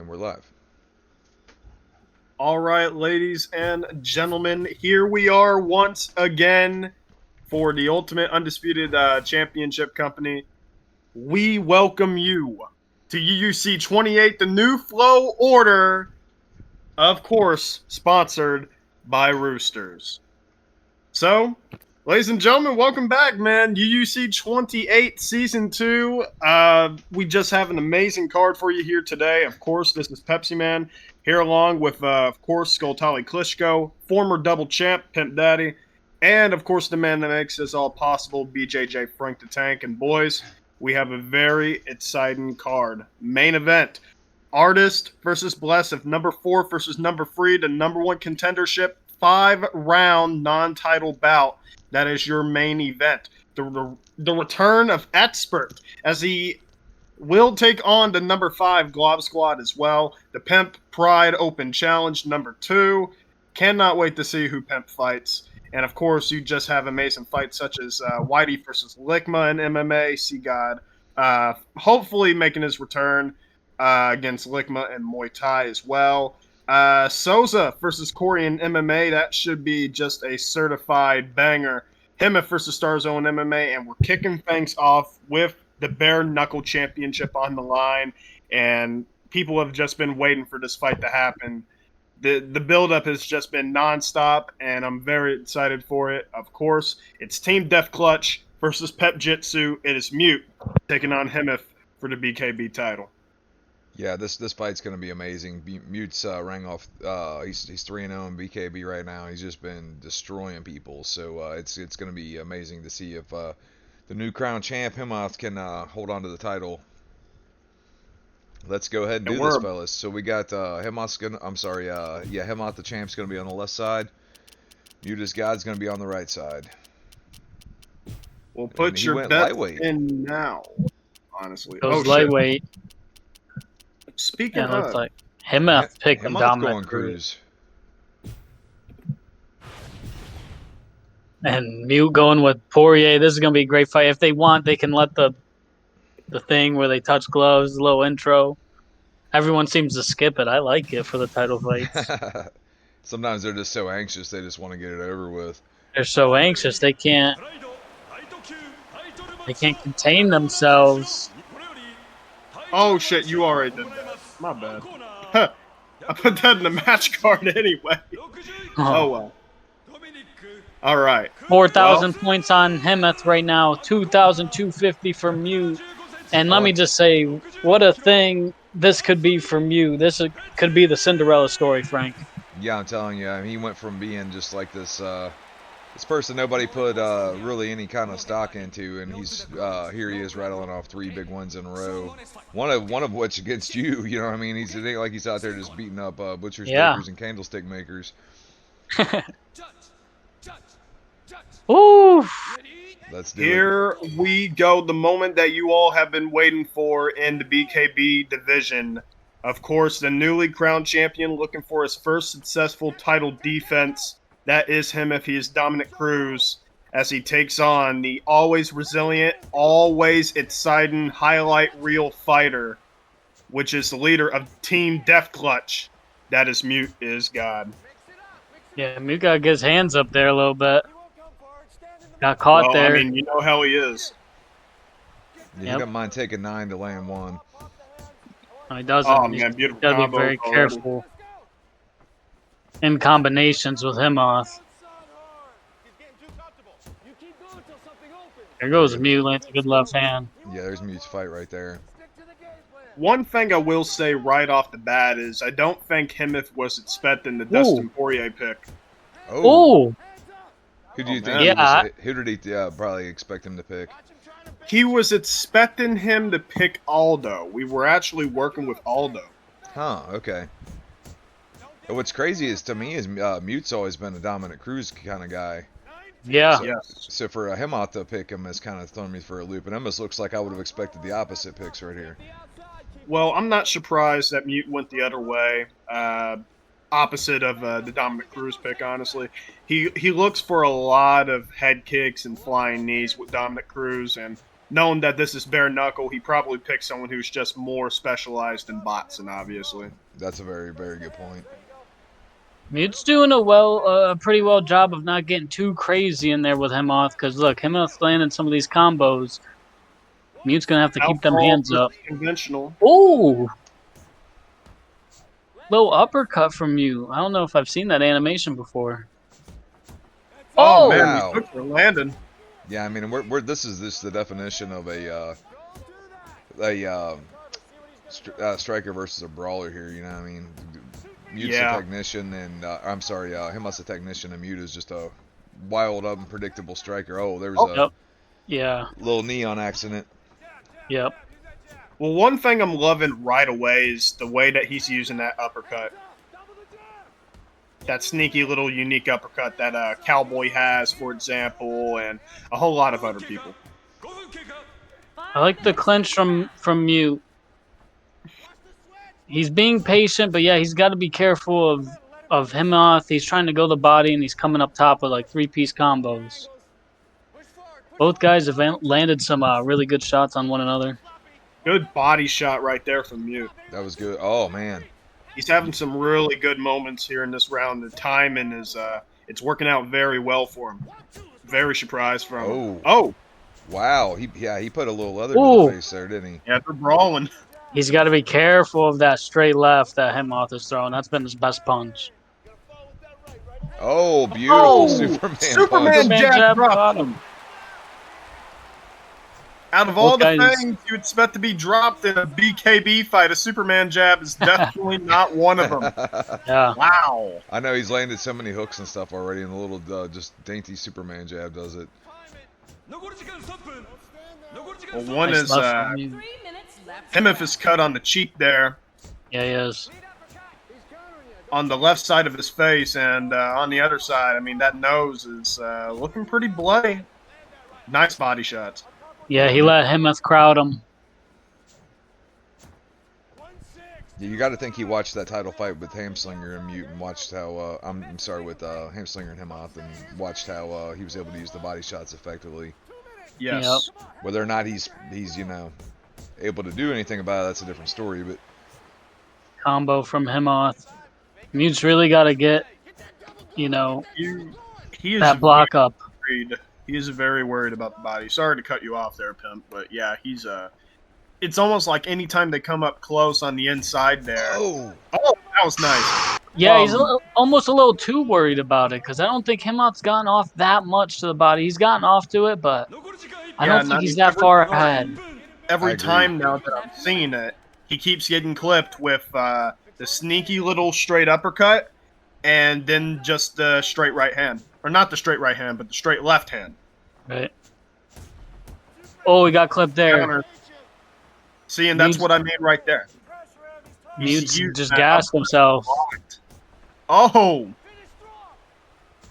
And we're live. All right, ladies and gentlemen, here we are once again for the Ultimate Undisputed Championship Company. We welcome you to UUC 28, the new Fl0w Order, of course, sponsored by Roosters. So, ladies and gentlemen, welcome back, man. UUC 28, Season 2. We just have an amazing card for you here today. Of course, this is Pepsi Man, here along with, of course, Skoltali Klitschko, former double champ, Pimp Daddy, and, of course, the man that makes this all possible, BJJ Frank the Tank. And, boys, we have a very exciting card. Main event. Artist versus Blessed, number 4 versus number 3, the number 1 contendership, 5-round non-title bout. That is your main event. The return of Expert, as he will take on the number 5 Glob Squad as well. The Pimp Pride Open Challenge number 2. Cannot wait to see who Pimp fights. And of course, you just have amazing fights such as Whitey versus Lickma in MMA. See God hopefully making his return against Lickma and Muay Thai as well. Souza versus Corey in MMA. That should be just a certified banger. Hemeth versus Starzone MMA. And we're kicking things off with the Bare Knuckle Championship on the line. And people have just been waiting for this fight to happen. The build-up has just been nonstop, and I'm very excited for it. Of course, it's Team Death Clutch versus Pep Jitsu. It is Mute taking on Hemeth for the BKB title. Yeah, this fight's gonna be amazing. Mute's rang off. He's 3-0 in BKB right now. He's just been destroying people. So it's gonna be amazing to see if the new crown champ Hemeth can hold on to the title. Let's go ahead and do this, fellas. So we got Hemeth the champ's gonna be on the left side. Mute God's gonna be on the right side. Well, put your bet in now. Honestly, goes lightweight. Speaking of, looks like Hemeth picked Dominant Cruz. And Mute going with Poirier. This is gonna be a great fight. If they want, they can let the thing where they touch gloves, a little intro. Everyone seems to skip it. I like it for the title fights. Sometimes they're just so anxious they just want to get it over with. They're so anxious they can't contain themselves. Oh shit, you already did that. My bad. I put that in the match card anyway. Oh well. All right. 4,000 points on Hemeth right now. 2,250 for Mute. And let me just say, what a thing this could be for Mute. This could be the Cinderella story, Frank. Yeah, I'm telling you, he went from being just like this this person nobody put really any kind of stock into, and he's here he is rattling off 3 big ones in a row. One of which against you. You know what I mean? It ain't like he's out there just beating up butchers, bakers, and candlestick makers. Ooh. Let's do Here we go. The moment that you all have been waiting for in the BKB division. Of course, the newly crowned champion looking for his first successful title defense. That is him if he is Dominic Cruz, as he takes on the always resilient, always exciting highlight reel fighter, which is the leader of Team Death Clutch. That is Mute is God. Yeah, Mute got to get his hands up there a little bit. Got caught there. I mean, you know how he is. Yeah, you got mine taking 9 to land 1. No, he doesn't. Oh, man, beautiful got to be combo very already. careful in combinations with him off. There goes Mute, lands a good left hand. Yeah, there's Mute's fight right there. One thing I will say right off the bat is I don't think Hemeth was expecting the Dustin Poirier pick. Oh! Who do you think? Who did he probably expect him to pick? He was expecting him to pick Aldo. We were actually working with Aldo. Huh, okay. And what's crazy is, to me, is Mute's always been a Dominic Cruz kind of guy. Yeah. So for Hemeth to pick him has kind of thrown me for a loop. It almost looks like I would have expected the opposite picks right here. Well, I'm not surprised that Mute went the other way. Opposite of the Dominic Cruz pick, honestly. He looks for a lot of head kicks and flying knees with Dominic Cruz, and knowing that this is bare knuckle, he probably picked someone who's just more specialized in boxing, obviously. That's a very, very good point. Mute's doing a pretty well job of not getting too crazy in there with Hemoth, because look, Hemoth's landing some of these combos. Mute's gonna have to keep them hands up. Conventional. Ooh! Little uppercut from Mute. I don't know if I've seen that animation before. Oh, man, wow. we took for landing. Yeah, I mean, this is the definition of a striker versus a brawler here. You know what I mean? Mute's a technician, and I'm sorry, Hemoth's a technician, and Mute is just a wild, unpredictable striker. Oh, there was a little knee on accident. Yep. Well, one thing I'm loving right away is the way that he's using that uppercut. That sneaky little unique uppercut that Cowboy has, for example, and a whole lot of other people. I like the clinch from Mute. He's being patient, but yeah, he's got to be careful of Hemoth. He's trying to go the body, and he's coming up top with like 3-piece combos. Both guys have landed some really good shots on one another. Good body shot right there from Mute. That was good. Oh, man. He's having some really good moments here in this round. The timing is it's working out very well for him. Very surprised from him. Oh. Wow. He put a little leather to the face there, didn't he? Yeah, they're brawling. He's got to be careful of that straight left that Hemoth is throwing. That's been his best punch. Oh, beautiful Superman jab dropped him. Out of all the things you expect to be dropped in a BKB fight, a Superman jab is definitely not one of them. Yeah. Wow. I know he's landed so many hooks and stuff already, and the little just dainty Superman jab does it. Well, one is Hemoth is cut on the cheek there. Yeah, he is. On the left side of his face, and on the other side, I mean, that nose is looking pretty bloody. Nice body shots. Yeah, he let Hemoth crowd him. Yeah, you got to think he watched that title fight with Hamslinger and Mute, and watched how I'm sorry, with Hamslinger and Hemoth, and watched how he was able to use the body shots effectively. Yes. Yep. Whether or not he's able to do anything about it, that's a different story. But combo from Hemoth. Mute's really got to get, he is that block up. Worried. He is very worried about the body. Sorry to cut you off there, Pimp, but yeah, he's it's almost like anytime they come up close on the inside there. Oh, that was nice. Yeah, he's almost a little too worried about it, because I don't think Hemoth's gotten off that much to the body. He's gotten off to it, but I don't think he's that far ahead. Every time now that I'm seeing it, he keeps getting clipped with the sneaky little straight uppercut, and then just the straight right hand. Or not the straight right hand, but the straight left hand. Right. Oh, he got clipped there. See, and that's what I mean right there. Mute's just gassed himself. Oh!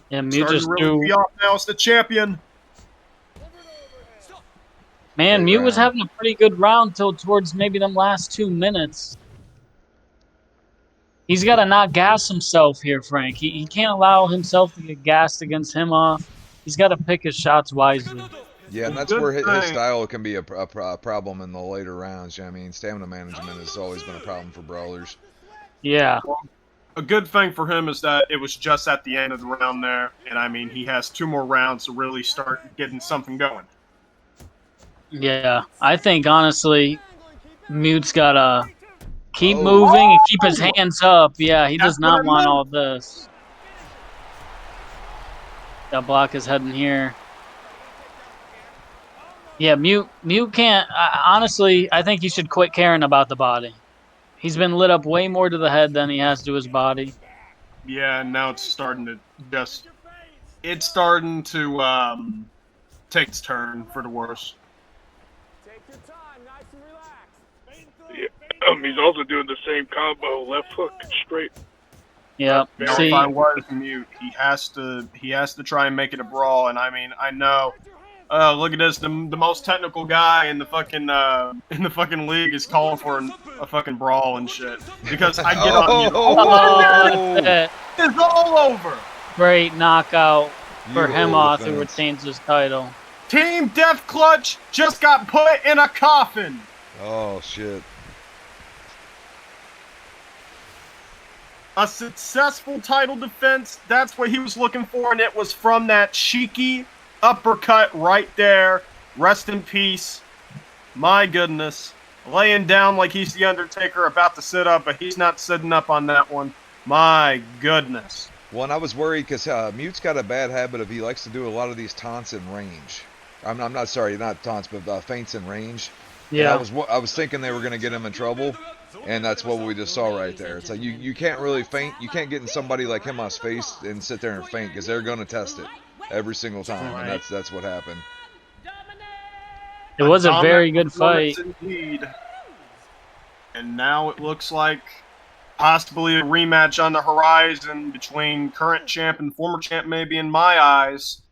Yeah, Mute just threw. Now it's the champion. Man, Mute was having a pretty good round till towards maybe them last 2 minutes. He's got to not gas himself here, Frank. He can't allow himself to get gassed against Hemoth. He's got to pick his shots wisely. Yeah, and that's where his style can be a problem in the later rounds. I mean, stamina management has always been a problem for brawlers. Yeah. Well, a good thing for him is that it was just at the end of the round there, and I mean, he has 2 more rounds to really start getting something going. Yeah, I think, honestly, Mute's got to keep moving and keep his hands up. Yeah, he does not want all this. That block is heading here. Yeah, Mute can't. Honestly, I think he should quit caring about the body. He's been lit up way more to the head than he has to his body. Yeah, and now it's starting to it's starting to take its turn for the worse. Yeah, he's also doing the same combo, left hook straight. Yeah. See, if I was Mute, he has to try and make it a brawl. And I mean, I know. Look at this. The most technical guy in the fucking league is calling for a fucking brawl and shit. Because I get on you. It's all over. Great knockout for Hemoth, who retains his title. Team Death Clutch just got put in a coffin. Oh, shit. A successful title defense. That's what he was looking for, and it was from that cheeky uppercut right there. Rest in peace. My goodness. Laying down like he's the Undertaker, about to sit up, but he's not sitting up on that one. My goodness. Well, and I was worried because Mute's got a bad habit of he likes to do a lot of these taunts in range. I'm not sorry, not taunts, but feints in range. Yeah. And I was thinking they were going to get him in trouble, and that's what we just saw right there. It's like you can't really feint. You can't get in somebody like him on face and sit there and feint because they're going to test it every single time, and that's what happened. It was a very good fight. Indeed. And now it looks like possibly a rematch on the horizon between current champ and former champ, maybe in my eyes.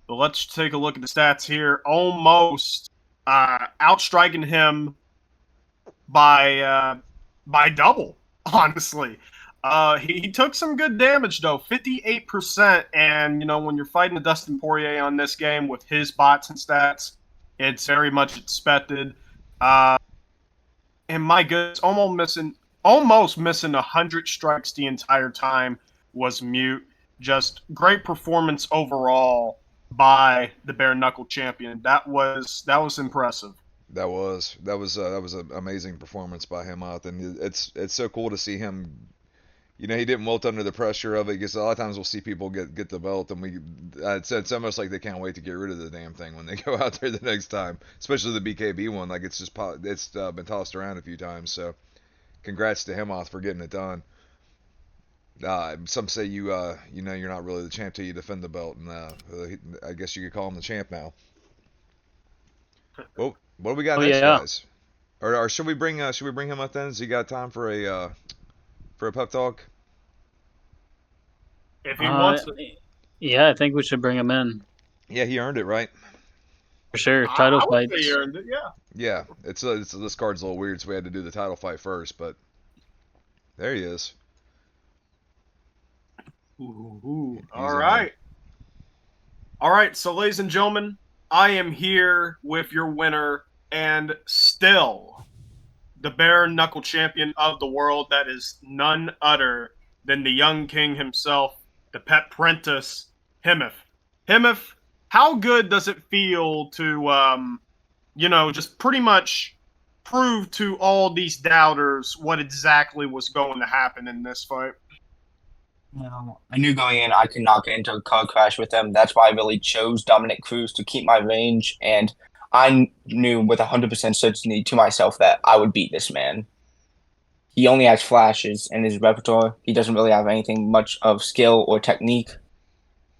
But let's take a look at the stats here. Almost outstriking him by double, honestly. He took some good damage, though, 58%. And, you know, when you're fighting a Dustin Poirier on this game with his bots and stats, it's very much expected. And my goodness, almost missing 100 strikes the entire time was Mute. Just great performance overall by the bare knuckle champion. That was impressive. That was an amazing performance by him out, and it's so cool to see him. You know, he didn't wilt under the pressure of it, because a lot of times we'll see people get the belt, and it's almost like they can't wait to get rid of the damn thing when they go out there the next time, especially the BKB one. Like, it's been tossed around a few times. So, congrats to him off for getting it done. Some say you know, you're not really the champ till you defend the belt, and I guess you could call him the champ now. Well, what do we got next, guys? Or should we bring him up then? Has he got time for a pep talk? If he wants it. Yeah, I think we should bring him in. Yeah, he earned it, right? For sure. Title I fight. would say he earned it, yeah. Yeah, this card's a little weird, so we had to do the title fight first, but there he is. Ooh. All right. All right, so ladies and gentlemen, I am here with your winner, and still the bare knuckle champion of the world. That is none other than the young king himself, the pet prentice, Himif. Himif, how good does it feel to, you know, just pretty much prove to all these doubters what exactly was going to happen in this fight? No, I knew going in I could not get into a car crash with him. That's why I really chose Dominic Cruz to keep my range, and I knew with 100% certainty to myself that I would beat this man. He only has flashes in his repertoire. He doesn't really have anything much of skill or technique.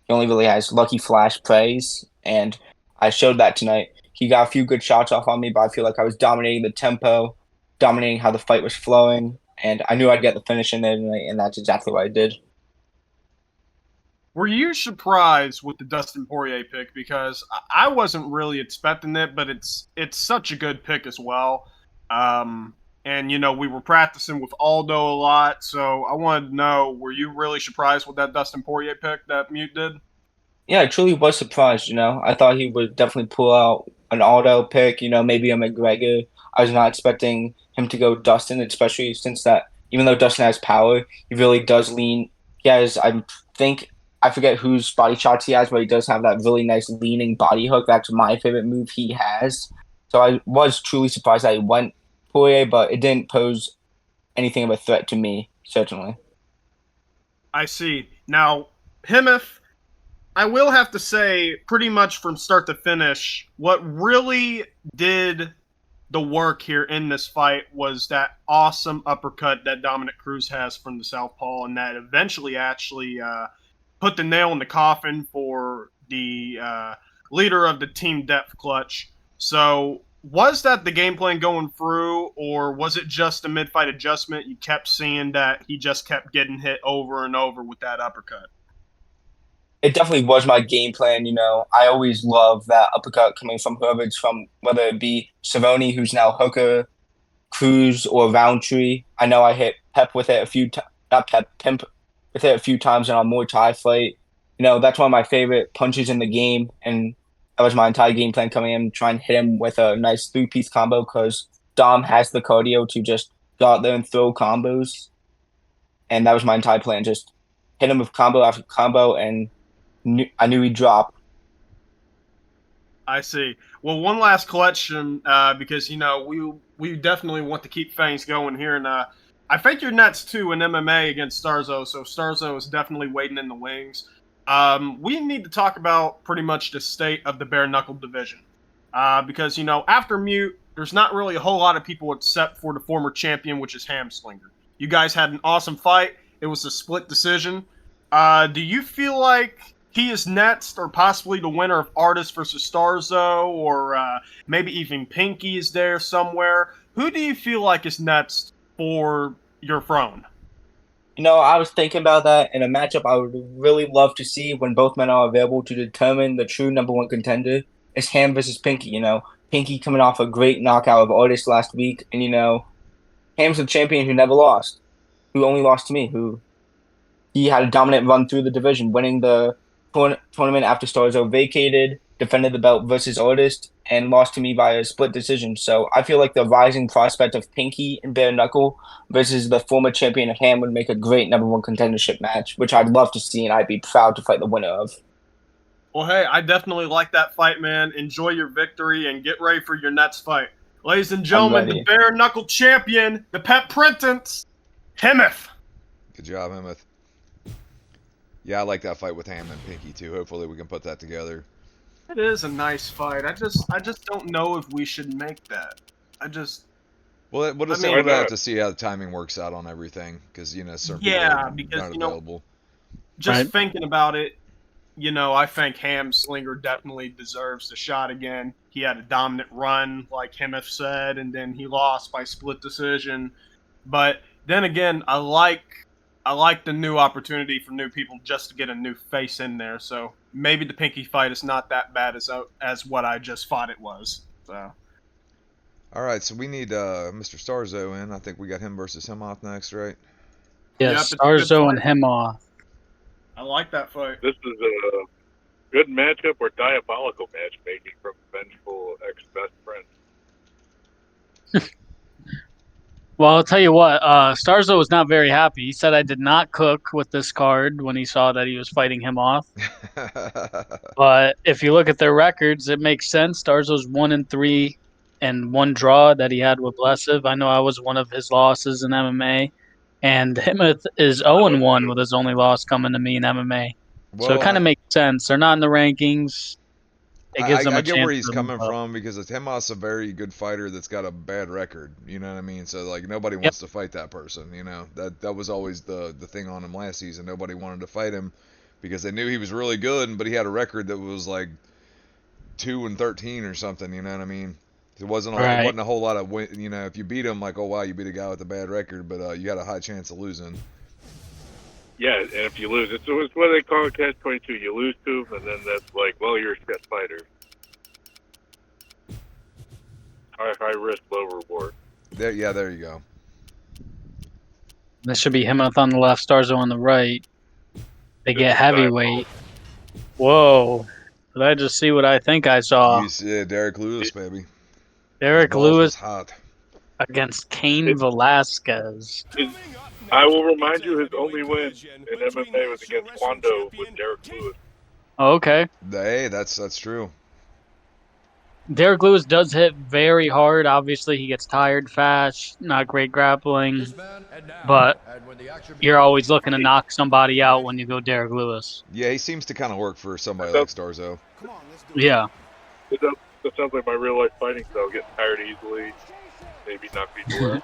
He only really has lucky flash plays, and I showed that tonight. He got a few good shots off on me, but I feel like I was dominating the tempo, dominating how the fight was flowing, and I knew I'd get the finish in there tonight, and that's exactly what I did. Were you surprised with the Dustin Poirier pick? Because I wasn't really expecting it, but it's such a good pick as well. And, you know, we were practicing with Aldo a lot, so I wanted to know, were you really surprised with that Dustin Poirier pick that Mute did? Yeah, I truly was surprised, you know. I thought he would definitely pull out an Aldo pick, you know, maybe a McGregor. I was not expecting him to go Dustin, especially since that, even though Dustin has power, he really does lean. He has, I forget whose body shots he has, but he does have that really nice leaning body hook. That's my favorite move he has. So I was truly surprised that he went Poirier, but it didn't pose anything of a threat to me, certainly. I see. Now, Himif, I will have to say, pretty much from start to finish, what really did the work here in this fight was that awesome uppercut that Dominic Cruz has from the southpaw, and that eventually actually put the nail in the coffin for the leader of the Team Death Clutch. So, was that the game plan going through, or was it just a mid-fight adjustment? You kept seeing that he just kept getting hit over and over with that uppercut. It definitely was my game plan, you know. I always love that uppercut coming from whoever it's from, whether it be Cerrone, who's now Hooker, Cruz, or Roundtree. I know I hit Pep with it a few times, not Pep, Pimp with it a few times in our Muay Thai fight. You know, that's one of my favorite punches in the game, and That was my entire game plan coming in, trying to hit him with a nice 3-piece combo because Dom has the cardio to just go out there and throw combos. And that was my entire plan, just hit him with combo after combo, and I knew he'd drop. I see. Well, one last collection, because we definitely want to keep things going here, and I think you're next too in MMA against Starzo. So Starzo is definitely waiting in the wings. We need to talk about pretty much the state of the bare knuckle division, because after Mute, there's not really a whole lot of people except for the former champion, which is Hamslinger. You guys had an awesome fight. It was a split decision. Do you feel like he is next, or possibly the winner of Artist versus Starzo, or maybe even Pinky is there somewhere? Who do you feel like is next for your throne? I was thinking about that in a matchup I would really love to see when both men are available to determine the true number one contender is Ham versus Pinky. Pinky coming off a great knockout of Artist last week, and Ham's the champion who never lost, who only lost to me, who he had a dominant run through the division, winning the tournament after Starzo vacated, defended the belt versus Artist, and lost to me by a split decision. So I feel like the rising prospect of Pinky and Bare Knuckle versus the former champion of Ham would make a great number one contendership match, which I'd love to see, and I'd be proud to fight the winner of. Well, hey, I definitely like that fight, man. Enjoy your victory and get ready for your next fight. Ladies and gentlemen, the bare knuckle champion, the Pet Printance, Hemeth. Good job, Hemeth. Yeah, I like that fight with Ham and Pinky too. Hopefully we can put that together. It is a nice fight. I just don't know if we should make that. Well, we'll have to see how the timing works out on everything, because certain people are not available. Just thinking about it, I think Hamslinger definitely deserves the shot again. He had a dominant run, like Hemeth said, and then he lost by split decision. But then again, I like the new opportunity for new people just to get a new face in there. So maybe the Pinky fight is not that bad as what I just thought it was. So. All right, so we need Mr. Starzo in. I think we got him versus Hemoth next, right? Yeah, Yep, Starzo and Hemoth. I like that fight. This is a good matchup or diabolical matchmaking from vengeful ex-best friend. Well, I'll tell you what, Starzo was not very happy. He said I did not cook with this card when he saw that he was fighting Hemoth. But if you look at their records, it makes sense. Starzo's 1-3 and 1 draw that he had with Blessive. I know I was one of his losses in MMA. And Hemeth is 0-1 with his only loss coming to me in MMA. Well, so it kind of makes sense. They're not in the rankings. It gives them a I get chance where he's to coming move up. from, because Hemoth's a very good fighter that's got a bad record. You know what I mean? So like nobody wants to fight that person. That was always the thing on him last season. Nobody wanted to fight him because they knew he was really good, but he had a record that was like 2-13 or something. You know what I mean? It wasn't a whole lot of win. If you beat him, like, oh wow, you beat a guy with a bad record, but you had a high chance of losing. Yeah, and if you lose, it's what they call it, catch-22. You lose to him, and then that's like, well, you're a shit fighter. High risk, low reward. There you go. This should be Hemeth on the left, Starzo on the right. They get heavyweight. Whoa. Did I just see what I think I saw? You see Derek Lewis, baby. Derek Lewis hot against Cain Velasquez. I will remind you, his only win in MMA was against Quando with Derek Lewis. Oh, okay. Hey, that's true. Derek Lewis does hit very hard. Obviously, he gets tired fast. Not great grappling. But you're always looking to knock somebody out when you go Derek Lewis. Yeah, he seems to kind of work for somebody like Starzo. Yeah. That sounds like my real-life fighting style. Getting tired easily. Maybe knock people out.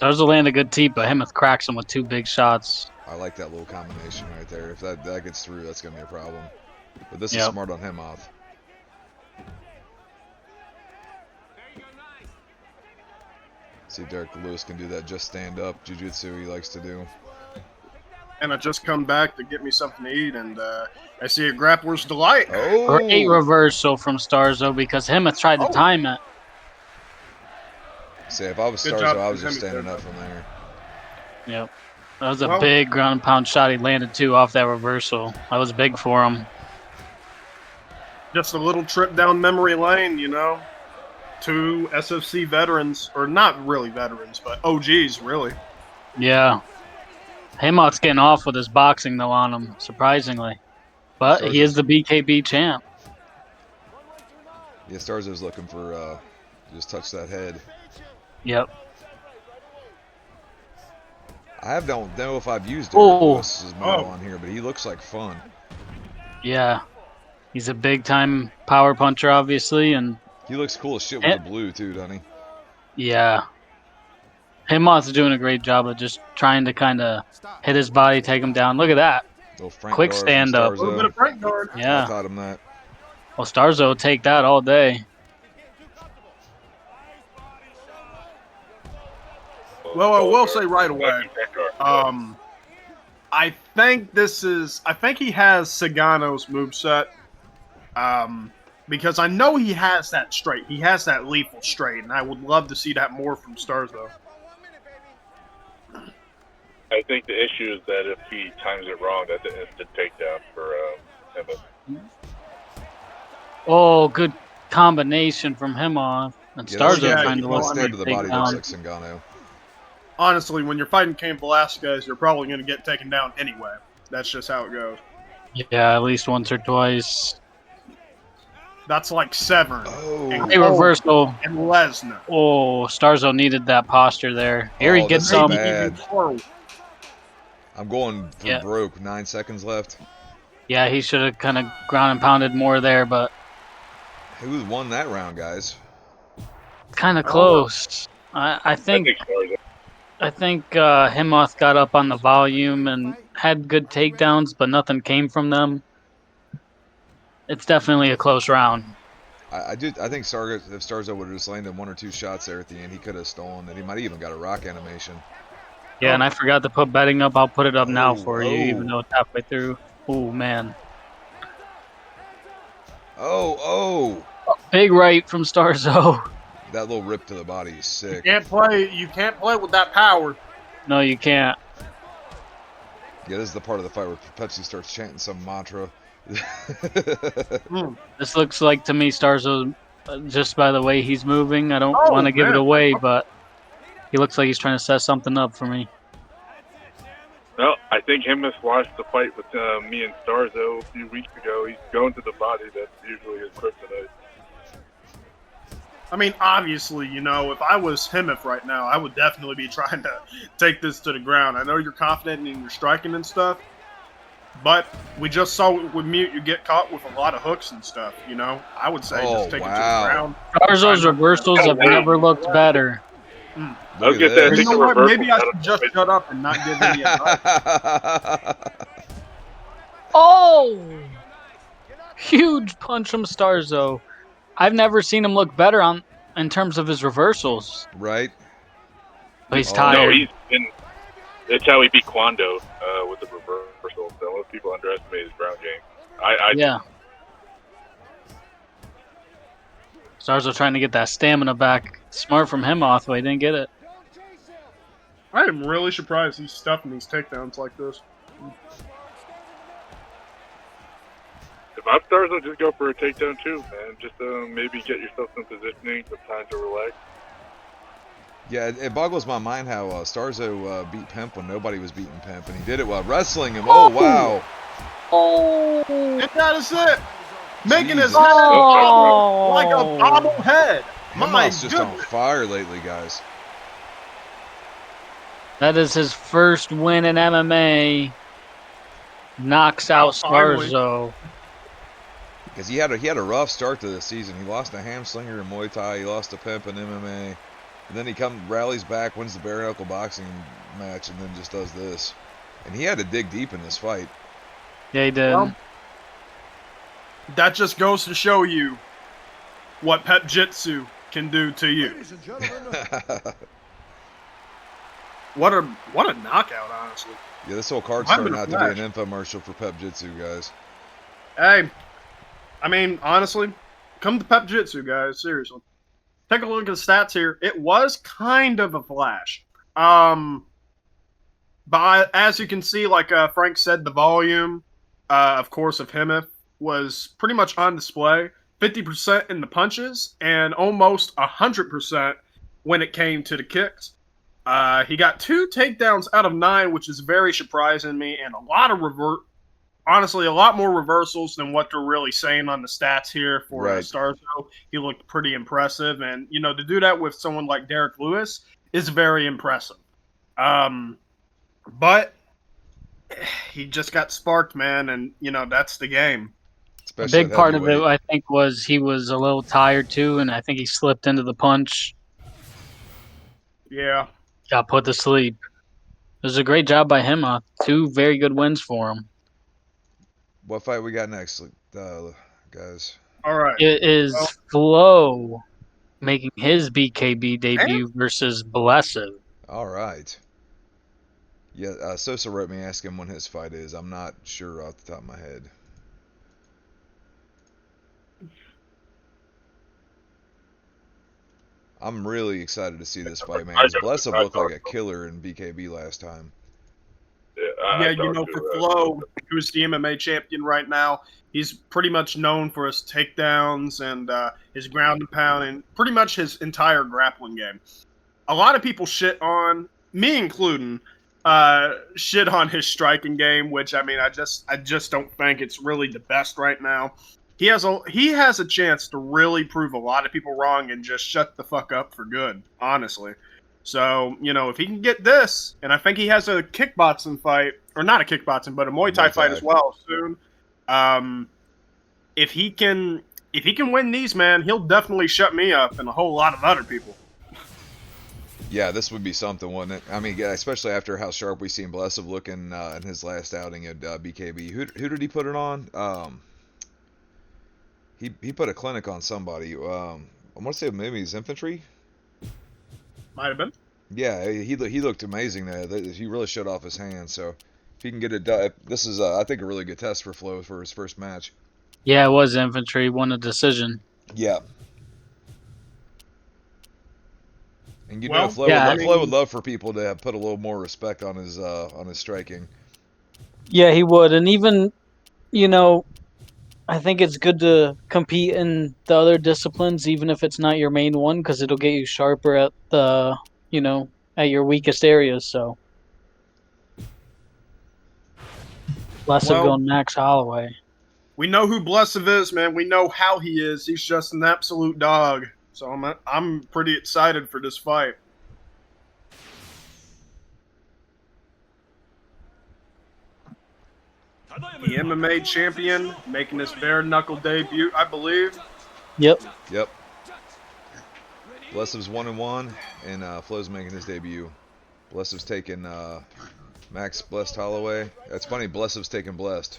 Starzo land a good tee, but Hemeth cracks him with 2 big shots. I like that little combination right there. If that gets through, that's going to be a problem. But this is smart on Hemoth. See if Derek Lewis can do that just stand up jiu-jitsu he likes to do. And I just come back to get me something to eat, and I see a grappler's delight. Oh! Great reversal from Starzo because Hemeth tried to time it. See, if I was Starzo, I was just standing up from there. Yep. That was a big ground and pound shot he landed too off that reversal. That was big for him. Just a little trip down memory lane, you know. Two SFC veterans, or not really veterans, but OGs, really. Yeah. Haymont's getting off with his boxing, though, on him, surprisingly. But he is the BKB champ. Yeah, Starzo's looking for just touch that head. Yep. Don't know if I've used Derek Oh. Lewis's move on here, but he looks like fun. Yeah. He's a big-time power puncher, obviously, and he looks cool as shit with the blue, too, doesn't he? Yeah. Haymont's doing a great job of just trying to kind of hit his body, take him down. Look at that. Quick stand up. A little bit of Frank guard. Yeah. I taught him that. Well, Starzo will take that all day. Well, I will say right away, I think he has Sagano's moveset. Because I know he has that straight. He has that lethal straight, and I would love to see that more from Starzo. I think the issue is that if he times it wrong, that's an instant takedown for him. Oh, good combination from him on. And Starzo trying to look to the body looks like Sangano. Honestly, when you're fighting Cain Velasquez, you're probably going to get taken down anyway. That's just how it goes. Yeah, at least once or twice. That's like Severn. A reversal. And Lesnar. Oh, Starzo needed that posture there. Here he gets some. I'm going for broke. 9 seconds left. Yeah, he should have kind of ground and pounded more there, but... Who won that round, guys? Kind of close. I think Himoth got up on the volume and had good takedowns, but nothing came from them. It's definitely a close round. I think if Starzo would have just landed 1 or 2 shots there at the end, he could have stolen it. He might have even got a rock animation. Yeah, and I forgot to put betting up. I'll put it up now for you, even though it's halfway through. Oh, man. Big right from Starzo. That little rip to the body is sick. You can't play with that power. No, you can't. Yeah, this is the part of the fight where Pepsi starts chanting some mantra. This looks like to me Starzo, just by the way he's moving. I don't want to give it away, but he looks like he's trying to set something up for me. Well, I think Himmus watched the fight with me and Starzo a few weeks ago. He's going to the body. That's usually his kryptonite. I mean, obviously, you know, if I was Himif right now, I would definitely be trying to take this to the ground. I know you're confident in your striking and stuff, but we just saw with Mute you get caught with a lot of hooks and stuff, you know? I would say just take it to the ground. Starzo's reversals have never looked better. I'll get that. You know what? Maybe I should just shut up and not give any advice. Oh! Huge punch from Starzo. I've never seen him look better in terms of his reversals. Right. But he's tired. No, that's how he beat Kwando with the reversal. So most people underestimate his ground game. Yeah. Starzo trying to get that stamina back. Smart from him, off, but he didn't get it. I am really surprised he's stuffing these takedowns like this. If I'm Starzo, just go for a takedown too, man. Just maybe get yourself some positioning, some time to relax. Yeah, it boggles my mind how Starzo beat Pimp when nobody was beating Pimp, and he did it while wrestling him. Oh, wow. Oh! And that is it! Making his head like a bobblehead. Himot's just on fire lately, guys. That is his first win in MMA. Knocks out Starzo. Because he had a rough start to the season. He lost a hamslinger in Muay Thai. He lost to Pimp in MMA. And then he rallies back, wins the bare knuckle boxing match, and then just does this. And he had to dig deep in this fight. Yeah, he did. Well, that just goes to show you what Pep Jitsu can do to you. What a knockout, honestly. Yeah, this whole card's turning out to be an infomercial for Pep Jitsu, guys. Hey, I mean, honestly, come to Pep Jitsu, guys. Seriously. Take a look at the stats here. It was kind of a flash. But as you can see, like Frank said, the volume, of course, of Himif was pretty much on display. 50% in the punches and almost 100% when it came to the kicks. He got 2 takedowns out of 9, which is very surprising to me, and a lot of honestly, a lot more reversals than what they're really saying on the stats here for Right. Starzo. He looked pretty impressive, and to do that with someone like Derek Lewis is very impressive. But he just got sparked, man, and that's the game. A Especially big at part of it, heavyweight. I think, was he was a little tired too, and I think he slipped into the punch. Yeah. Got put to sleep. It was a great job by him. 2 very good wins for him. What fight we got next, guys? All right. It is Fl0w making his BKB debut versus Blessive. All right. Yeah, Sosa wrote me asking when his fight is. I'm not sure off the top of my head. I'm really excited to see this fight, man. Because Blessive looked like a killer in BKB last time. Yeah, for Fl0w, who's the MMA champion right now, he's pretty much known for his takedowns and his ground and pound and pretty much his entire grappling game. A lot of people shit on, me including, shit on his striking game, which I just don't think it's really the best right now. He has a chance to really prove a lot of people wrong and just shut the fuck up for good, honestly. So, if he can get this, and I think he has a kickboxing fight, or not a kickboxing, but a Muay Thai fight as well soon. If he can win these, man, he'll definitely shut me up and a whole lot of other people. Yeah, this would be something, wouldn't it? I mean, especially after how sharp we seen Blessive looking in his last outing at BKB. Who did he put it on? He put a clinic on somebody. I want to say maybe his infantry. Might have been. Yeah, he looked amazing there. He really showed off his hand. So if he can get it done, this is I think a really good test for Fl0w for his first match. Yeah, it was infantry. Won a decision. Yeah. And Fl0w would love for people to put a little more respect on his striking. Yeah, he would, and even I think it's good to compete in the other disciplines, even if it's not your main one, because it'll get you sharper at the at your weakest areas. So, Blessive going Max Holloway. We know who Blessive is, man. We know how he is. He's just an absolute dog. So I'm pretty excited for this fight. The MMA champion making his bare knuckle debut, I believe. Yep. Blessive's 1-1, and Fl0w's making his debut. Blessive's taking Max Blessed Holloway. That's funny. Blessive's taking Blessed.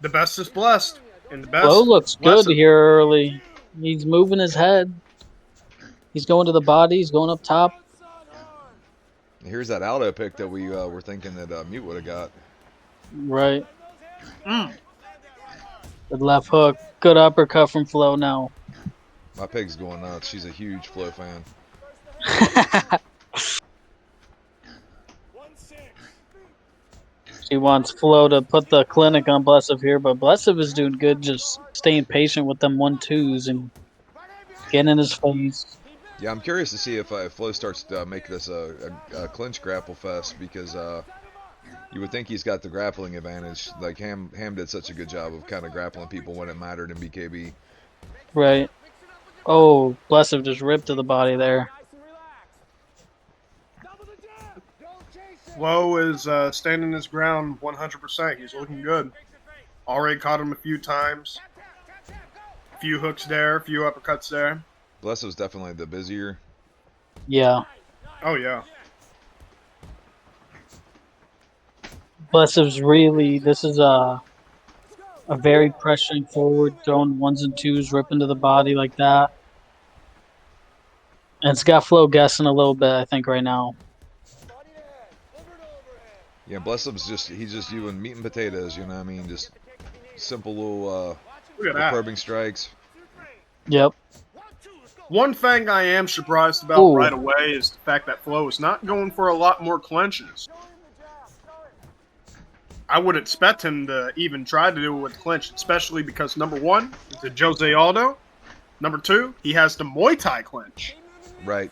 The best is blessed, and the best. Fl0w looks good here early. He's moving his head. He's going to the body. He's going up top. Here's that Aldo pick that we were thinking that Mute would have got. Right. Good left hook. Good uppercut from Fl0w now. My pig's going nuts. She's a huge Fl0w fan. She wants Fl0w to put the clinic on Blessive here, but Blessive is doing good, just staying patient with them 1-2s and getting in his face. Yeah, I'm curious to see if Fl0w starts to make this a clinch grapple fest, because you would think he's got the grappling advantage. Like Ham did such a good job of kind of grappling people when it mattered in BKB. Right. Oh, Blessive just ripped to the body there. Fl0w is standing his ground 100%. He's looking good. Already caught him a few times. A few hooks there, a few uppercuts there. Blessive's definitely the busier. Yeah. Oh, yeah. Blessive's really, this is a very pressuring forward, throwing 1s and 2s, ripping to the body like that. And it's got Fl0w guessing a little bit, I think, right now. Yeah, Blessive's he's just doing meat and potatoes, you know what I mean? Just simple little probing strikes. Yep. One thing I am surprised about right away is the fact that Fl0w is not going for a lot more clinches. I would expect him to even try to do it with clinch, especially because number one, it's a Jose Aldo. Number two, he has the Muay Thai clinch. Right.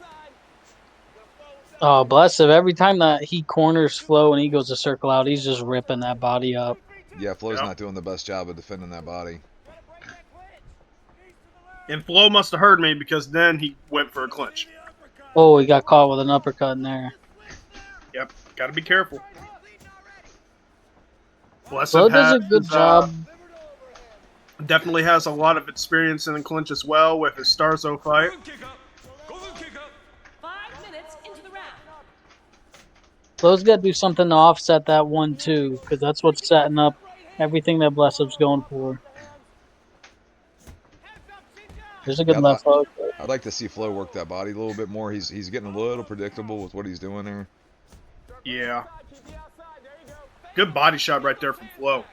Oh, bless him. Every time that he corners Flo and he goes to circle out, he's just ripping that body up. Yeah, Fl0w's Yep. not doing the best job of defending that body. And Fl0w must have heard me because then he went for a clinch. Oh, he got caught with an uppercut in there. Yep, got to be careful. Flo does a good job. Definitely has a lot of experience in the clinch as well with his Starzo fight. 5 minutes into the round. Flo's got to do something to offset that 1-2 because that's what's setting up everything that Blessup's going for. There's a good Yeah, left hook. I'd like to see Fl0w work that body a little bit more. He's getting a little predictable with what he's doing there. Yeah. Good body shot right there from Fl0w.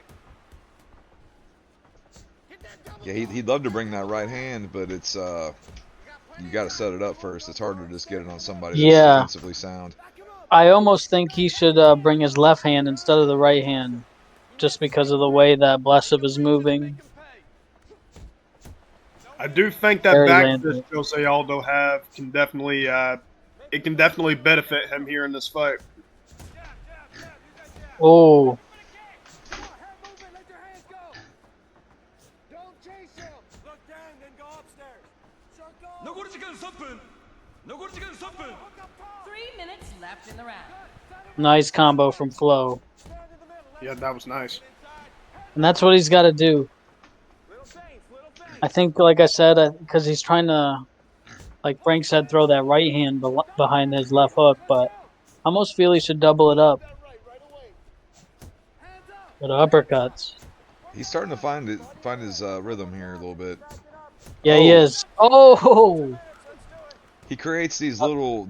Yeah, he'd love to bring that right hand, but it's you got to set it up first. It's harder to just get it on somebody that's defensively sound. I almost think he should bring his left hand instead of the right hand, just because of the way that Blessup is moving. I do think that Very back landed. fist Jose Aldo have can definitely it can definitely benefit him here in this fight. Oh, Three minutes left in the round. nice combo from Flo. Yeah, that was nice. And that's what he's got to do. I think, like I said, because he's trying to, like Frank said, throw that right hand behind his left hook, but I almost feel he should double it up with uppercuts. He's starting to find his rhythm here a little bit. Yeah, he is. Oh, He creates these little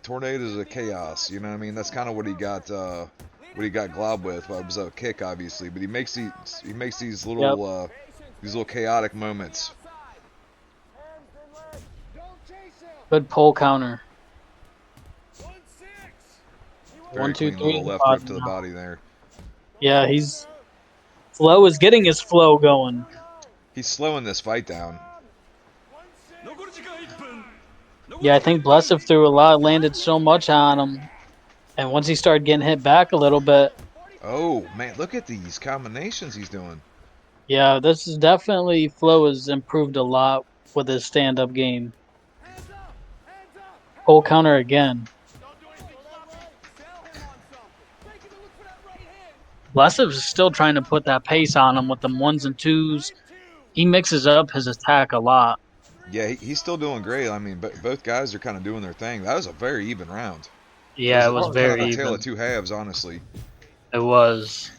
tornadoes of chaos. You know what I mean? That's kind of what he got globbed with. Well, it was a kick, obviously, but he makes these little chaotic moments. good pull counter. Very 1, 2, clean 3. little left hook to the body there. Yeah, Flo is getting his flow going. He's slowing this fight down. Yeah, I think Blessup threw a lot, landed so much on him, and once he started getting hit back a little bit, Oh man, look at these combinations he's doing. yeah, this is definitely Flo has improved a lot with his stand-up game. Pull counter again. Blessup is still trying to put that pace on him with them 1s and 2s. He mixes up his attack a lot. Yeah, he's still doing great. I mean, both guys are kind of doing their thing. That was a very even round. Yeah, it was very kind of a tale even. of two halves, honestly. It was.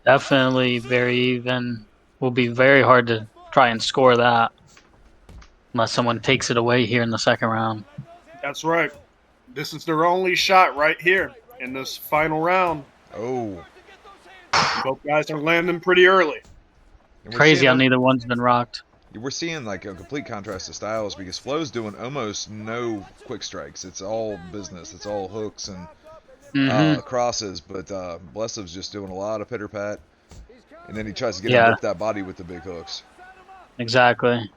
Definitely very even. Will be very hard to try and score that unless someone takes it away here in the second round. That's right. This is their only shot right here in this final round. Oh, Both guys are landing pretty early. and we're Crazy seeing how neither one's been rocked. we're seeing like a complete contrast of styles because Fl0w's doing almost no quick strikes. It's all business. It's all hooks and crosses. But Blessup's just doing a lot of pitter pat, and then he tries to get him to whip that body with the big hooks. Exactly.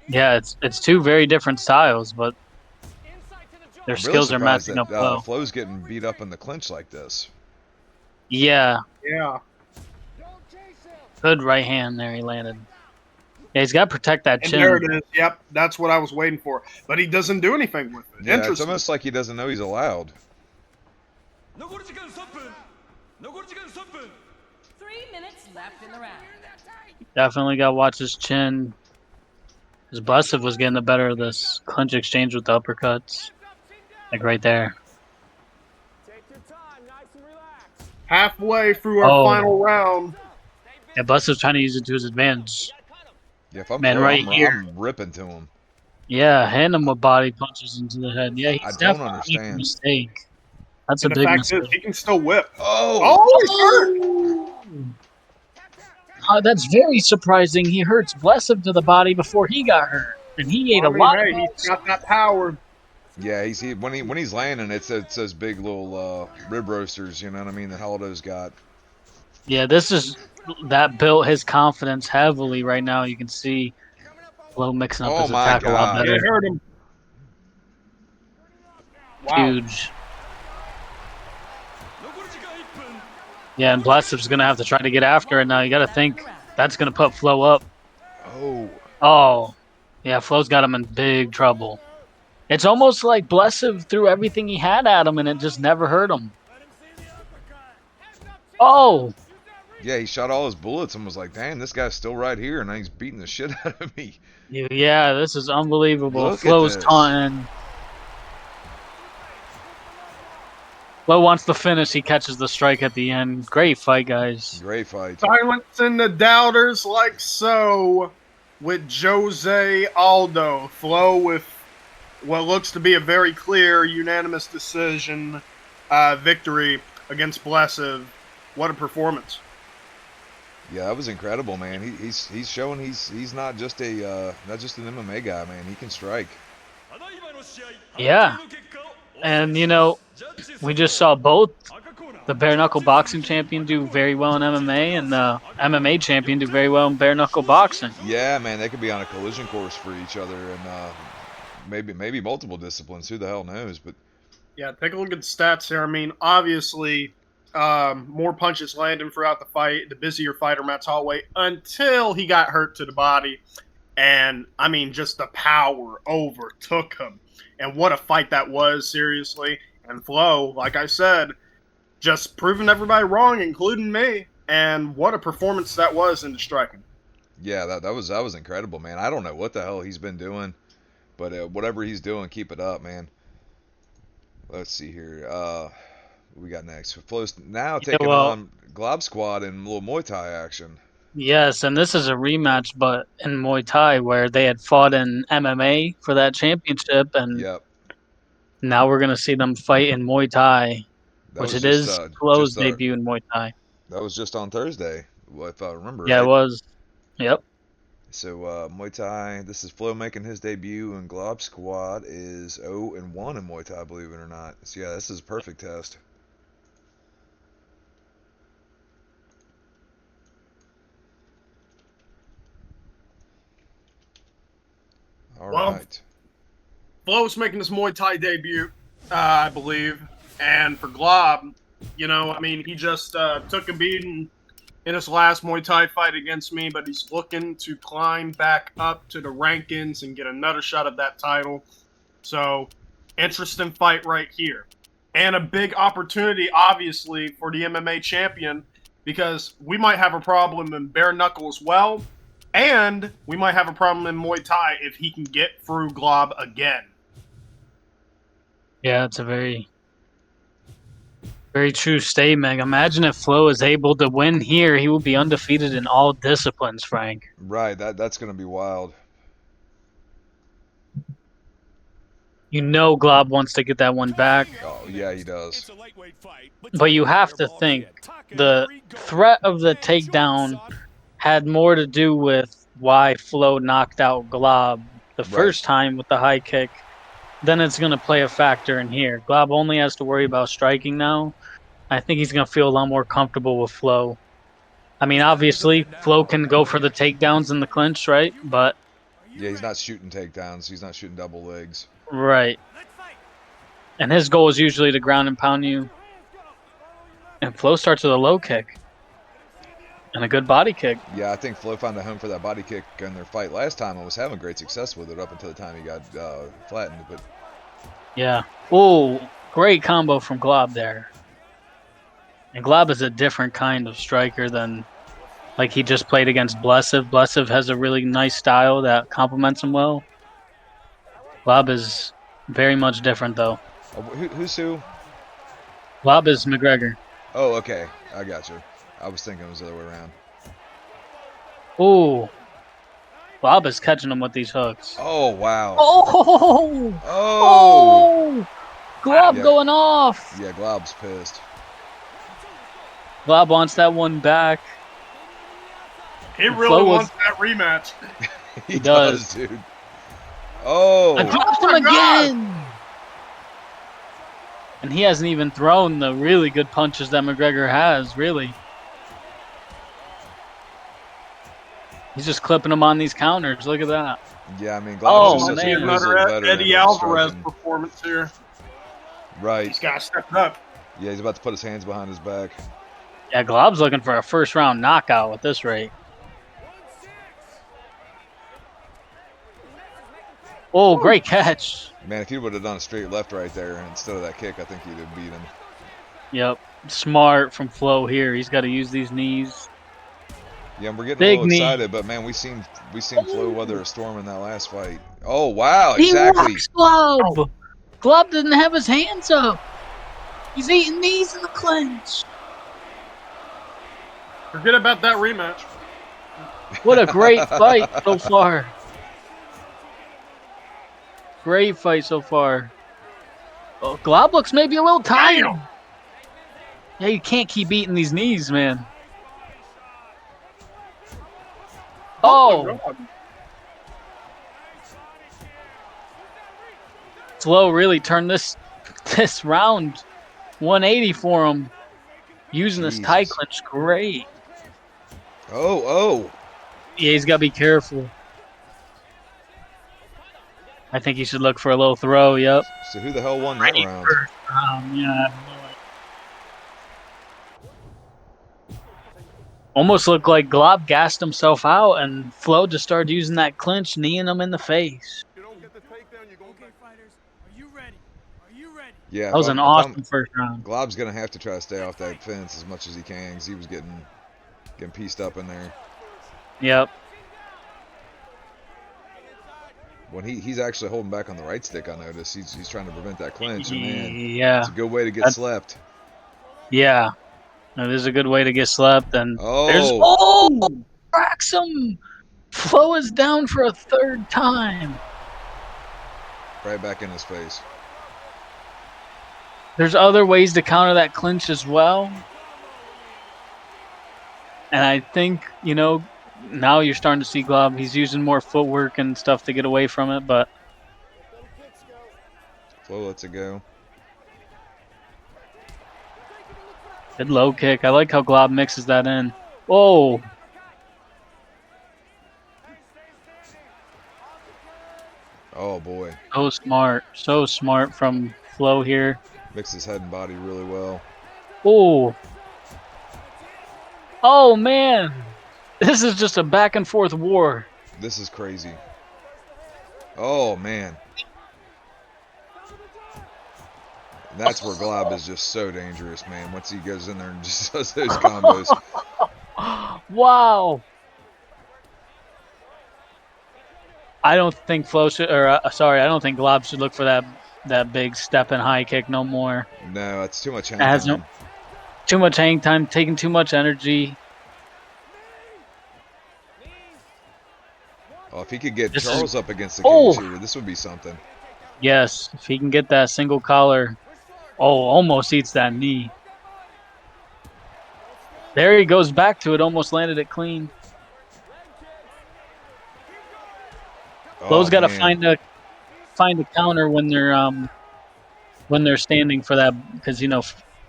Yeah, it's two very different styles, but their I'm really skills are surprised matching that up well. Fl0w's getting beat up in the clinch like this. Yeah, Yeah. good right hand there he landed. Yeah, he's got to protect that And chin. there it is. Yep, that's what I was waiting for. But he doesn't do anything with it. Yeah, it's Interesting. almost like he doesn't know he's allowed. 3 minutes left in the round. Definitely got to watch his chin. His Blessup was getting the better of this clinch exchange with the uppercuts. Like right there. Halfway through our final round. Yeah, Blessup's trying to use it to his advantage. Yeah, if I'm Man, Fl0w, right here. I'm ripping to him. Yeah, hand him with body punches into the head. Yeah, I he's don't definitely making a understand. mistake. That's And a the big fact mistake. is, he can still whip. Oh! Oh, he's hurt! That's very surprising. He hurts Blessive to the body before he got hurt, and he ate Well, a I mean, lot of hey, he's those. got that power. Yeah, when he's landing, it's those big little rib roasters. You know what I mean? That Holdo's got. Yeah, that built his confidence heavily right now. You can see Flo mixing up Oh his my attack a lot God! It better. hurt him. Wow. Huge. Yeah, and Blessive's going to have to try to get after it now. You got to think that's going to put Flo up. Oh, Oh, yeah, Flo's got him in big trouble. It's almost like Blessive threw everything he had at him, and it just never hurt him. Oh, yeah, he shot all his bullets and was like, "Damn, this guy's still right here," and now he's beating the shit out of me. yeah, this is unbelievable. Look at Flo's this. taunting. Flo wants the finish. He catches the strike at the end. Great fight, guys. Great fight. Silencing the doubters like so with Jose Aldo. Flo with what looks to be a very clear unanimous decision victory against Blessive. What a performance. Yeah, that was incredible, man. He's showing he's not just an MMA guy, man. He can strike. Yeah. And, we just saw both the bare knuckle boxing champion do very well in MMA and the MMA champion do very well in bare knuckle boxing. Yeah, man, they could be on a collision course for each other, and maybe multiple disciplines. Who the hell knows? But yeah, take a look at the stats here. I mean, obviously, more punches landing throughout the fight. The busier fighter, Matt Holloway, until he got hurt to the body. And, I mean, just the power overtook him. And what a fight that was, seriously. And Flo, like I said, just proving everybody wrong, including me. And what a performance that was in the striking. yeah, that was incredible, man. I don't know what the hell he's been doing, but whatever he's doing, keep it up, man. Let's see here. What we got next? Flo's now taking on Glob Squad in a little Muay Thai action. Yes, and this is a rematch, but in Muay Thai, where they had fought in MMA for that championship, and Yep. now we're gonna see them fight in Muay Thai, That which was it just is Flo's debut in Muay Thai. that was just on Thursday, if I remember Yeah, it right. was. Yep. So Muay Thai. This is Flo making his debut, and Glob Squad is 0-1 in Muay Thai, believe it or not. So yeah, this is a perfect test. All Well, right. Flo's making his Muay Thai debut, I believe. And for Glob, I mean, he just took a beating in his last Muay Thai fight against me, but he's looking to climb back up to the rankings and get another shot at that title. So, interesting fight right here. And a big opportunity, obviously, for the MMA champion, because we might have a problem in bare knuckle as well, and we might have a problem in Muay Thai if he can get through Glob again. Yeah, it's a very, very true statement. Imagine if Flo is able to win here, he will be undefeated in all disciplines, Frank. Right. That's gonna be wild. Glob wants to get that one back. Oh yeah, he does. But you have to think the threat of the takedown had more to do with why Flo knocked out Glob the first time with the high kick. Then it's going to play a factor in here. Glob only has to worry about striking now. I think he's going to feel a lot more comfortable with Flo. I mean, obviously, Flo can go for the takedowns in the clinch, right? But Yeah, he's not shooting takedowns. He's not shooting double legs. right. And his goal is usually to ground and pound you. And Flo starts with a low kick. And a good body kick. Yeah, I think Flo found a home for that body kick in their fight last time and was having great success with it up until the time he got flattened. But yeah. Oh, great combo from Glob there. And Glob is a different kind of striker than like he just played against Blessive. Blessive has a really nice style that complements him well. Glob is very much different, though. Who's who? Glob is McGregor. Oh, okay. I got you. I was thinking it was the other way around. Ooh. Glob is catching him with these hooks. Oh, wow. Oh! Oh! Glob going off. Yeah, Glob's pissed. Glob wants that one back. He really Flo was- wants that rematch. He does. dude. Oh, I dropped him my God. again. And he hasn't even thrown the really good punches that McGregor has, really. He's just clipping him on these counters. Look at that. yeah. I mean, Oh, Glob's Might such be a man. grizzled another veteran Eddie of Alvarez striking. performance here. Right. He's got to step it up. Yeah, he's about to put his hands behind his back. Yeah, Glob's looking for a first-round knockout at this rate. Oh, great catch. Man, if he would have done a straight left right there instead of that kick, I think he'd have beat him. Yep. Smart from Flo here. He's got to use these knees. Yeah, and we're getting Big a little knee. excited, but man, we seen Flo weather a storm in that last fight. Oh wow, He exactly. rocks Glob. Glob didn't have his hands up. He's eating knees in the clinch. Forget about that rematch. What a great fight so far. Great fight so far. Oh, Glob looks maybe a little tired. Damn. Yeah, you can't keep eating these knees, man. Oh, my God. Flo really turned this round 180 for him. Using this tie Jesus. clinch, great. Oh. Yeah, he's got to be careful. I think he should look for a little throw, yep. So who the hell won that round? Yeah, I have no idea. Almost looked like Glob gassed himself out, and Flo just started using that clinch, kneeing him in the face. Yeah, That was an awesome first round. Glob's gonna have to try to stay off that fence as much as he can, because he was getting pieced up in there. Yep. When he's actually holding back on the right stick, I noticed he's trying to prevent that clinch, and man, Yeah. it's a good way to get That's- slept. Yeah. That is a good way to get slept. And there's Oh, cracks him. Flo is down for a third time. right back in his face. There's other ways to counter that clinch as well. And I think, now you're starting to see Glob. He's using more footwork and stuff to get away from it, but Flo lets it go. good low kick. I like how Glob mixes that in. Oh, Oh boy, so smart from Flo here. mixes head and body really well. Oh man, this is just a back and forth war. This is crazy. Oh man, that's where Glob is just so dangerous, man. Once he goes in there and just does those combos. Wow. I don't think Flo should, I don't think Glob should look for that big step and high kick no more. No, it's too much hang It has time. too much hang time, taking too much energy. Oh, if he could get This is- Charles up against the Oh! cage here, this would be something. Yes, if he can get that single collar. Oh, almost eats that knee. There he goes back to it, almost landed it clean. Flo's got to find a counter when they're standing for that, because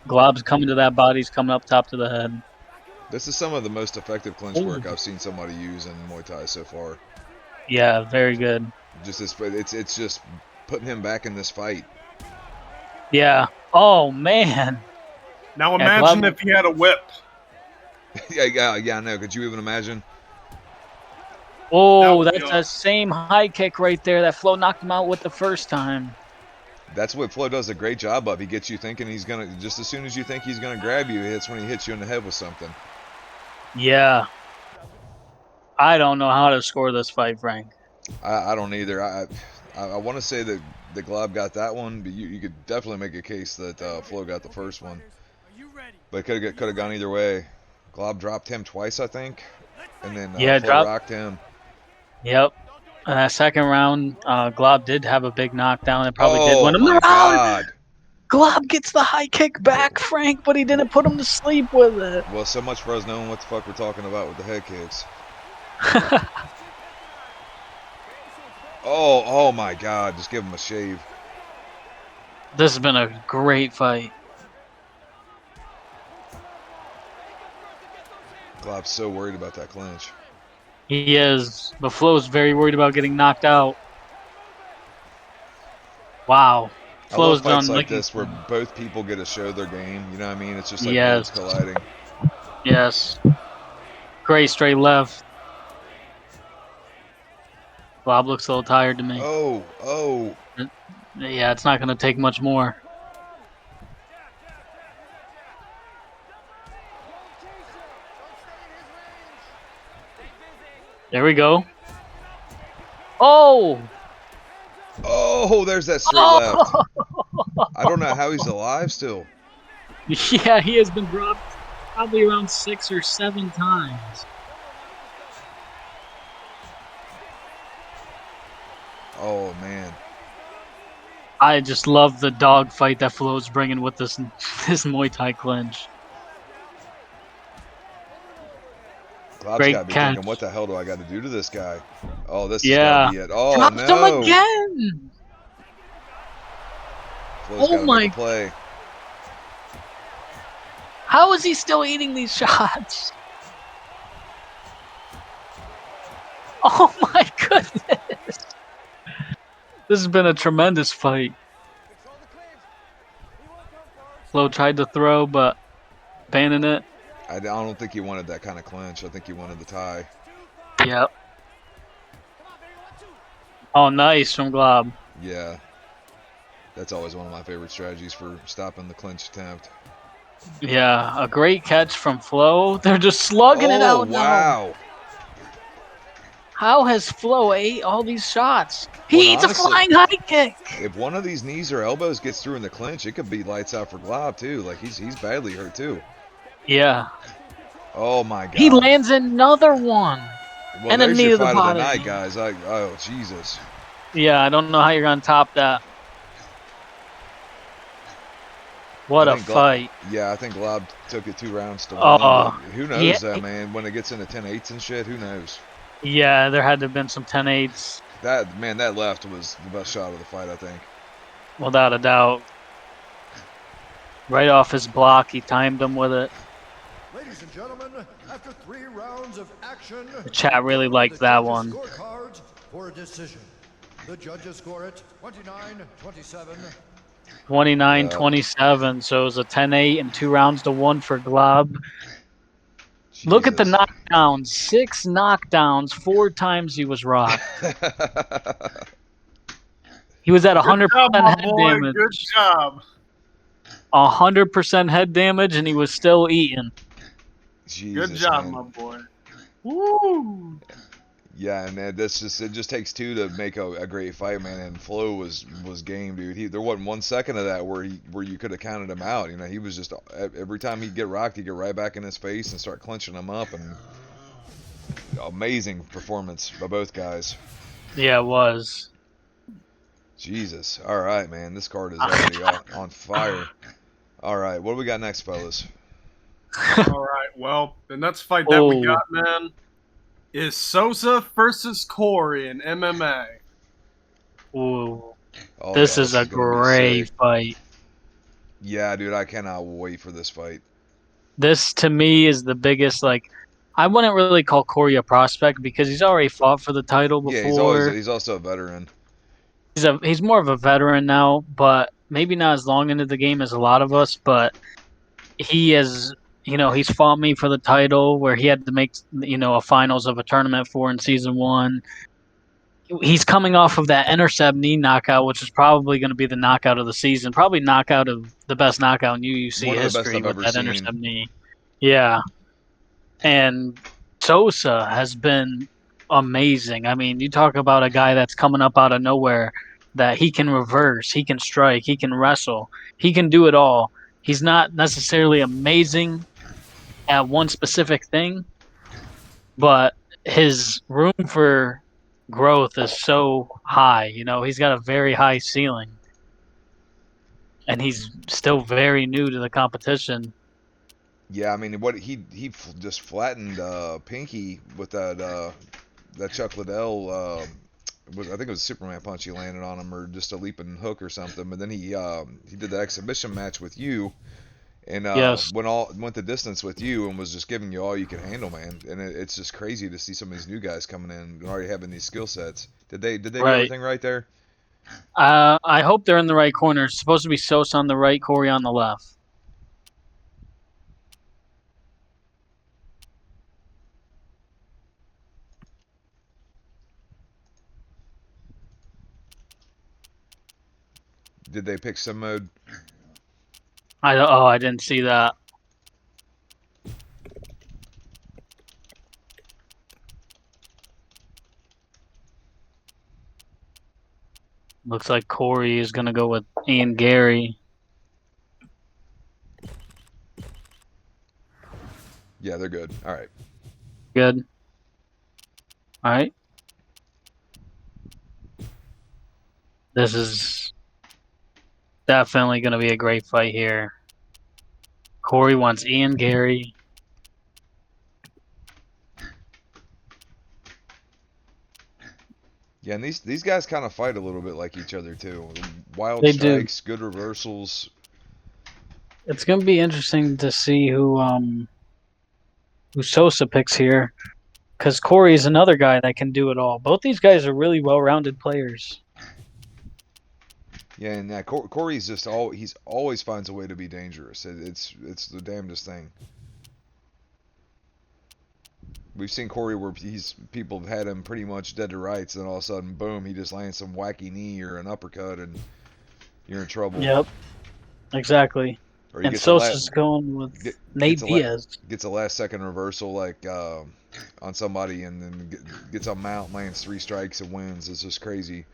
Glob's coming to that body, he's coming up top to the head. This is some of the most effective clinch Ooh. work I've seen somebody use in Muay Thai so far. Yeah, very good. Just this, it's just putting him back in this fight. Yeah. Oh man. Now Yeah, imagine Glob- if he had a whip. yeah, I know. Could you even imagine? Oh, That would be that's that same high kick right there that Flo knocked him out with the first time. That's what Flo does a great job of. He gets you thinking he's gonna, just as soon as you think he's gonna grab you, it's when he hits you in the head with something. Yeah. I don't know how to score this fight, Frank. I don't either. I want to say that the Glob got that one, but you could definitely make a case that Flo got the first one. But it could have gone either way. Glob dropped him twice, I think, and then Flo rocked him. Yep. Second round, Glob did have a big knockdown. It probably did win him the round. God. Glob gets the high kick back, Frank, but he didn't put him to sleep with it. Well, so much for us knowing what the fuck we're talking about with the head kicks. Oh my God! Just give him a shave. This has been a great fight. Glob's so worried about that clinch. He is. But Fl0w's very worried about getting knocked out. Wow. I love Fl0w's fights done like licking. this where both people get to show their game. You know what I mean? It's just like Yes. worlds colliding. Yes. Great straight left. Bob looks a little tired to me. Oh. Yeah, it's not going to take much more. There we go. Oh! Oh, there's that straight left. I don't know how he's alive still. Yeah, he has been dropped probably around 6 or 7 times. Oh, man. I just love the dog fight that Fl0w's bringing with this Muay Thai clinch. Glob's Great got to be catch. thinking, what the hell do I got to do to this guy? Oh, this has Yeah. got to be it. Oh, Dropped him no. again! Fl0w's got to my- make a play. How is he still eating these shots? Oh my goodness! This has been a tremendous fight. Fl0w tried to throw, but banning it. I don't think he wanted that kind of clinch. I think he wanted the tie. Yep. Oh, nice from Glob. Yeah. That's always one of my favorite strategies for stopping the clinch attempt. Yeah, a great catch from Fl0w. They're just slugging it out now. Wow. How has Fl0w ate all these shots? He Well, eats honestly, a flying high kick. If one of these knees or elbows gets through in the clinch, it could be lights out for Glob too. Like he's badly hurt too. Yeah. Oh my God. He lands another one. Well, and a there's knee your to the fight of the body. night, guys. Oh Jesus. Yeah, I don't know how you're gonna top that. What a fight. Yeah, I think Glob took it 2 rounds to 1. Oh, But who knows, yeah. man? When it gets into 10-8s and shit, who knows? Yeah, there had to have been some 10-8s. That left was the best shot of the fight, I think. Without a doubt. Right off his block, he timed him with it. Ladies and gentlemen, after 3 rounds of action, The chat really liked that one. Scorecards for a decision. The judges score it 29-27. 29-27, so it was a 10-8 and 2 rounds to 1 for Glob. Look at the Jesus. knockdowns. 6 knockdowns, 4 times he was rocked. He was at 100% Good job, my head boy. damage. Good job. 100% head damage, and he was still eating. Jesus, Good job, man. my boy. Woo! Yeah, and it just takes 2 to make a great fight, man. And Fl0w was game, dude. There wasn't 1 second of that where you could have counted him out. You know, he was just every time he'd get rocked, he'd get right back in his face and start clinching him up. And amazing performance by both guys. Yeah, it was. Jesus. All right, man. This card is already on fire. All right, what do we got next, fellas? All right, well, the next fight that we got, man, is Sosa versus Corey in MMA. Ooh. Oh, This yeah, is a gonna be great sick. fight. Yeah, dude, I cannot wait for this fight. This, to me, is the biggest, like, I wouldn't really call Corey a prospect because he's already fought for the title before. Yeah, he's also a veteran. He's more of a veteran now, but maybe not as long into the game as a lot of us, but he has, he's fought me for the title where he had to make, a finals of a tournament for in season 1. He's coming off of that intercept knee knockout, which is probably going to be the knockout of the season. Probably knockout of the best knockout in UUC One of the best history I've with ever that seen. intercept knee. Yeah. And Sosa has been amazing. I mean, you talk about a guy that's coming up out of nowhere that he can reverse, he can strike, he can wrestle, he can do it all. He's not necessarily amazing at one specific thing, but his room for growth is so high. He's got a very high ceiling. And he's still very new to the competition. Yeah, I mean, what just flattened Pinky with that Chuck Liddell I think it was a Superman punch he landed on him, or just a leaping hook or something. But then he did the exhibition match with you, and Yes. went the distance with you, and was just giving you all you can handle, man. And it's just crazy to see some of these new guys coming in and already having these skill sets. Did they do Right. everything right there? I hope they're in the right corner. It's supposed to be Sosa on the right, Corey on the left. Did they pick sim mode? I didn't see that. Looks like Corey is gonna go with Ian Gary. Yeah, they're good. All right. Good. All right. This is definitely gonna be a great fight here. Corey wants Ian Gary. Yeah, and these guys kind of fight a little bit like each other too. Wild They do. strikes, good reversals. It's gonna be interesting to see who Sosa picks here, because Corey is another guy that can do it all. Both these guys are really well-rounded players. Yeah, and Corey's just he's always finds a way to be dangerous. It's the damnedest thing. We've seen Corey where people have had him pretty much dead to rights, and all of a sudden, boom, he just lands some wacky knee or an uppercut, and you're in trouble. Yep, exactly. Or he And gets a Sosa's going with Nate Diaz. gets a last second reversal like on somebody, and then gets a mount, lands 3 strikes, and wins. It's just crazy.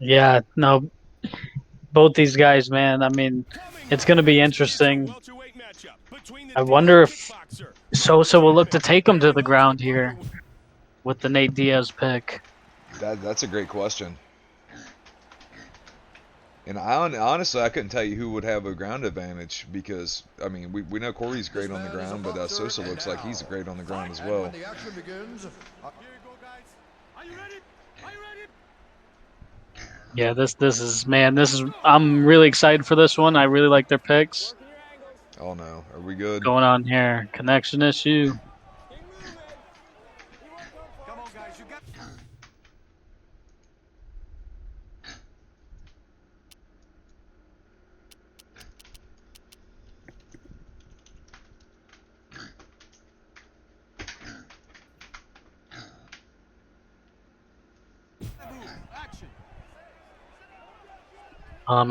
Yeah, no, both these guys, man. I mean, it's going to be interesting. I wonder if Sosa will look to take him to the ground here with the Nate Diaz pick. That's a great question. And honestly, I couldn't tell you who would have a ground advantage, because I mean we know Corey's great on the ground, but Sosa looks like he's great on the ground as well. When the action begins, Yeah, this is man, I'm really excited for this one. I really like their picks. Oh no, are we good? Going on here, connection issue.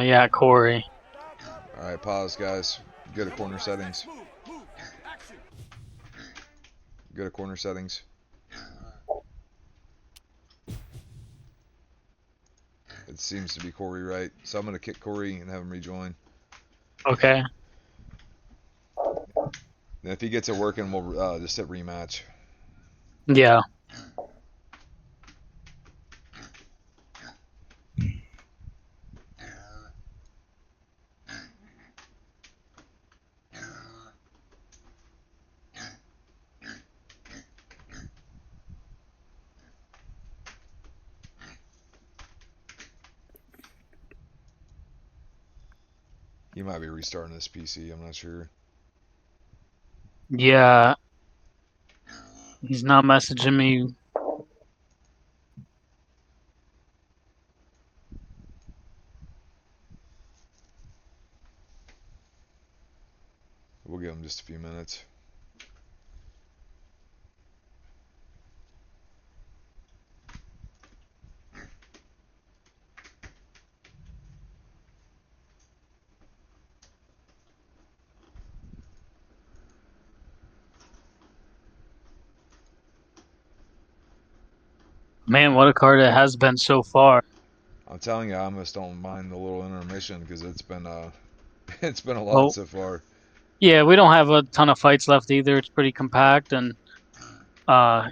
Yeah, Corey. All right, pause, guys. Go to corner settings. Go to corner settings. It seems to be Corey, right? So I'm gonna kick Corey and have him rejoin. Okay. And if he gets it working, we'll just hit rematch. Yeah. He might be restarting this PC. I'm not sure. Yeah. He's not messaging me. We'll give him just a few minutes. Man, what a card it has been so far. I'm telling you, I almost don't mind the little intermission, because it's been it's been a lot Well, so far. yeah, we don't have a ton of fights left either. It's pretty compact, and Flo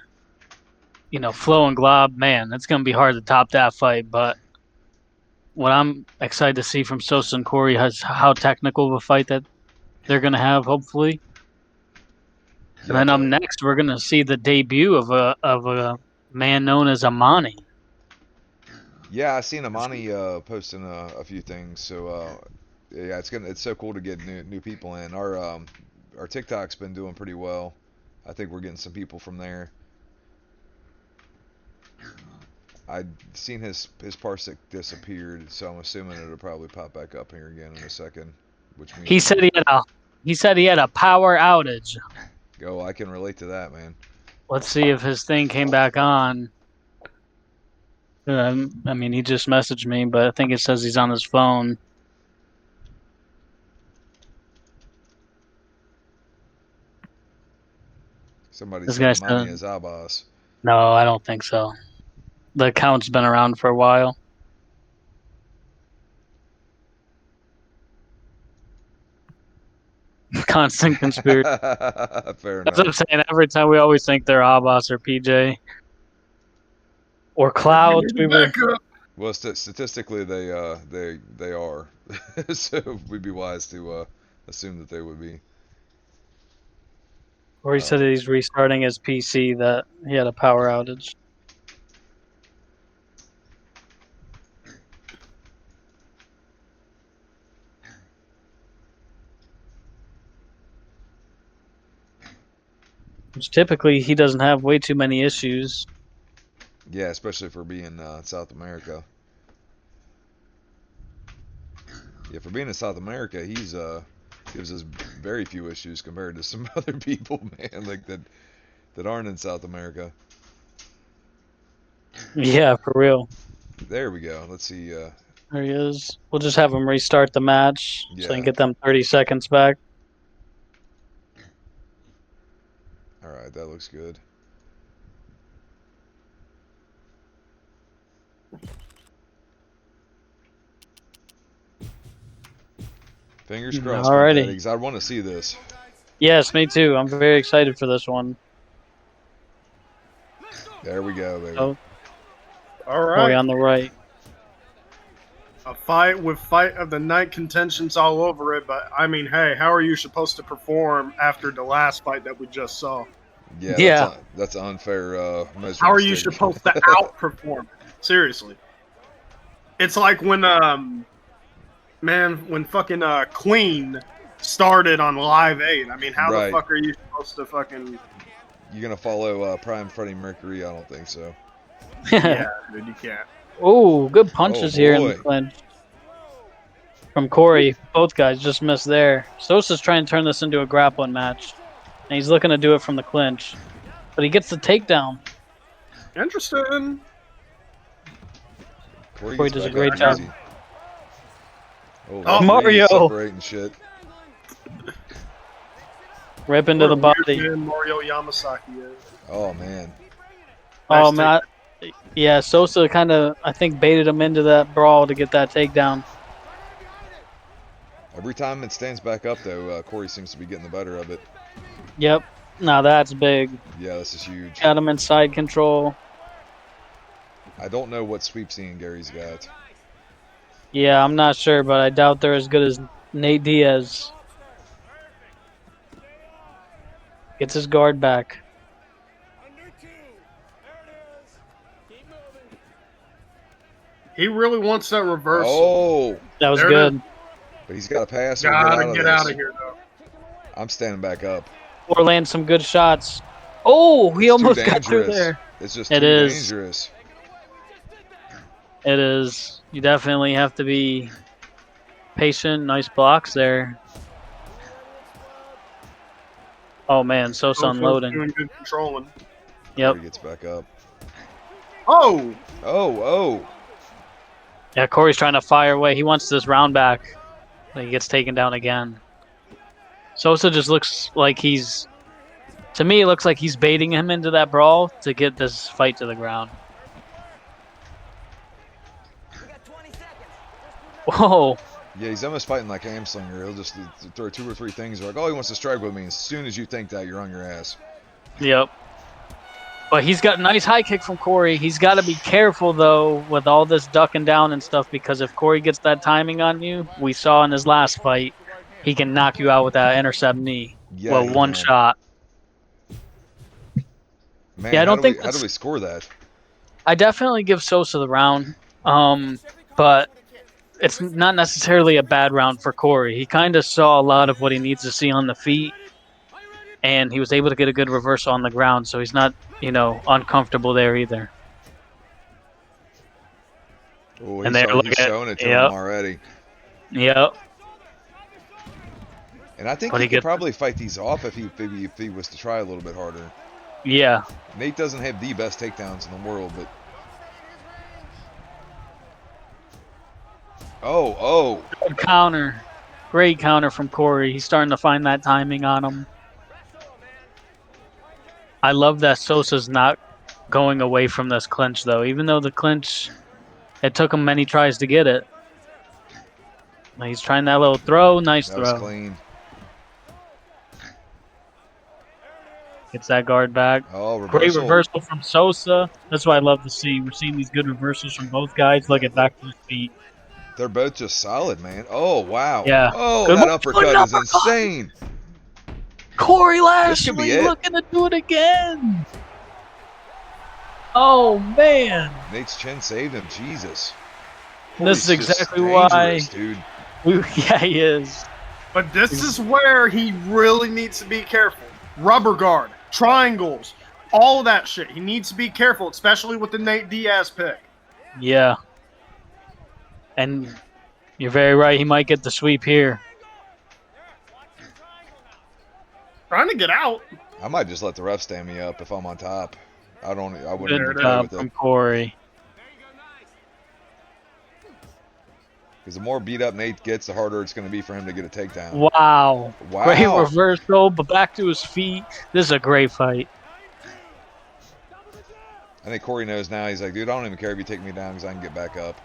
and Glob, man, it's gonna be hard to top that fight. But what I'm excited to see from Sosa and Corey is how technical of a fight that they're gonna have hopefully. And Yeah, then up next, we're gonna see the debut of a man known as Amani. yeah, I seen Amani posting a few things. So yeah, it's so cool to get new people in. Our TikTok's been doing pretty well. I think we're getting some people from there. I'd seen his parsec disappeared, so I'm assuming it'll probably pop back up here again in a second. Which means He said he had a power outage. go. I can relate to that, man. Let's see if his thing came back on. I mean, he just messaged me, but I think it says he's on his phone. Somebody This said guy Amani said, is our boss. no, I don't think so. The account's been around for a while. Constant conspiracy. Fair That's what I'm enough. saying. Every time we always think they're Abbas or PJ or Clouds. We were Well, statistically, they are. So we'd be wise to assume that they would be. Or he said that he's restarting his PC, that he had a power outage. Which typically he doesn't have way too many issues. Yeah, especially for being in South America. Yeah, for being in South America, he's gives us very few issues compared to some other people, man, like that aren't in South America. Yeah, for real. There we go. Let's see. There he is. We'll just have him restart the match so he Yeah. can get them 30 seconds back. All right, that looks good. Fingers crossed, Big Daddy, Alrighty. because I want to see this. Yes, me too. I'm very excited for this one. There we go, baby. Oh, All Corey right. on the right. A fight with fight of the night contentions all over it, but I mean, hey, how are you supposed to perform after the last fight that we just saw? Yeah, Yeah. that's an unfair measuring How are you stick. supposed to outperform? Seriously. It's like when when fucking Queen started on Live 8. I mean, how Right. the fuck are you supposed to fucking You gonna follow Prime Freddie Mercury? I don't think so. yeah, dude, you can't. Oh, good punches here in the boy. clinch. From Corey. Both guys just missed there. Sosa's trying to turn this into a grappling match. And he's looking to do it from the clinch. But he gets the takedown. Interesting. Corey Corey gets does a back great up job. easy. Oh, Oh, referee Mario. separating shit. Rip into What the a weird body. man Mario Yamasaki is. Oh man. Oh, Nice man. Yeah, Sosa kind of, I think, baited him into that brawl to get that takedown. Every time it stands back up, though, Corey seems to be getting the better of it. Yep. Now that's big. Yeah, this is huge. Got him in side control. I don't know what sweep scene Gary's got. Yeah, I'm not sure, but I doubt they're as good as Nate Diaz. Gets his guard back. He really wants that reversal. Oh, That was There it good. but he's got to pass or Gotta get out of this. here, though. I'm standing back up. Or land some good shots. Oh, he It's almost too got through dangerous. there. It's just It too is. dangerous. It is. You definitely have to be patient. Nice blocks there. Oh, man. Sosa Sosa's unloading. doing good controlling. Yep. Corey gets back up. Oh! Oh. Yeah, Corey's trying to fire away. He wants this round back. But he gets taken down again. Sosa just looks like he's... To me, it looks like he's baiting him into that brawl to get this fight to the ground. Whoa. Yeah, he's almost fighting like Amslinger. He'll just throw 2 or 3 things. Like, oh, he wants to strike with me. As soon as you think that, you're on your ass. Yep. But he's got a nice high kick from Corey. He's got to be careful, though, with all this ducking down and stuff, because if Corey gets that timing on you, we saw in his last fight, he can knock you out with that intercept knee. Yeah, Well, he one can. shot. Man, Yeah, I don't think how do that's. we score that? I definitely give Sosa the round, but it's not necessarily a bad round for Corey. He kind of saw a lot of what he needs to see on the feet, and he was able to get a good reversal on the ground, so he's not, uncomfortable there either. Oh, And they're he's looking at, showing it to him yep, already. yep. And I think But he he could gets, probably fight these off if he was to try a little bit harder. yeah. Nate doesn't have the best takedowns in the world, but oh, Good counter. Great counter from Corey. He's starting to find that timing on him. I love that Sosa's not going away from this clinch, though. Even though the clinch, it took him many tries to get it. He's trying that little throw. Nice that was throw. clean. Gets that guard back. Oh, Great reversal. reversal from Sosa. That's what I love to see. We're seeing these good reversals from both guys. Look Yeah, at back to his feet. they're both just solid, man. Oh, wow. Yeah. Oh, Good that one. An uppercut is uppercut. insane. Corey This could be Lashley it. looking to do it again. Oh, man. Nate's chin saved him. Jesus. This is Corey's just exactly why. dangerous, dude. Yeah, he is. But this is where he really needs to be careful. Rubber guard, triangles, all of that shit. He needs to be careful, especially with the Nate Diaz pick. Yeah. And you're very right. He might get the sweep here. Trying to get out. I might just let the ref stand me up if I'm on top. I wouldn't Good even play job with it. from Corey. Because the more beat up Nate gets, the harder it's going to be for him to get a takedown. Wow. Wow. Great reversal, but back to his feet. This is a great fight. I think Corey knows now. He's like, dude, I don't even care if you take me down because I can get back up.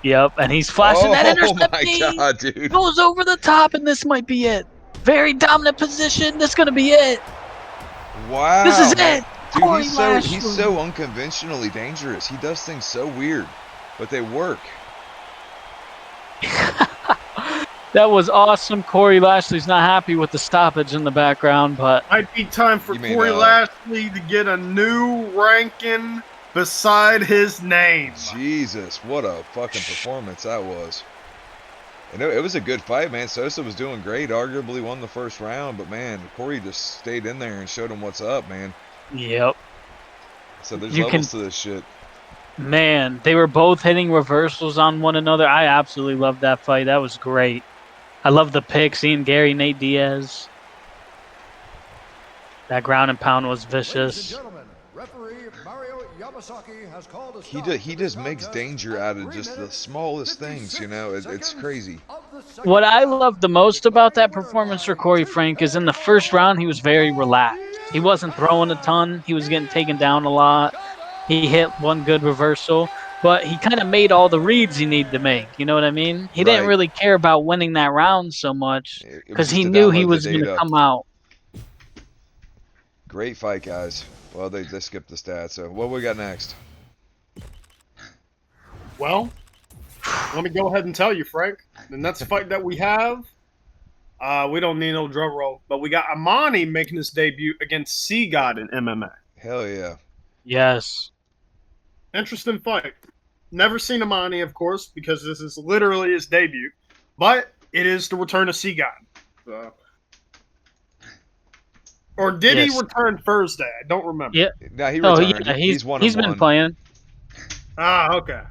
Yep, and he's flashing that intercept. Oh my god, dude. Goes over the top, and this might be it. Very dominant position. This is going to be it. Wow. This is man. it. Dude, Corey he's Lashley. so unconventionally dangerous. He does things so weird, but they work. That was awesome. Corey Lashley's not happy with the stoppage in the background, but Might be time for You mean, Corey Lashley to get a new ranking beside his name. Jesus, what a fucking performance that was. And it was a good fight, man. Sosa was doing great. Arguably won the first round, but man, Corey just stayed in there and showed him what's up, man. yep. So there's You levels to this shit. Man, they were both hitting reversals on one another. I absolutely loved that fight. That was great. I love the pick, seeing Gary Nate Diaz. That ground and pound was Ladies and vicious. gentlemen, referee Mario Yamasaki has called a He stop just, to he this just makes contest danger at out of 3 just the minutes, smallest things, 56 you know. It's seconds crazy. of the second What I round. love the most about that Declaring performance for winner by Corey Frank is in the first round, he was very relaxed. He wasn't throwing a ton. He was getting taken down a lot. He hit one good reversal, but he kind of made all the reads he needed to make. You know what I mean? He didn't Right. really care about winning that round so much It was because just he to knew he download the was going to data. come out. Great fight, guys. Well, they skipped the stats. So what we got next? Well, let me go ahead and tell you, Frank. The next fight that we have, we don't need no drum roll, but we got Amani making his debut against Sea God in MMA. Hell yeah. Yes. Interesting fight. Never seen Amani, of course, because this is literally his debut, but it is the return of Sea God. Or did Yes. he return Thursday? I don't remember. Yeah. Now he Oh, returned. yeah. He's one He's and been one. playing. Ah, okay.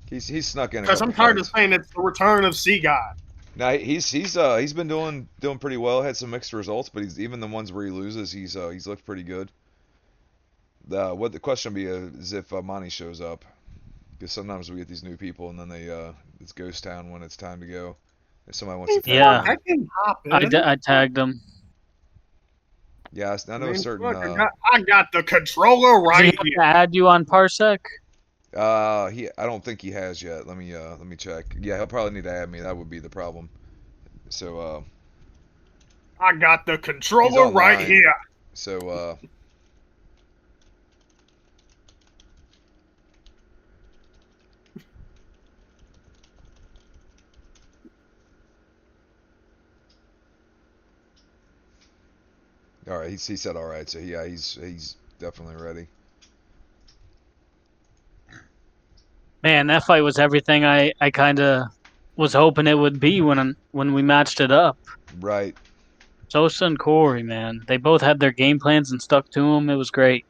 He's snuck in a Because couple I'm tired fights. of saying it's the return of Sea God. Now he's been doing pretty well. Had some mixed results, but he's even the ones where he loses, he's looked pretty good. What the question will be is if Monty shows up, because sometimes we get these new people and then they it's ghost town when it's time to go. If somebody wants to tag Yeah. along. I can hop in. I tagged him. Yeah, I know a certain. Look, I got the controller Does right he have here. to add you on Parsec? I don't think he has yet. Let me check. Yeah, he'll probably need to add me. That would be the problem. So I got the he's controller right online. here. So All right, he said all right. So yeah, he's definitely ready. Man, that fight was everything I kind of was hoping it would be when we matched it up. Right. Sosa and Corey, man, they both had their game plans and stuck to them. It was great.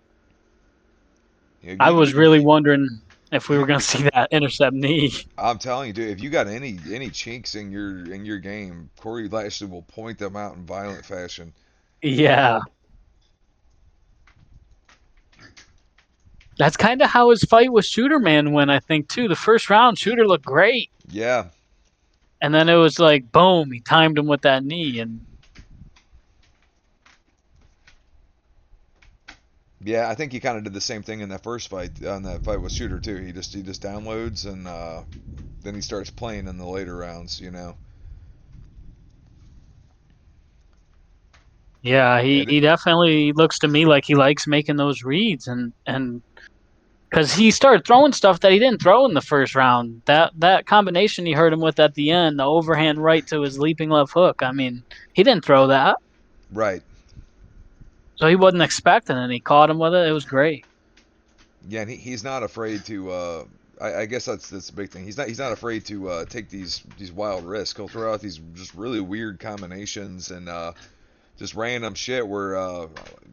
You, I you, was you, really wondering if we were going to see that intercept knee. I'm telling you, dude. If you got any chinks in your game, Corey Lashley will point them out in violent fashion. Yeah. That's kind of how his fight with Shooter Man went, I think, too. The first round, Shooter looked great. Yeah. And then it was like, boom, he timed him with that knee. And Yeah, I think he kind of did the same thing in that first fight, on that fight with Shooter too. He just downloads and then he starts playing in the later rounds. yeah, he, And he definitely looks to me like he likes making those reads. And because he started throwing stuff that he didn't throw in the first round. That combination he hurt him with at the end, the overhand right to his leaping left hook. I mean, he didn't throw that. right, So he wasn't expecting it. And he caught him with it. It was great. yeah, and he's not afraid to. I guess that's the big thing. He's not afraid to take these wild risks. He'll throw out these just really weird combinations and just random shit where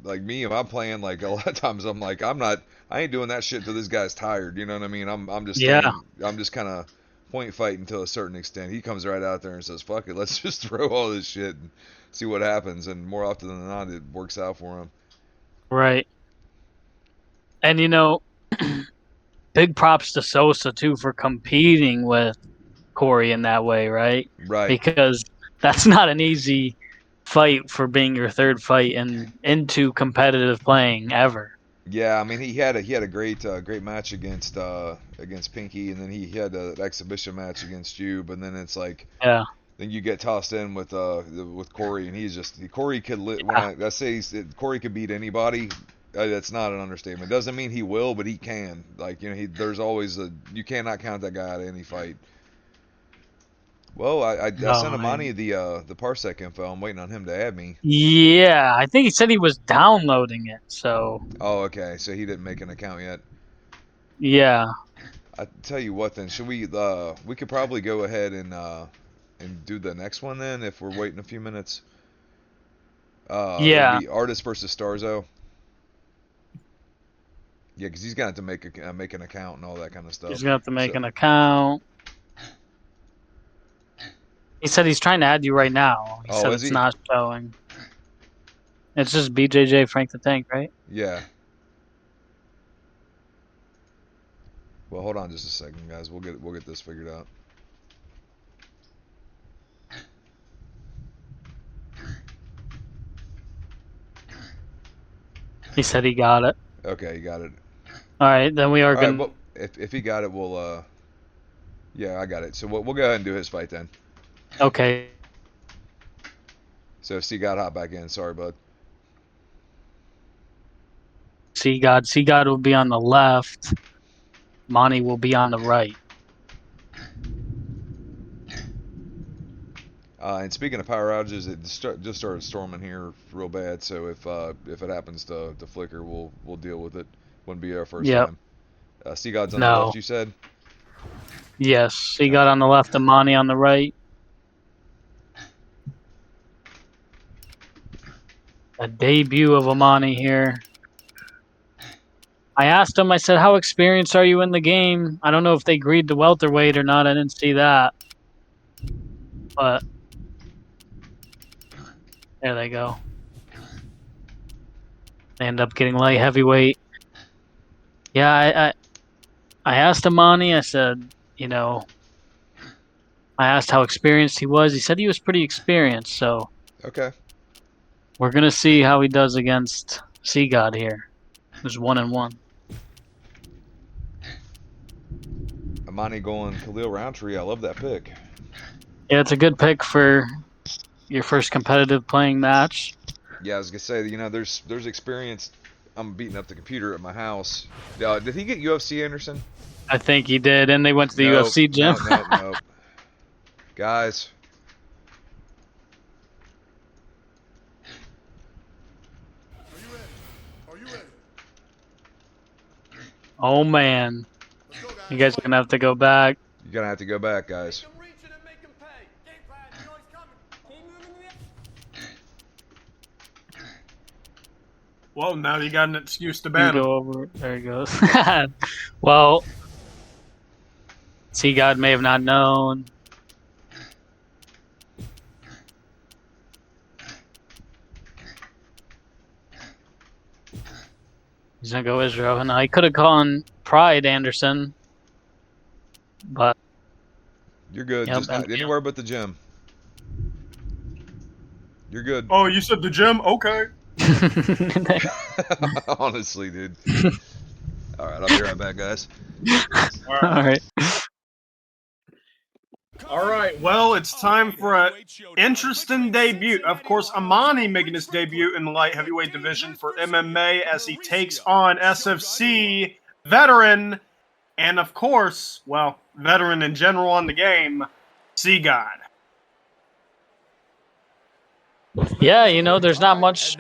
like me, if I'm playing, like a lot of times I'm like, I ain't doing that shit till this guy's tired. You know what I mean? I'm just Yeah, staying, I'm just kind of point fighting to a certain extent. He comes right out there and says, fuck it, let's just throw all this shit and see what happens. And more often than not, it works out for him. right. And big props to Sosa too for competing with Corey in that way, right? Right. Because that's not an easy fight for being your third fight and into competitive playing ever. Yeah, I mean he had a great match against Pinky, and then he had an exhibition match against you, but then it's like Yeah, then you get tossed in with Corey, and Corey could when yeah, I say Corey could beat anybody. That's not an understatement. Doesn't mean he will, but he can. Like there's always you cannot count that guy out of any fight. Well, I no, sent Amani the Parsec info. I'm waiting on him to add me. yeah. I think he said he was downloading it. So Oh, okay. So he didn't make an account yet. yeah, I tell you what, then should we could probably go ahead and do the next one then if we're waiting a few minutes. It'll yeah. be Artist versus Starzo. Yeah, because he's gonna have to make an account and all that kind of He's stuff. gonna have to make So, an account. He said he's trying to add you right now. He oh, said is it's he? not showing. It's just BJJ Frank the Tank, right? Yeah. Well, hold on just a second, guys. We'll get this figured out. He said he got it. Okay, you got it. All right, then we are All right, gonna. well, if he got it, we'll yeah, I got it. So we'll go ahead and do his fight then. Okay. So C got hop back in. Sorry, bud. Seagod will be on the left. Monty will be on the right. And speaking of power outages, it just started storming here real bad. So if it happens to flicker, we'll deal with it. Wouldn't be our first Yep. time. C God's on the No. left, you said. Yes. Okay. Seagod on the left and Monty on the right. A debut of Amani here. I asked him, I said, how experienced are you in the game? I don't know if they agreed to welterweight or not. I didn't see that. But there they go. They end up getting light heavyweight. Yeah, I asked Amani, I said, I asked how experienced he was. He said he was pretty experienced, so Okay. we're gonna see how he does against Seagod here. Who's 1-1. Amani going Khalil Roundtree. I love that pick. Yeah, it's a good pick for your first competitive playing match. Yeah, I was gonna say, there's experience. I'm beating up the computer at my house. Did he get UFC, Anderson? I think he did, and they went to the No, UFC gym. no, no, no. Guys, Oh, man. You guys are going to have to go back. You're gonna have to go back, guys. Well, now you got an excuse to You ban him. go over. There he goes. Well, Sea God may have not known. He's going to go Israel. And I could have gone Pride Anderson. But, You're good. yep, Just not anywhere but the gym. You're good. Oh, you said the gym? Okay. Honestly, dude. All right, I'll be right back, guys. All right. All right, well, it's time for an interesting debut. Of course, Amani making his debut in the light heavyweight division for MMA as he takes on SFC veteran, and of course, well, veteran in general on the game, Sea God. Yeah, you know, there's not much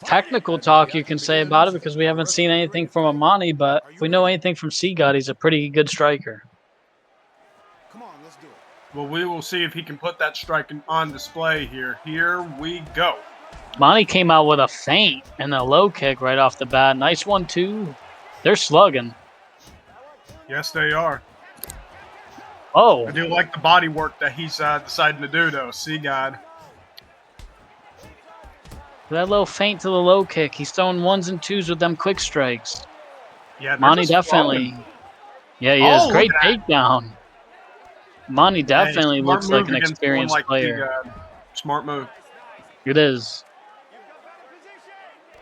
technical talk you can say about it because we haven't seen anything from Amani, but if we know anything from Sea God, he's a pretty good striker. Come on, let's do it. Well, we will see if he can put that strike on display here. Here we go. Amani came out with a feint and a low kick right off the bat. Nice one, too. They're slugging. Yes, they are. Oh. I do like the body work that he's deciding to do, though. Sea God. That little feint to the low kick. He's throwing ones and twos with them quick strikes. Yeah, Mani definitely. Yeah, he is. Great takedown. Mani definitely looks like an experienced player. Smart move. It is.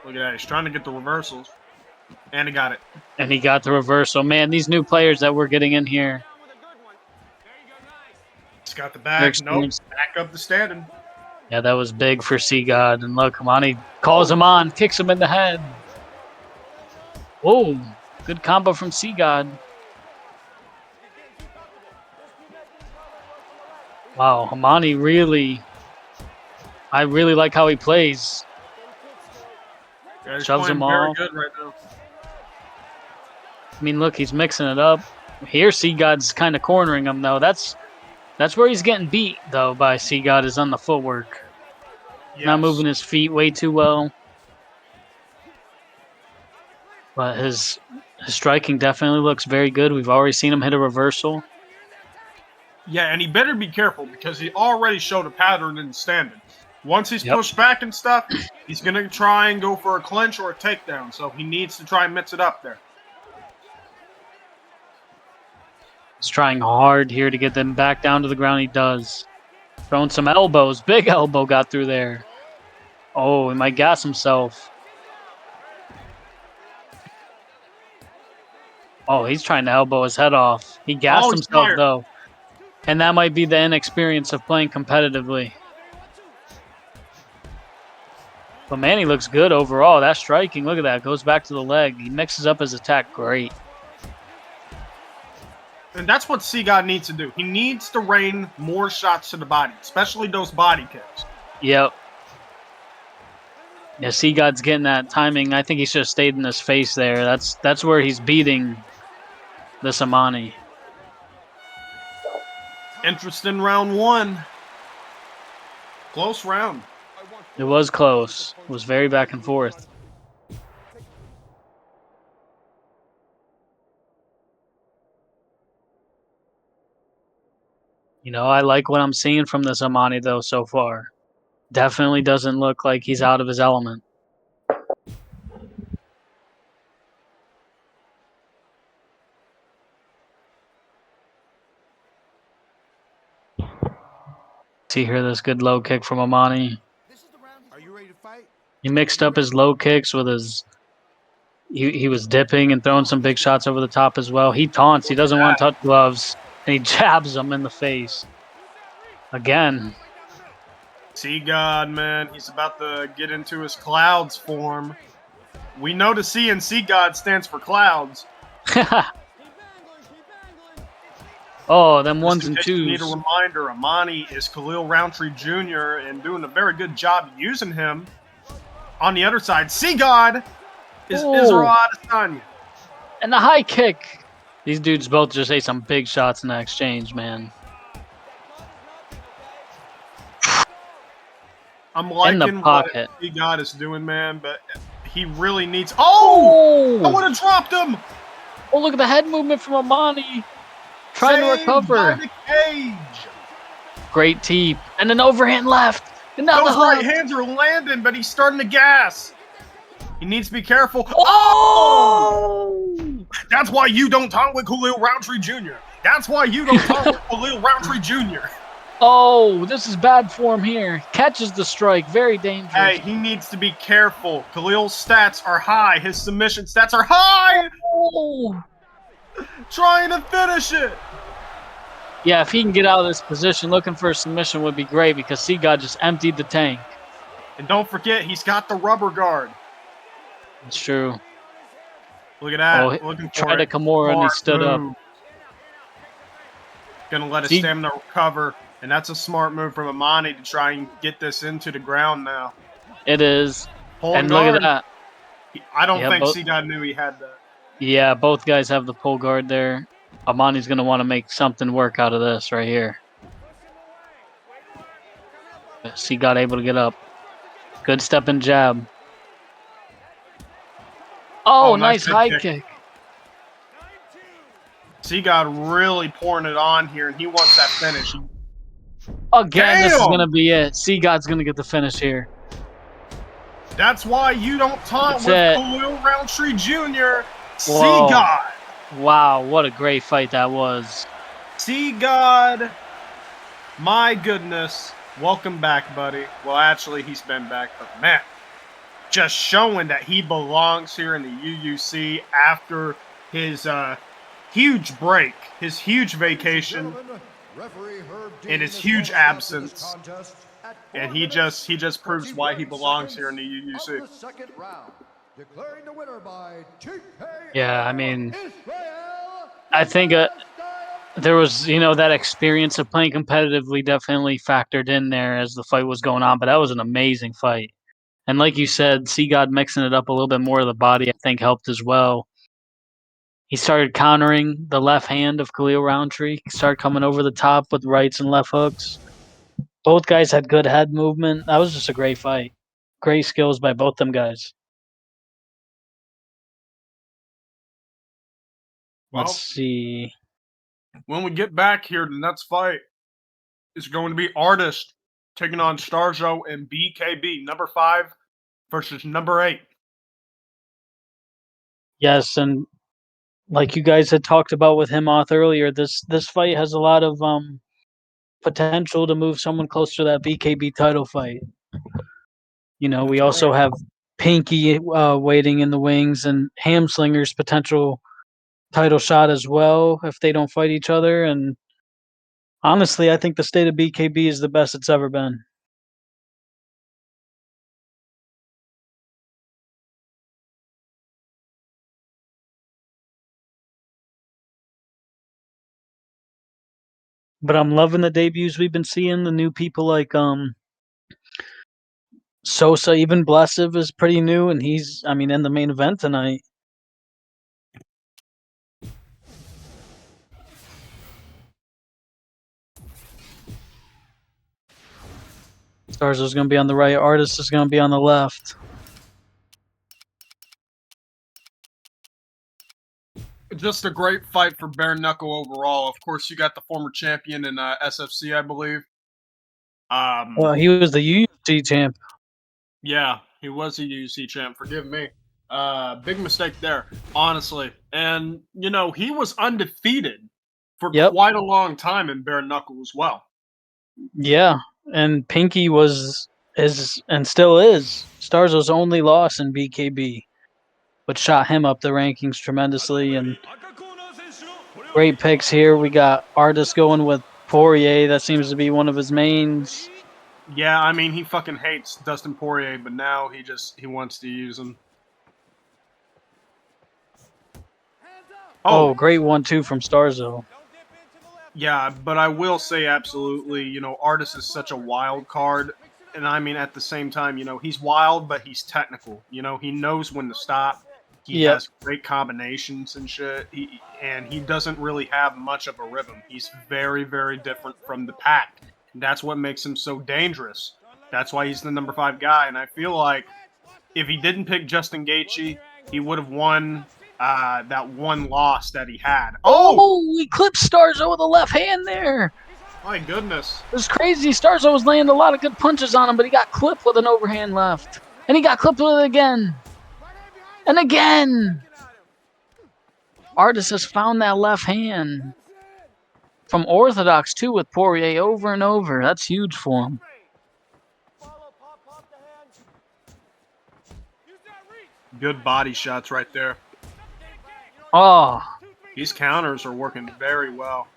Look at that. He's trying to get the reversals. And he got it. And he got the reversal. Man, these new players that we're getting in here. He's got the back. Nope. Back up the standing. Yeah, that was big for Sea God. And look, Amani calls him on, kicks him in the head. Whoa, good combo from Sea God. Wow, Amani really, I really like how he plays. Yeah, Shoves him very off. good right now. I mean, look, he's mixing it up. Here, Sea God's kind of cornering him, though. That's where he's getting beat, though, by Sea God, is on the footwork. Yes. Not moving his feet way too well. But his striking definitely looks very good. We've already seen him hit a reversal. Yeah, and he better be careful because he already showed a pattern in standing. Once he's pushed back and stuff, he's going to try and go for a clinch or a takedown. So he needs to try and mix it up there. He's trying hard here to get them back down to the ground. He does. Throwing some elbows. Big elbow got through there. Oh, he might gas himself. Oh, he's trying to elbow his head off. He gassed himself, though. And that might be the inexperience of playing competitively. But Manny looks good overall. That striking, look at that. Goes back to the leg. He mixes up his attack great. And that's what Sea God needs to do. He needs to rain more shots to the body, especially those body kicks. Yep. Yeah, Sea God's getting that timing. I think he should have stayed in his face there. That's where he's beating this Amani. Interesting round one. Close round. It was close. It was very back and forth. You know, I like what I'm seeing from this Amani, though, so far. Definitely doesn't look like he's out of his element. See here, this good low kick from Amani. Are you ready to fight? He mixed up his low kicks with his... He was dipping and throwing some big shots over the top as well. He taunts. He doesn't want to touch gloves. And he jabs him in the face. Again. Sea God, man. He's about to get into his clouds form. We know the C in Sea God stands for clouds. Oh, them ones and You twos. need a reminder, Amani is Khalil Roundtree Jr. and doing a very good job using him. On the other side, Sea God is Israel Adesanya. And the high kick. These dudes both just ate some big shots in that exchange, man. I'm In the liking what pocket. God is doing, man, but he really needs. Oh! I would have dropped him. Oh, look at the head movement from Amani. Trying to Saved by recover. the cage. Great teep. And an overhand left. And now the Those right hook. hands are landing, but he's starting to gas. He needs to be careful. Oh! That's why you don't talk with Khalil Roundtree Jr. That's why you don't talk with Khalil Roundtree Jr. Oh, this is bad form here. Catches the strike. Very dangerous. Hey, he needs to be careful. Khalil's stats are high. His submission stats are high. Oh! Trying to finish it. Yeah, if he can get out of this position, looking for a submission would be great because Seagod just emptied the tank. And don't forget, he's got the rubber guard. It's true. Look at that. Oh, Looking for tried it. a Kimura and he stood up. Gonna let his stamina recover. And that's a smart move from Amani to try and get this into the ground now. It is. Pull And guard. look at that. I don't think Seagod knew he had that. Yeah, both guys have the pull guard there. Amani's going to want to make something work out of this right here. Seagod able to get up. Good step and jab. Oh, nice high kick. Seagod really pouring it on here, and he wants that finish. Again, this is going to be it. Seagod's going to get the finish here. That's why you don't taunt with Khalil Roundtree Jr. Whoa. Seagod. Wow, what a great fight that was. Seagod, my goodness. Welcome back, buddy. Well, actually, he's been back, but man, just showing that he belongs here in the UUC after his huge break, his huge vacation, and his huge absence. And he just proves why he belongs here in the UUC. Yeah, I mean, I think there was, that experience of playing competitively definitely factored in there as the fight was going on, but that was an amazing fight. And like you said, Seagod mixing it up a little bit more of the body, I think, helped as well. He started countering the left hand of Khalil Roundtree. He started coming over the top with rights and left hooks. Both guys had good head movement. That was just a great fight. Great skills by both them guys. Well, let's see. When we get back here, the next fight is going to be Artist taking on Starzo and BKB, number 5 versus number 8. Yes, and like you guys had talked about with him off earlier, this fight has a lot of potential to move someone closer to that BKB title fight. We also have Pinky waiting in the wings and Hamslinger's potential title shot as well if they don't fight each other. And honestly, I think the state of BKB is the best it's ever been. But I'm loving the debuts we've been seeing. The new people like Sosa, even Blessive is pretty new, and he's, in the main event tonight. Starzo's going to be on the right. Artist is going to be on the left. Just a great fight for Bare Knuckle overall. Of course, you got the former champion in SFC, I believe. Well, he was the UUC champ. Yeah, he was a UUC champ. Forgive me. Big mistake there, honestly. And, he was undefeated for quite a long time in Bare Knuckle as well. Yeah, and Pinky was and still is Starzo's only loss in BKB, but shot him up the rankings tremendously. And great picks here. We got Artist going with Poirier. That seems to be one of his mains. Yeah, he fucking hates Dustin Poirier, but now he wants to use him. Oh, great 1-2 from Starzo. Yeah, but I will say absolutely, Artist is such a wild card. And at the same time, he's wild, but he's technical. He knows when to stop. He Yep. has great combinations and shit. He doesn't really have much of a rhythm. He's very, very different from the pack. And that's what makes him so dangerous. That's why he's the number 5 guy. And I feel like if he didn't pick Justin Gaethje, he would have won that one loss that he had. Oh! Oh, he clipped Starzo with a left hand there. My goodness. It was crazy. Starzo was landing a lot of good punches on him, but he got clipped with an overhand left. And he got clipped with it again. And again. Artis has found that left hand. From Orthodox, too, with Poirier over and over. That's huge for him. Good body shots right there. Oh, These counters are working very well.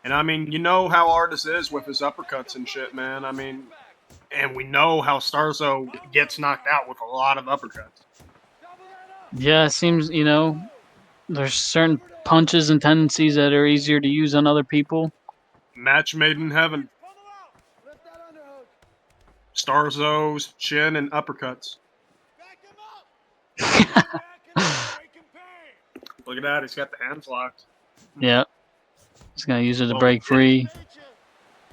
And I mean, you know how Artis is with his uppercuts and shit, man. I mean, and we know how Starzo gets knocked out with a lot of uppercuts. yeah, it seems, there's certain punches and tendencies that are easier to use on other people. Match made in heaven. Starzo's chin and uppercuts. Look at that, he's got the hands locked. Yeah. He's going to use it to break free.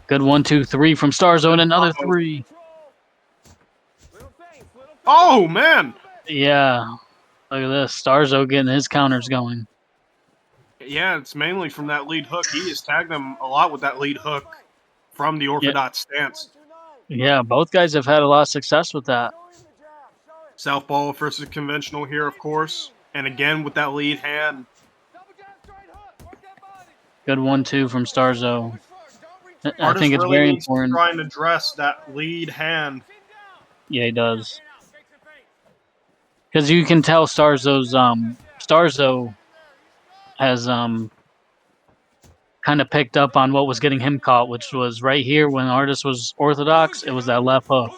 Good 1, 2, 3 from Starzo and another 3. Oh, man! Yeah. Look at this. Starzo getting his counters going. Yeah, it's mainly from that lead hook. He has tagged them a lot with that lead hook from the orthodox stance. Yeah, both guys have had a lot of success with that. Southpaw versus conventional here, of course. And again with that lead hand. Good 1, 2 from Starzo. I Artis think it's really very needs important. to try and address that lead hand. Yeah, he does. Because you can tell Starzo has kind of picked up on what was getting him caught, which was right here when Artis was orthodox. It was that left hook.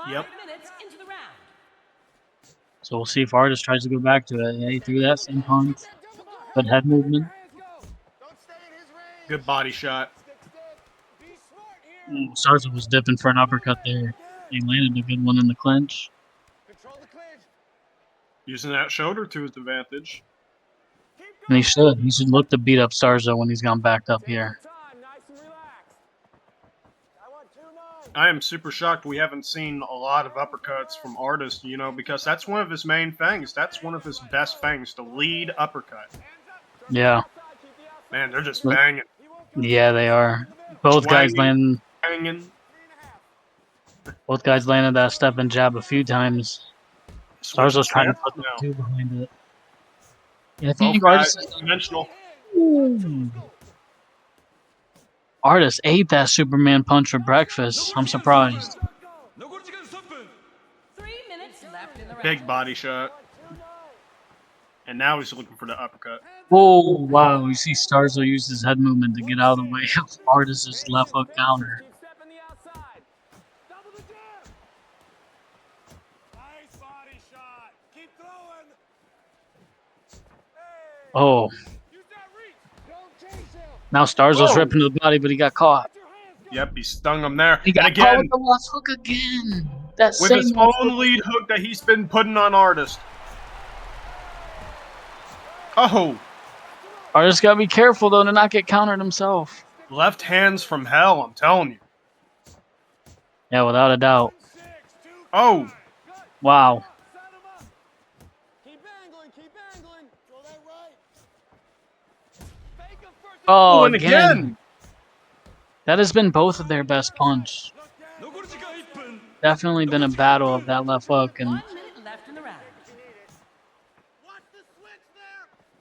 Yep. So we'll see if Artis tries to go back to it. Yeah, he threw that same punch. Good head movement. Good body shot. Starzo was dipping for an uppercut there. He landed a good one in the clinch. Using that shoulder to his advantage. And he should. He should look to beat up Starzo when he's gone back up here. I am super shocked we haven't seen a lot of uppercuts from Artis, because that's one of his main things. That's one of his best things, the lead uppercut. Yeah. Man, they're just banging. Yeah, they are. Both guys landed that step and jab a few times. Starzo's trying to put the 2 behind it. Yeah, I think Artis is conventional. Artis ate that Superman punch for breakfast. I'm surprised. 3 minutes left in the round. Big body shot. And now he's looking for the uppercut. Oh, wow. You see Starzo use his head movement to get out of the way of Artis' left hook counter. Oh. Now Starzo's ripping to the body, but he got caught. Yep, he stung him there. He got and caught again, with the left hook again. That with same his own lead hook that he's been putting on Artis. Oh. Artis got to be careful, though, to not get countered himself. Left hands from hell, I'm telling you. Yeah, without a doubt. Oh. Wow. Oh, and again. That has been both of their best punch. Definitely been a battle of that left hook, and 1 minute left in the round.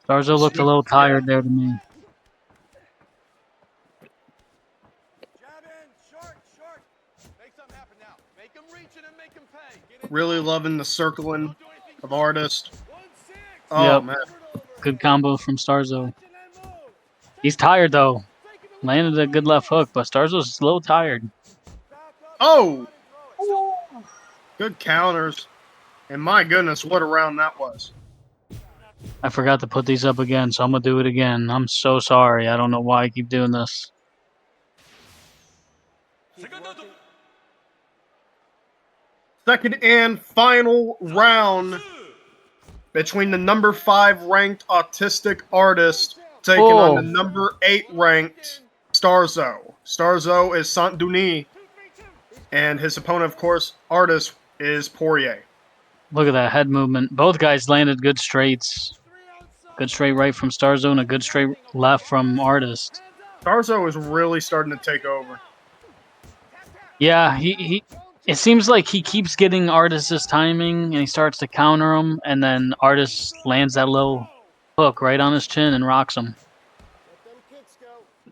Starzo looked a little tired there to me. Really loving the circling of Artis. Oh, Yep. man. Good combo from Starzo. He's tired, though. Landed a good left hook, but Starzo's a little tired. Oh! Good counters. And my goodness, what a round that was. I forgot to put these up again, so I'm going to do it again. I'm so sorry. I don't know why I keep doing this. Second and final round between the number 5 ranked autistic artist taking on the number 8 ranked Starzo. Starzo is Saint Denis, and his opponent, of course, artist, is Poirier. Look at that head movement. Both guys landed good straights. Good straight right from Starzo and a good straight left from Artist. Starzo is really starting to take over. Yeah, he it seems like he keeps getting Artist's timing and he starts to counter him, and then Artist lands that little hook right on his chin and rocks him.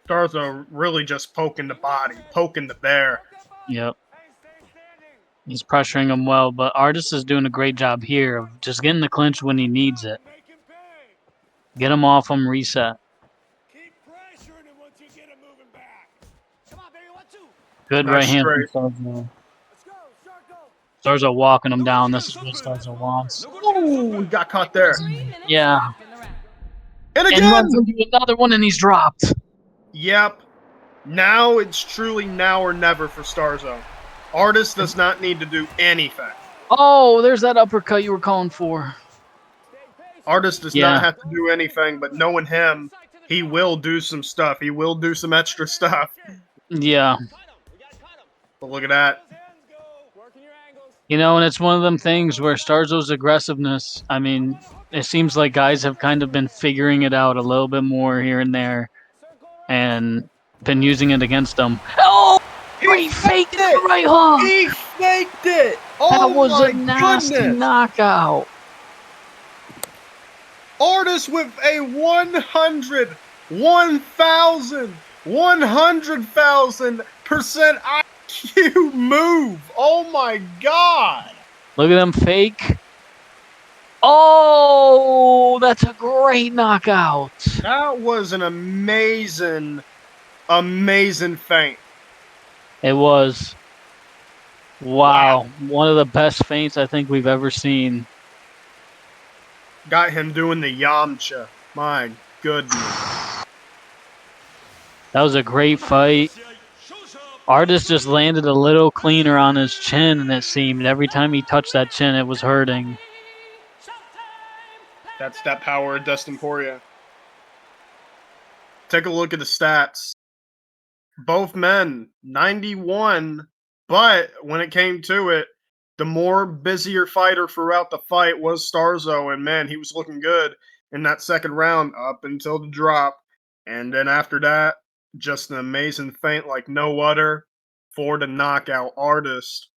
Starzo really just poking the body, poking the bear. Yep. He's pressuring him well, but Artist is doing a great job here of just getting the clinch when he needs it. Get him off him, reset. Good Nice right hand straight. from Starzo. Starzo walking him down. This is what Starzo wants. Ooh, he got caught there. Yeah. And And again! runs into another one and he's dropped. Yep. Now it's truly now or never for Starzo. Artist does not need to do anything. Oh, there's that uppercut you were calling for. Artist does Yeah. not have to do anything, but knowing him, he will do some stuff. He will do some extra stuff. Yeah. But look at that. You know, and it's one of them things where Starzo's aggressiveness, I mean, it seems like guys have kind of been figuring it out a little bit more here and there and been using it against them. Oh! He faked it! Right hook! He faked it! Oh That was my a nasty goodness! knockout. Artist with a 100, 1,000, 100,000% IQ move. Oh my god. Look at them fake. Oh, that's a great knockout. That was an amazing, amazing feint. It was. Wow. One of the best feints I think we've ever seen. Got him doing the Yamcha. My goodness. That was a great fight. Artist just landed a little cleaner on his chin, and it seemed every time he touched that chin, it was hurting. That's that power of Dustin Poirier. Take a look at the stats. Both men, 91, but when it came to it, the more busier fighter throughout the fight was Starzo, and man, he was looking good in that second round up until the drop. And then after that, just an amazing feint like no other for the knockout Artist,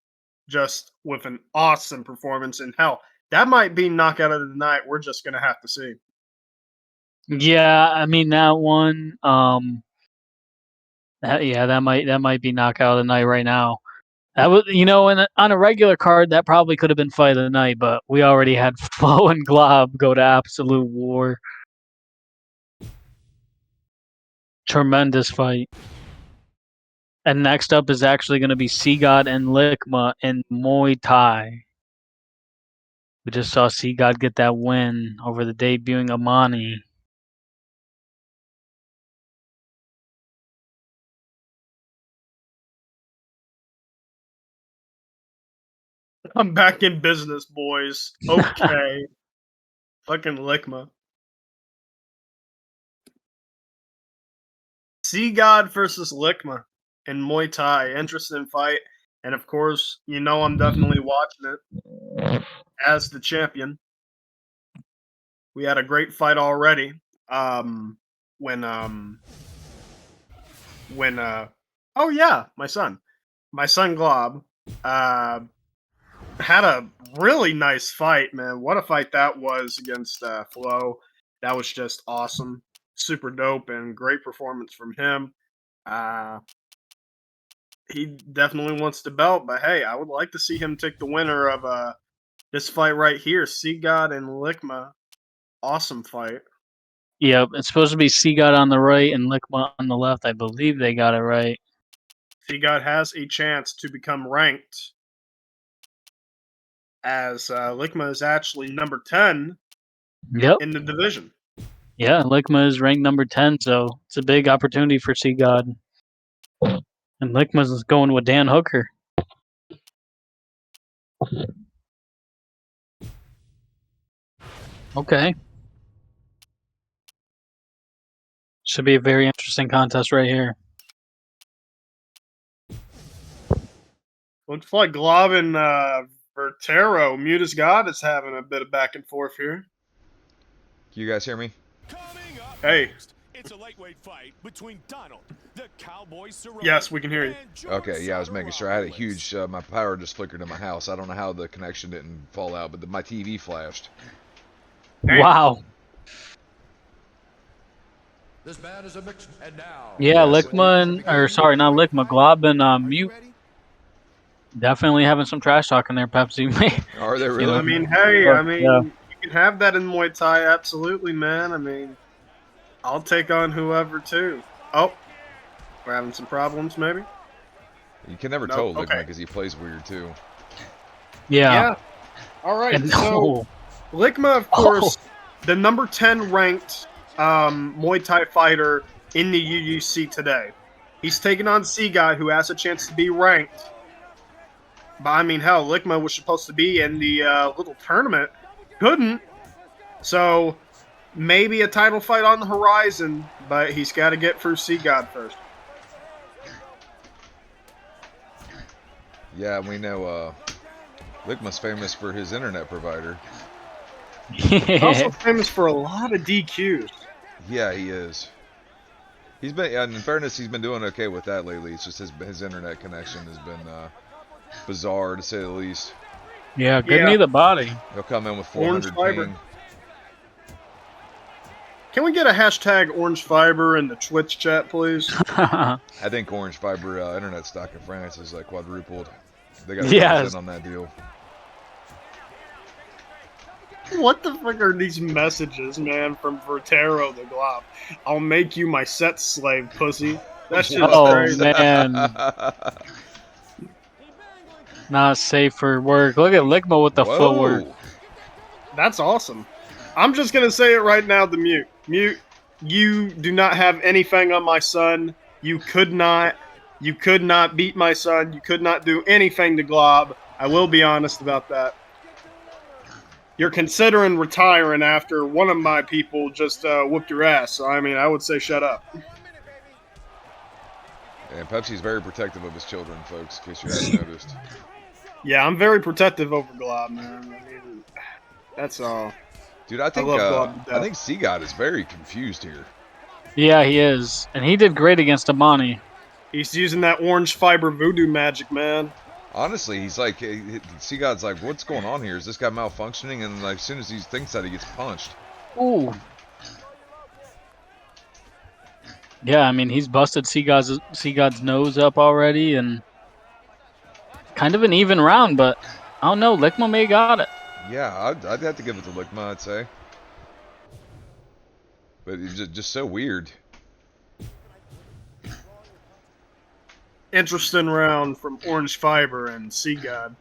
just with an awesome performance. And hell, that might be knockout of the night. We're just going to have to see. Yeah, I mean that one. That might be knockout of the night right now. That was, you know, on a regular card, that probably could have been fight of the night, but we already had Fl0w and Glob go to absolute war. Tremendous fight. And next up is actually going to be Seagod and Likma in Muay Thai. We just saw Seagod get that win over the debuting Amani. I'm back in business, boys. Okay. Fucking Likma. Seagod versus Likma in Muay Thai. Interesting fight. And of course, you know I'm definitely watching it as the champion. We had a great fight already. When oh yeah, my son Glob had a really nice fight, man. What a fight that was against Fl0w. That was just awesome. Super dope and great performance from him. He definitely wants the belt, but hey, I would like to see him take the winner of this fight right here, Seagod and Likma. Awesome fight. Yep, it's supposed to be Seagod on the right and Likma on the left. I believe they got it right. Seagod has a chance to become ranked, as Likma is actually number 10 Yep. in the division. Yeah, Likma is ranked number 10, so it's a big opportunity for Seagod. And Likma's going with Dan Hooker. Okay. Should be a very interesting contest right here. Looks like Glob and Vertero, Mutas God, is having a bit of back and forth here. Can you guys hear me? Hey. It's a lightweight fight between Donald, the Cowboy Cerrone. Yes, we can hear you. Okay, yeah, I was making sure. I had a huge, my power just flickered in my house. I don't know how the connection didn't fall out, but my TV flashed. Damn. Wow. This man is a mixed. And now. Yeah, Yes. Lickman, or sorry, not Lickman, Glob and Mute. Definitely having some trash talking there, Pepsi. Are they really? I mean, hey, Oh, I mean, yeah. you can have that in Muay Thai, absolutely, man. I mean, I'll take on whoever, too. Oh, we're having some problems, maybe? You can never No, tell Lickman okay. because he plays weird too. Yeah. All right, And so Lickma, of course, the number 10 ranked Muay Thai fighter in the UUC today. He's taking on C-Guy, who has a chance to be ranked. But, I mean, hell, Lickma was supposed to be in the little tournament. Couldn't. So, maybe a title fight on the horizon, but he's got to get through C-God first. Yeah, we know Lickman's famous for his internet provider. He's also famous for a lot of DQs. Yeah, he is. He's been, in fairness, he's been doing okay with that lately. It's just his internet connection has been bizarre, to say the least. Yeah, good Yeah. knee to the body. He'll come in with Orange 400 fiber. ping. Can we get a hashtag Orange Fiber in the Twitch chat, please? I think Orange Fiber internet stock in France is like quadrupled. They got Yes. in on that deal. What the fuck are these messages, man, from Vertero the Glob? I'll make you my set slave, pussy. That shit is Oh, crazy. man. Not safe for work. Look at Lickma with the footwork. Whoa. That's awesome. I'm just gonna say it right now to Mute. Mute, you do not have anything on my son. You could not beat my son. You could not do anything to Glob. I will be honest about that. You're considering retiring after one of my people just whooped your ass. So, I mean, I would say shut up. And Pepsi's very protective of his children, folks, in case you haven't noticed. Yeah, I'm very protective over Glob, man. I mean, that's all. Dude, I think love Glob to death. I think C-God is very confused here. Yeah, he is. And he did great against Amani. He's using that orange fiber voodoo magic, man. Honestly, he's like, C-God's like, what's going on here? Is this guy malfunctioning? And like, as soon as he thinks that, he gets punched. Ooh. Yeah, I mean, he's busted C-God's nose up already, and kind of an even round, but I don't know. Lickma may got it. Yeah, I'd have to give it to Lickma, I'd say. But it's just so weird. Interesting round from Orange Fiber and Sea God.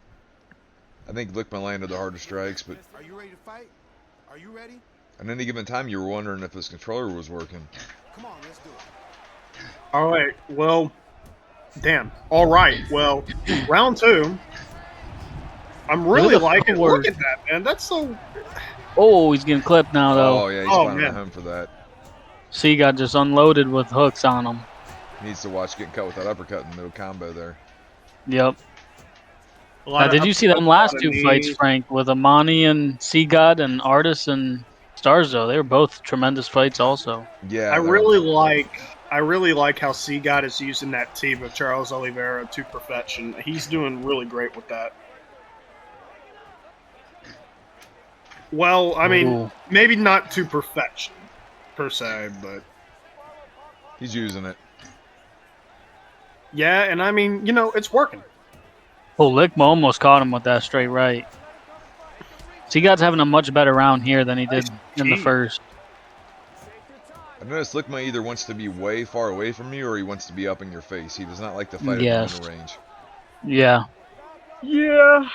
I think Lickma landed the harder strikes, but Are you ready to fight? Are you ready? at any given time, you were wondering if his controller was working. Come on, let's do it. All right, well, damn. All right, well, round 2. I'm really liking. Look at that, man. That's so. Oh, he's getting clipped now, though. Oh, yeah, he's Oh, finally man. home for that. C-God just unloaded with hooks on him. He needs to watch getting cut with that uppercut in the middle combo there. Yep. Now, did you see them last 2 fights, Frank, with Amani and C-God and Artis and Starzo? They were both tremendous fights also. Yeah, I really like how C God is using that team of Charles Oliveira to perfection. He's doing really great with that. Well, I mean, Ooh. maybe not to perfection per se, but he's using it. yeah, and I mean, you know, it's working. Oh, Lickma almost caught him with that straight right. C-God's having a much better round here than he did in the first. I noticed Lickma either wants to be way far away from you or he wants to be up in your face. He does not like to fight at the middle range. Yeah. Yeah.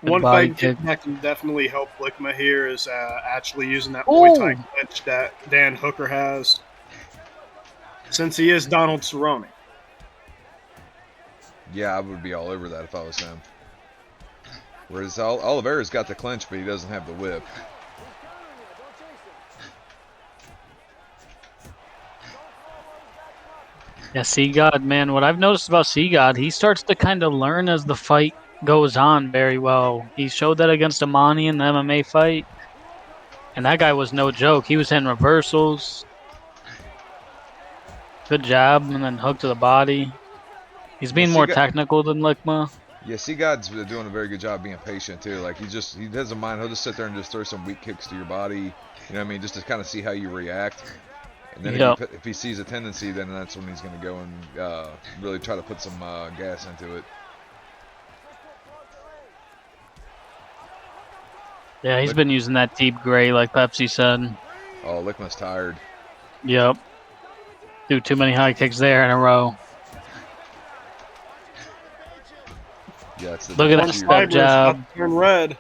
One body thing kick. that can definitely help Lickma here is actually using that Muay Thai clinch that Dan Hooker has, since he is Donald Cerrone. Yeah, I would be all over that if I was him. Whereas Oliveira's got the clinch, but he doesn't have the whip. Yeah, Seagod, man, what I've noticed about Seagod, he starts to kind of learn as the fight goes on very well. He showed that against Amani in the MMA fight. And that guy was no joke. He was hitting reversals. Good jab, and then hook to the body. He's being more technical than Lickma. Yeah, Seagod's doing a very good job being patient too. Like he doesn't mind. He'll just sit there and just throw some weak kicks to your body. You know what I mean? Just to kind of see how you react. And then if he sees a tendency, then that's when he's going to go and really try to put some gas into it. Yeah, he's been using that deep gray like Pepsi said. Oh, Lickma's tired. Yep. Do too many high kicks there in a row. Yeah, it's the look at that step jab. Turn red.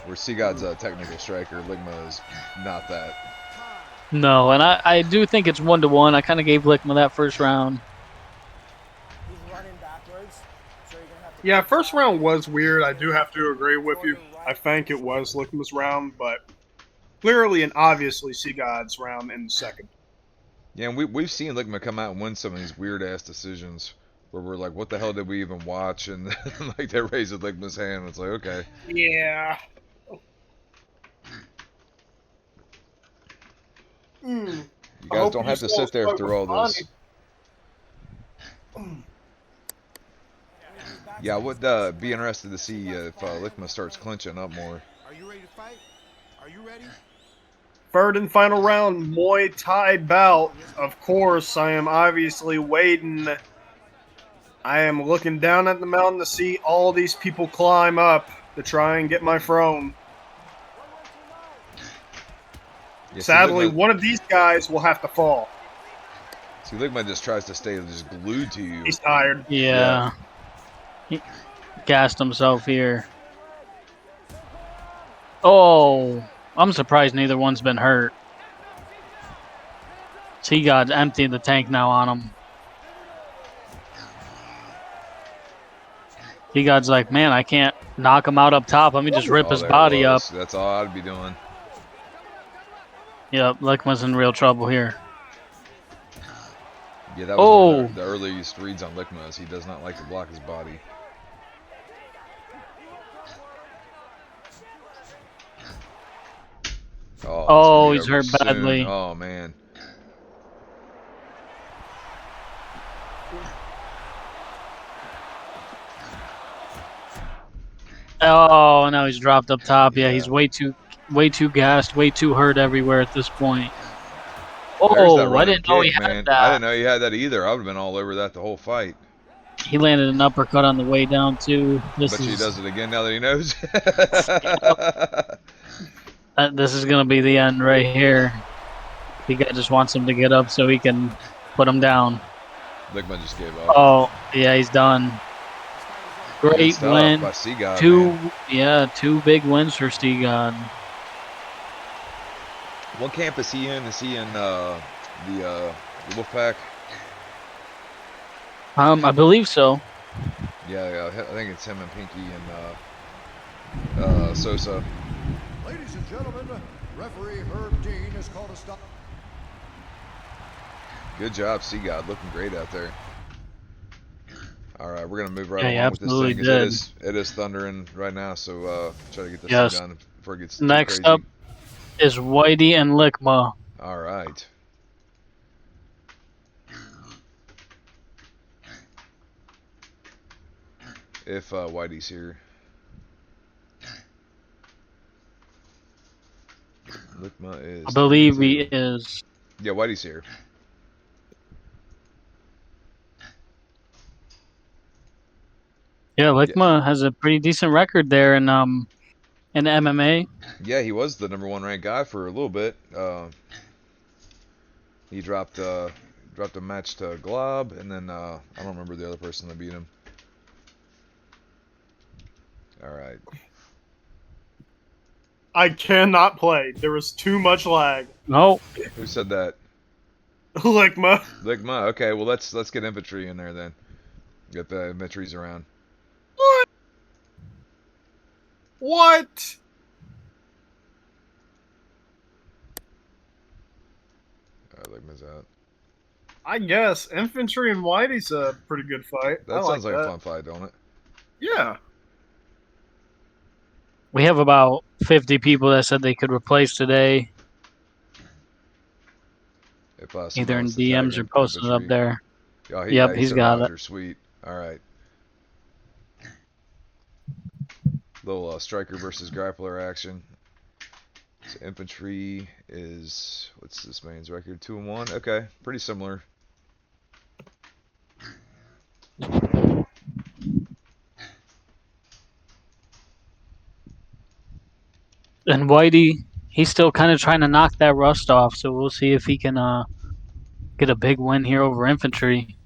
Where Seagod's a technical striker, Lickma is not that. No, and I do think it's 1-1. I kind of gave Lickma that first round. Yeah, first round was weird. I do have to agree with you. I think it was Lickma's round, but clearly and obviously Seagod's round in the second. Yeah, and we've seen Lickma come out and win some of these weird ass decisions where we're like, what the hell did we even watch? And like they raised Lickma's hand, and it's like, okay. Yeah. You guys don't have to sit there through all this. Yeah, I would be interested to see if Lickma starts clinching up more. Are you ready to fight? Are you ready? Third and final round, Muay Thai bout. Of course, I am obviously waiting. I am looking down at the mountain to see all these people climb up to try and get my throne. Yeah, sadly, one of these guys will have to fall. See, Lickma just tries to stay just glued to you. He's tired. Yeah. He gassed himself here. Oh, I'm surprised neither one's been hurt. Seagod's emptying the tank now on him. Seagod's like, man, I can't knock him out up top. Let me just rip his body up. That's all I'd be doing. Yep, Lickma's in real trouble here. Yeah, that was one of the earliest reads on Lickma is he does not like to block his body. Oh, he's hurt badly. Oh, man. Oh, now he's dropped up top. Yeah, he's way too gassed, way too hurt everywhere at this point. Oh, I didn't know he had that. I didn't know he had that either. I would have been all over that the whole fight. He landed an uppercut on the way down, too. But he does it again now that he knows. This is going to be the end right here. He just wants him to get up so he can put him down. Lickma just gave up. Oh, yeah, he's done. Great win. By Seagod, two big wins for Seagod. What camp is he in? Is he in the Wolfpack? I believe so. Yeah, I think it's him and Pinky and Sosa. Ladies and gentlemen, referee Herb Dean has called a stop. Good job, Seagod. Looking great out there. All right, we're gonna move right along with this thing. It is thundering right now, so try to get this thing done before it gets too Next crazy. up is Whitey and Lickma. All right. If Whitey's here. Lickma is. I believe he is. Yeah, Whitey's here. Yeah, Lickma has a pretty decent record there in MMA. Yeah, he was the #1 ranked guy for a little bit. He dropped a match to Glob, and then I don't remember the other person that beat him. All right. I cannot play. There was too much lag. No. Who said that? Lickma. Lickma. Okay, well let's get infantry in there then. Get the infantries around. What? Like miss out. I guess infantry and Whitey's a pretty good fight. I That like sounds like a that. fun fight, don't it? Yeah. We have about 50 people that said they could replace today, If either somebody in wants to tag DMs or posting it up infantry. there. Oh, Yep, he he's said got it. Roger. Sweet. All right. Little striker versus grappler action. So infantry is, what's this man's record? 2-1. Okay, pretty similar. And Whitey, he's still kind of trying to knock that rust off, so we'll see if he can get a big win here over infantry.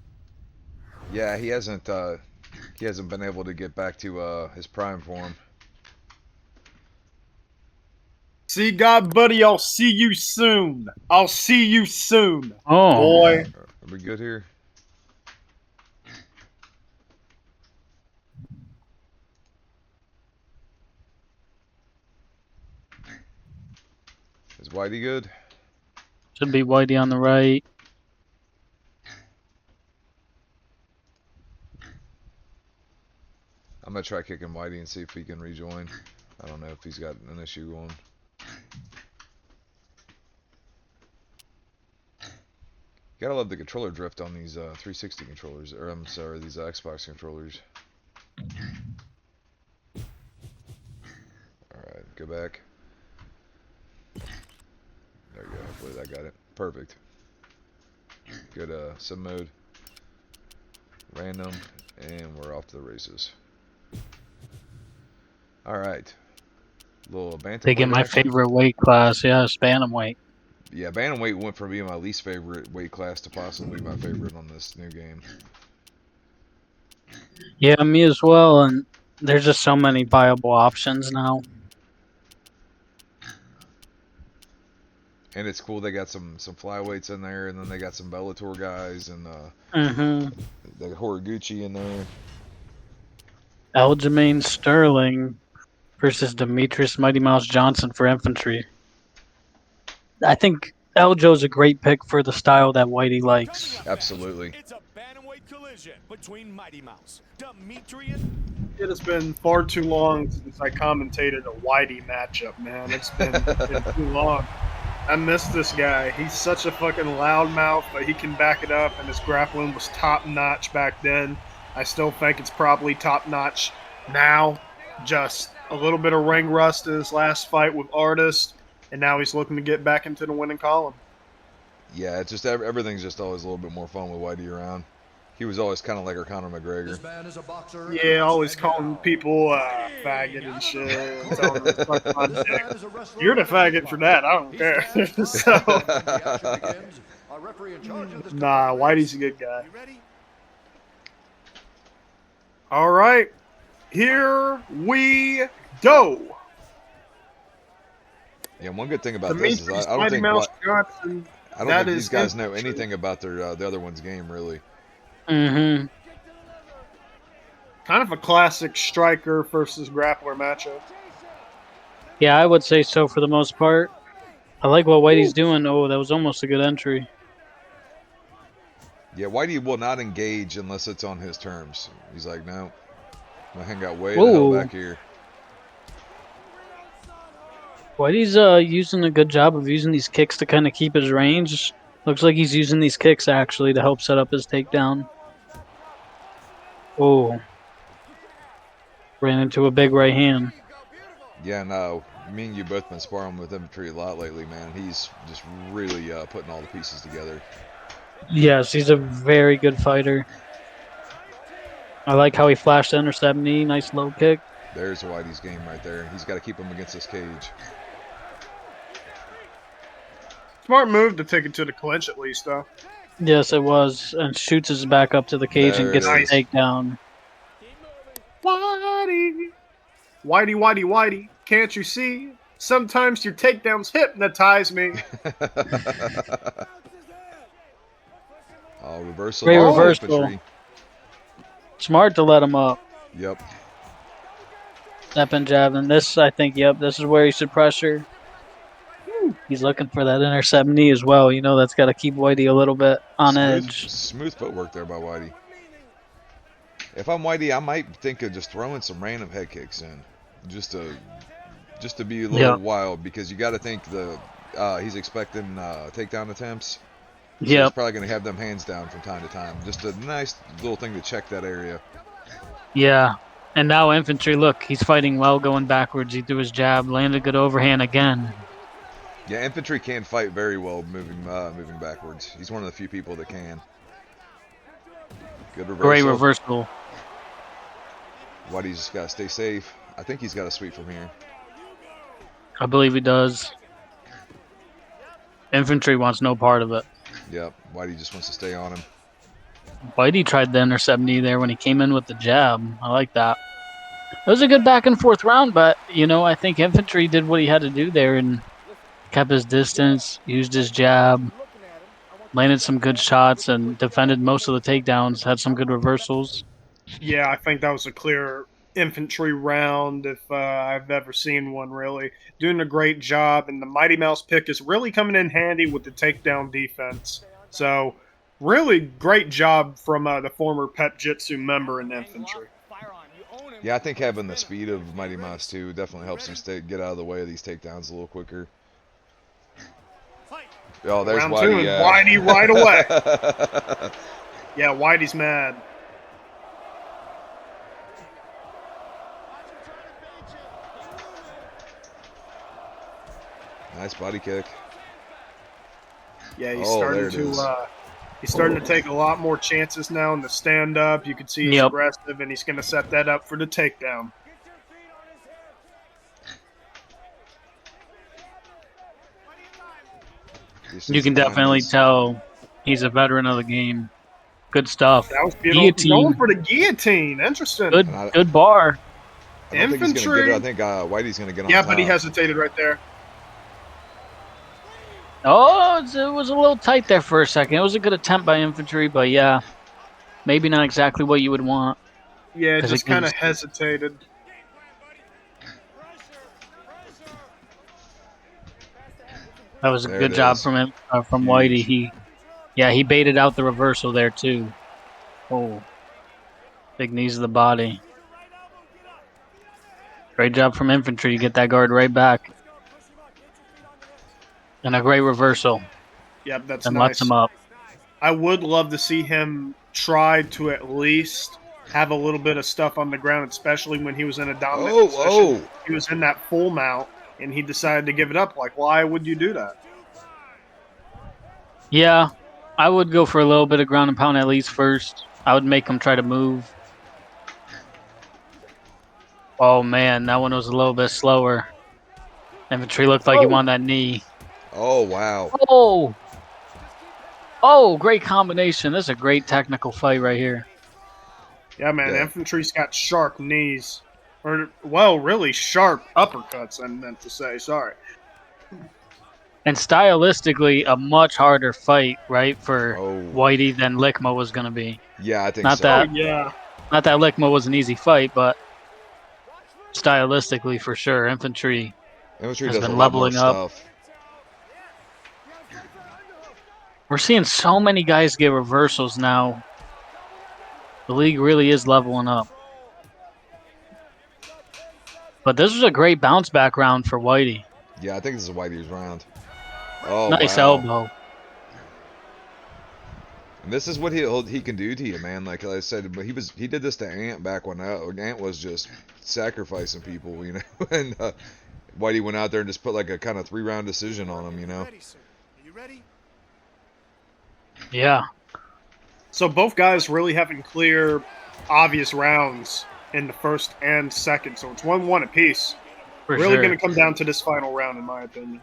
Yeah, he hasn't been able to get back to his prime form. See, God, buddy, I'll see you soon. I'll see you soon. Oh, Boy. Are we good here? Is Whitey good? should be Whitey on the right. I'm gonna try kicking Whitey and see if he can rejoin. I don't know if he's got an issue going. Gotta love the controller drift on these 360 controllers, or I'm sorry, these Xbox controllers. Alright, go back. There you go, hopefully that got it. Perfect. Good sim mode. Random, and we're off to the races. Alright. Little Taking bantamweight my action. favorite weight class, yes, bantamweight. Yeah, bantamweight went from being my least favorite weight class to possibly my favorite on this new game. Yeah, me as well. And there's just so many viable options now. And it's cool they got some flyweights in there, and then they got some Bellator guys, and the Horiguchi in there. Aljamain Sterling versus Demetrius Mighty Mouse Johnson for infantry. I think Eljo's a great pick for the style that Whitey likes. Absolutely. It's a bantamweight collision between Mighty Mouse, Dimitri, and It has been far too long since I commentated a Whitey matchup, man. It's been too long. I miss this guy. He's such a fucking loudmouth, but he can back it up, and his grappling was top notch back then. I still think it's probably top notch now. Just a little bit of ring rust in his last fight with Artist, and now he's looking to get back into the winning column. Yeah, it's just everything's just always a little bit more fun with Whitey around. He was always kind of like our Conor McGregor. This man is a boxer. Yeah, always calling people faggot and shit, and telling them to suck my This dick. man is a wrestler. You're the faggot for that. I don't care. So, The action begins. Our referee in charge of this nah, contest. Whitey's a good guy. you ready? All right, here we go. Yeah, one good thing about this is Demetrius I don't Mighty think Mouse Johnson. I don't That think these is guys know infantry. anything about their the other one's game really. Mm-hmm. Kind of a classic striker versus grappler matchup. Yeah, I would say so for the most part. I like what Whitey's doing. Oh, that was almost a good entry. Yeah, Whitey will not engage unless it's on his terms. He's like, no, I'm gonna hang out way the hell Whoa. back here. Whitey's using a good job of using these kicks to kind of keep his range. Looks like he's using these kicks actually to help set up his takedown. Oh. Ran into a big right hand. Yeah, no, me and you both been sparring with infantry a lot lately, man. He's just really putting all the pieces together. Yes, he's a very good fighter. I like how he flashed the intercept knee. Nice low kick. There's Whitey's game right there. He's got to keep him against this cage. Smart move to take it to the clinch at least, though. Yes, it was. And shoots his back up to the cage and There gets it the is. takedown. Whitey. Whitey, Whitey, Whitey. Can't you see? Sometimes your takedowns hypnotize me. Oh, reversal. Great off reversal. infantry. Smart to let him up. Yep. Stepping, jabbing. This, I think, yep, this is where he should pressure. He's looking for that intercept knee as well. You know, that's got to keep Whitey a little bit on edge. Smooth footwork there by Whitey. If I'm Whitey, I might think of just throwing some random head kicks in, just to be a little wild, because you got to think he's expecting takedown attempts. So he's probably going to have them hands down from time to time. Just a nice little thing to check that area. Yeah. And now infantry, look, he's fighting well going backwards. He threw his jab, landed a good overhand again. Yeah, infantry can fight very well moving backwards. He's one of the few people that can. Good reversal. Great reversal. Whitey's just got to stay safe. I think he's got a sweep from here. I believe he does. Infantry wants no part of it. Yep, Whitey just wants to stay on him. Whitey tried the intercept knee there when he came in with the jab. I like that. It was a good back and forth round, but, you know, I think infantry did what he had to do there and kept his distance, used his jab, landed some good shots, and defended most of the takedowns, had some good reversals. Yeah, I think that was a clear infantry round if I've ever seen one, really. Doing a great job, and the Mighty Mouse pick is really coming in handy with the takedown defense. So, really great job from the former Pet Jitsu member in infantry. Yeah, I think having the speed of Mighty Mouse too definitely helps him get out of the way of these takedowns a little quicker. Oh, there's Round Whitey. two, and Yeah. Whitey right away. Yeah, Whitey's mad. Nice body kick. Yeah, he's starting to take a lot more chances now in the stand up. You can see he's aggressive, and he's going to set that up for the takedown. You can definitely tell he's a veteran of the game. Good stuff. That was beautiful. Guillotine. Going for the guillotine. Interesting. Good bar. I don't think he's going to get it. I think Whitey's going to get on top. Yeah, but he hesitated right there. Oh, it was a little tight there for a second. It was a good attempt by infantry, but yeah, maybe not exactly what you would want. Yeah, just kind of hesitated. That was a good job from him, from Whitey. He baited out the reversal there too. Oh, big knees to the body. Great job from infantry to get that guard right back. And a great reversal. Yep, that's and nice. Lets him up. I would love to see him try to at least have a little bit of stuff on the ground, especially when he was in a dominant position. He was in that full mount, and he decided to give it up. Like, why would you do that? Yeah, I would go for a little bit of ground and pound at least first. I would make him try to move. Oh, man, that one was a little bit slower. Infantry looked like he wanted that knee. Oh, wow. Oh, great combination. This is a great technical fight right here. Yeah, man, infantry's got sharp knees. Or, well, really sharp uppercuts, I meant to say. Sorry. And stylistically, a much harder fight, right, for Whitey than Lickma was going to be. Yeah, I think not so. That, Not that Lickma was an easy fight, but stylistically, for sure, infantry has been leveling up. We're seeing so many guys get reversals now. The league really is leveling up. But this was a great bounce back round for Whitey. Yeah, I think this is Whitey's round. Oh, nice elbow. And this is what he can do to you, man. Like I said, but he did this to Ant back when Ant was just sacrificing people, you know. And Whitey went out there and just put like a kind of 3-round decision on him, you know. You ready? Yeah. So both guys really having clear, obvious rounds in the first and second. So it's 1-1 apiece. Really going to come down to this final round, in my opinion.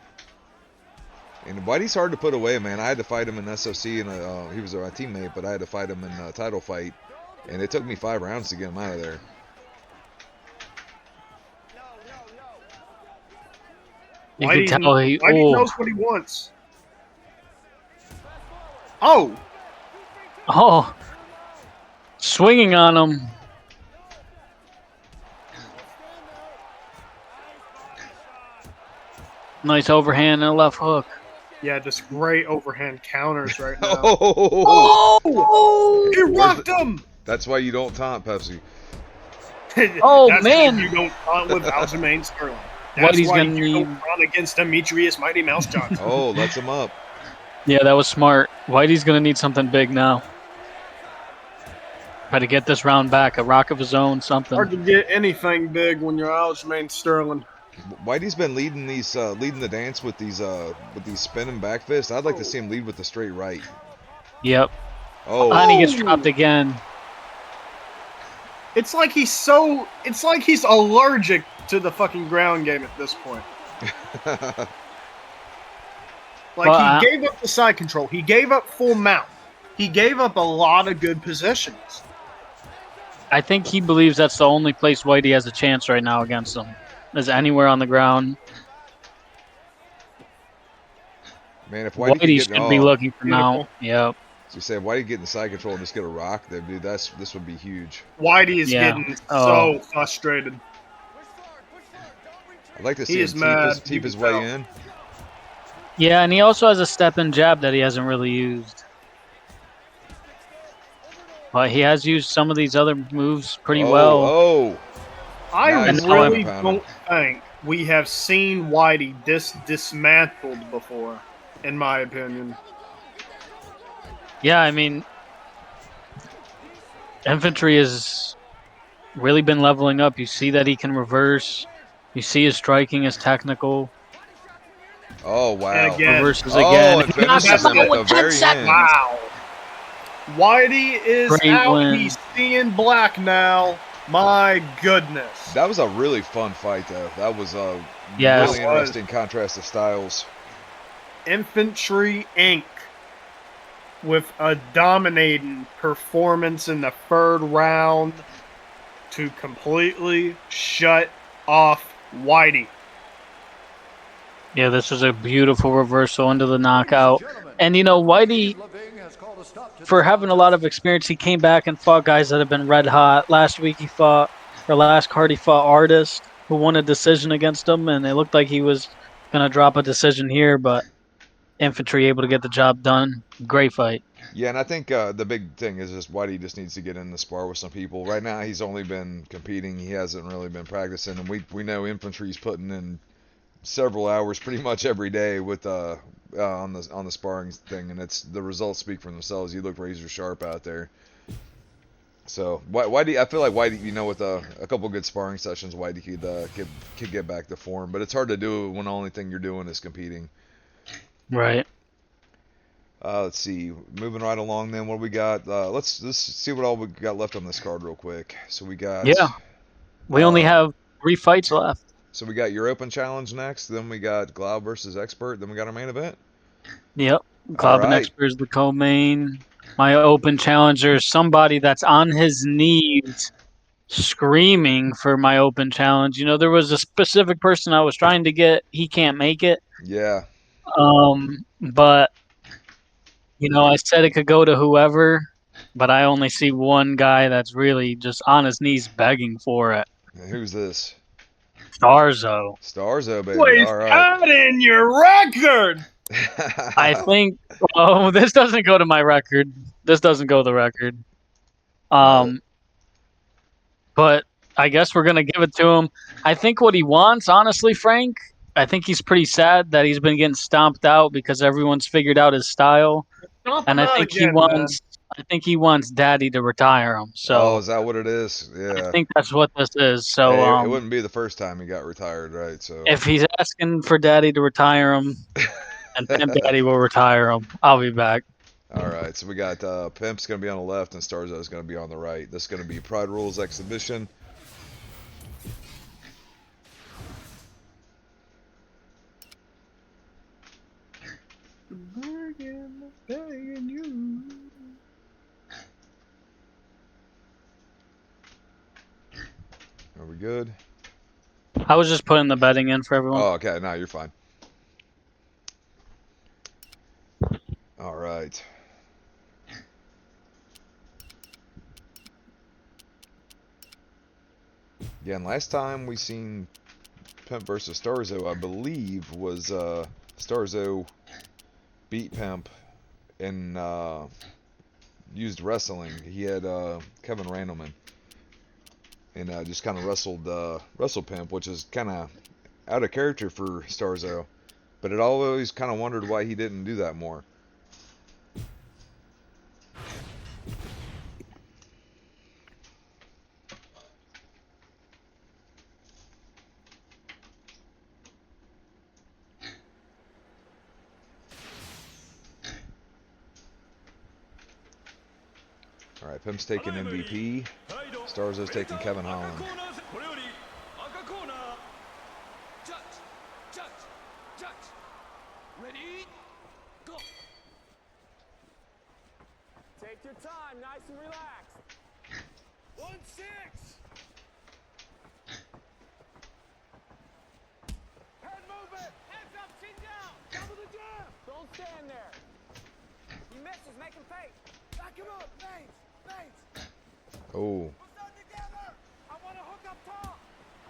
And Whitey's hard to put away, man. I had to fight him in SOC, and he was my teammate, but I had to fight him in a title fight, and it took me 5 rounds to get him out of there. Whitey knows what he wants. Oh! Oh! Swinging on him. Nice overhand and a left hook. Yeah, just great overhand counters right now. Oh, Oh! He rocked him! that's why you don't taunt, Pepsi. Oh, That's man. why you don't taunt with Aljamain Sterling. That's Whitey's why gonna you need. don't taunt against Demetrius Mighty Mouse Johnson. Oh, lets him up. Yeah, that was smart. Whitey's gonna need something big now. Try to get this round back. A rock of his own, something. Hard to get anything big when you're Aljamain Sterling. Whitey's been leading leading the dance with these spinning back fists. I'd like to see him lead with the straight right. Yep. Oh, And he gets dropped again. It's like he's allergic to the fucking ground game at this point. Well, He gave up the side control. He gave up full mount. He gave up a lot of good positions. I think he believes that's the only place Whitey has a chance right now against him. Is anywhere on the ground. man, if Whitey could Whitey get should be looking for mount. Yep. so you say if Whitey get in the side control and just get a rock, then dude, this would be huge. Whitey is Yeah. getting so frustrated. I'd like to see He him is mad. teep You his can way tell. in. Yeah, and he also has a step-in jab that he hasn't really used. But he has used some of these other moves pretty well. Oh, I nice. really Pound him. don't think we have seen Whitey dismantled before, in my opinion. Yeah, I mean, infantry has really been leveling up. You see that he can reverse. You see his striking is technical. Oh, wow. And again, Reverses Oh, again. and He knocks finishes him it out at with the 10 very seconds. end. wow. Whitey is Great out. win. He's seeing black now. My goodness. That was a really fun fight, though. That was a Yes. really interesting contrast of styles. Infantry Inc. with a dominating performance in the third round to completely shut off Whitey. Yeah, this was a beautiful reversal into the knockout. And, you know, Whitey, for having a lot of experience, he came back and fought guys that have been red hot. Last card he fought Artist, who won a decision against him, and it looked like he was going to drop a decision here, but Infantry able to get the job done. Great fight. Yeah, and I think the big thing is just Whitey just needs to get in the spar with some people. Right now, he's only been competing. He hasn't really been practicing, and we know Infantry's putting in several hours pretty much every day with on the sparring thing, and it's the results speak for themselves. You look razor sharp out there. So Whitey, I feel like Whitey, you know, with a couple good sparring sessions, Whitey could get back to form. But it's hard to do when the only thing you're doing is competing. Right. Let's see, moving right along. Then what we got? Let's see what all we got left on this card real quick. So we got we only have 3 fights left. So we got your open challenge next. Then we got Fl0w versus Expert. Then we got our main event. Yep. Cloud and right. Expert is the co-main. My open challenger is somebody that's on his knees screaming for my open challenge. You know, there was a specific person I was trying to get. He can't make it. Yeah. But, you know, I said it could go to whoever, but I only see one guy that's really just on his knees begging for it. Who's this? Starzo. Starzo, baby. Please All right. add in your record. I think. Oh, this doesn't go to my record. This doesn't go to the record. But I guess we're gonna give it to him. I think what he wants, honestly, Frank. I think he's pretty sad that he's been getting stomped out because everyone's figured out his style, and I think he wants. I think he wants Daddy to retire him. So. Oh, is that what it is? Yeah. I think that's what this is. So Hey, it wouldn't be the first time he got retired, right? So if he's asking for Daddy to retire him, and Pimp Daddy will retire him, I'll be back. All right, so we got Pimp's going to be on the left and Starzo's going to be on the right. This is going to be Pride Rules Exhibition. Are we good? I was just putting the betting in for everyone. Oh, okay. No, you're fine. All right. Again, last time we seen Pimp versus Starzo, I believe, was Starzo beat Pimp and used wrestling. He had Kevin Randleman and just kind of wrestled Pimp, which is kind of out of character for Starzo. But it always kind of wondered why he didn't do that more. All right, Pimp's taking MVP. Starzo's taking Kevin Holland. Take your time, nice and relaxed. 1-6. Head movement. Heads up, chin down. Double the jab. Don't stand there. He misses, make him fake. Back him up, feints, feints. Oh, Put that together. I want to hook up top.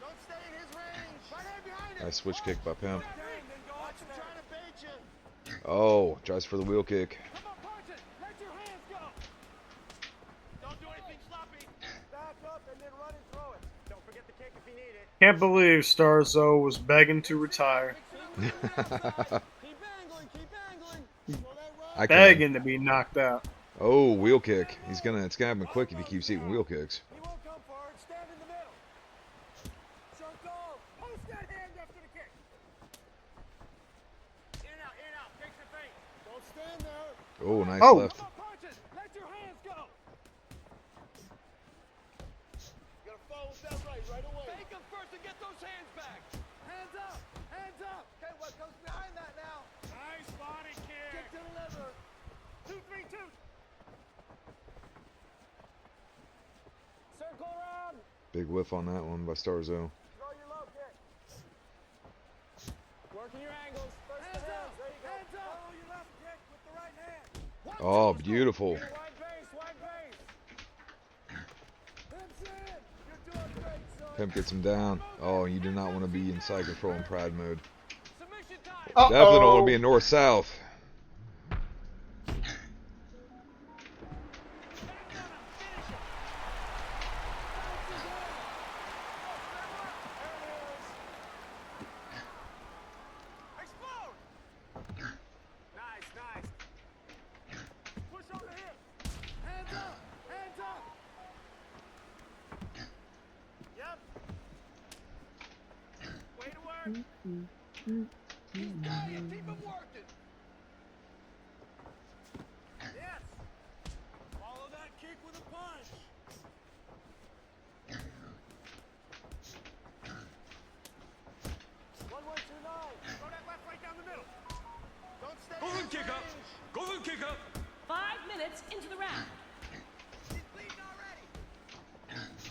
Don't stay in his range. Right hand behind him. nice switch kick by Pimp. Watch him trying to bait you. Oh, tries for the wheel kick. Come on, punch it. Let your hands go. Don't do anything sloppy. Back up and then run and throw it. Don't forget the kick if you need it. Can't believe Starzo was begging to retire. Keep angling, keep angling. I can. Begging to be knocked out. Oh, wheel kick. It's gonna happen quick if he keeps eating wheel kicks. He won't come forward. Stand in the middle. Circle. Post that hand after the kick. In and out, kicks and feint. Don't stand there. Oh, nice Oh. left. Come on, punch it. Let your hands go. You gotta follow that right away. Fake him first and get those hands back. Hands up, hands up. Okay, what comes behind that now? Nice body kick. Kick to the liver. 2-3-2. Circle around. Big whiff on that one by Starzo. Throw your low kick. Working your angles. First hands up. There you go. Hands up. Follow your left kick with the right hand. Oh, beautiful. Wide base, wide base. Pimp's in. You're doing great, son. Pimp gets him down. Oh, you do not want to be in side control and pride mode. Submission time. Definitely don't want to be in north-south. Explode. Nice, nice. Push on the hip. Hands up, hands up. Yep. Way to work. He's got you. Keep him working. Yes. Follow that kick with a punch. 1-1-2-9. Throw that left right down the middle. Don't stay. 5分経過5分経過 5 minutes into the round. He's bleeding already.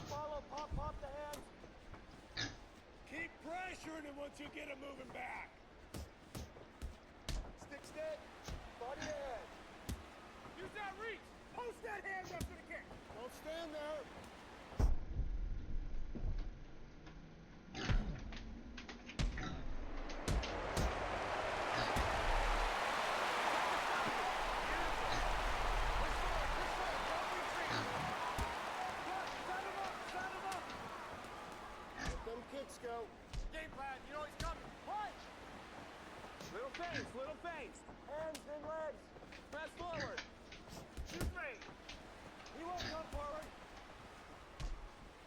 Follow, pop the hands. Keep pressuring him once you get him moving back. Stick stick. Body to head. Use that reach. Post that hand after the kick. Don't stand there. Kicks go. Game plan, you know he's coming. Punch! Little face. Hands and legs. Press forward. Shoot fade. He won't come forward.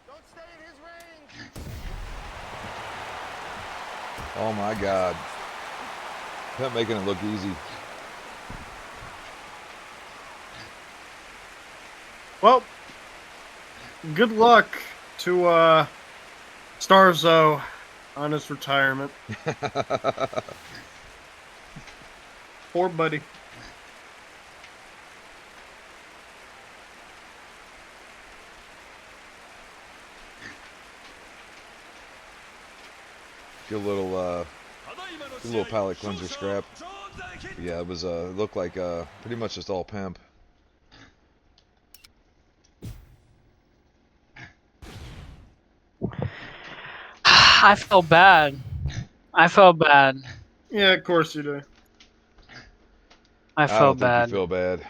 Don't stay in his range. Oh my God. Pimp making it look easy. Well, good luck to Starzo on his retirement. Poor buddy. Get a little palate cleanser scrap. Yeah, it was it looked like pretty much just all Pimp. I felt bad I felt bad. Yeah, of course you do. I I don't felt think you bad. feel bad.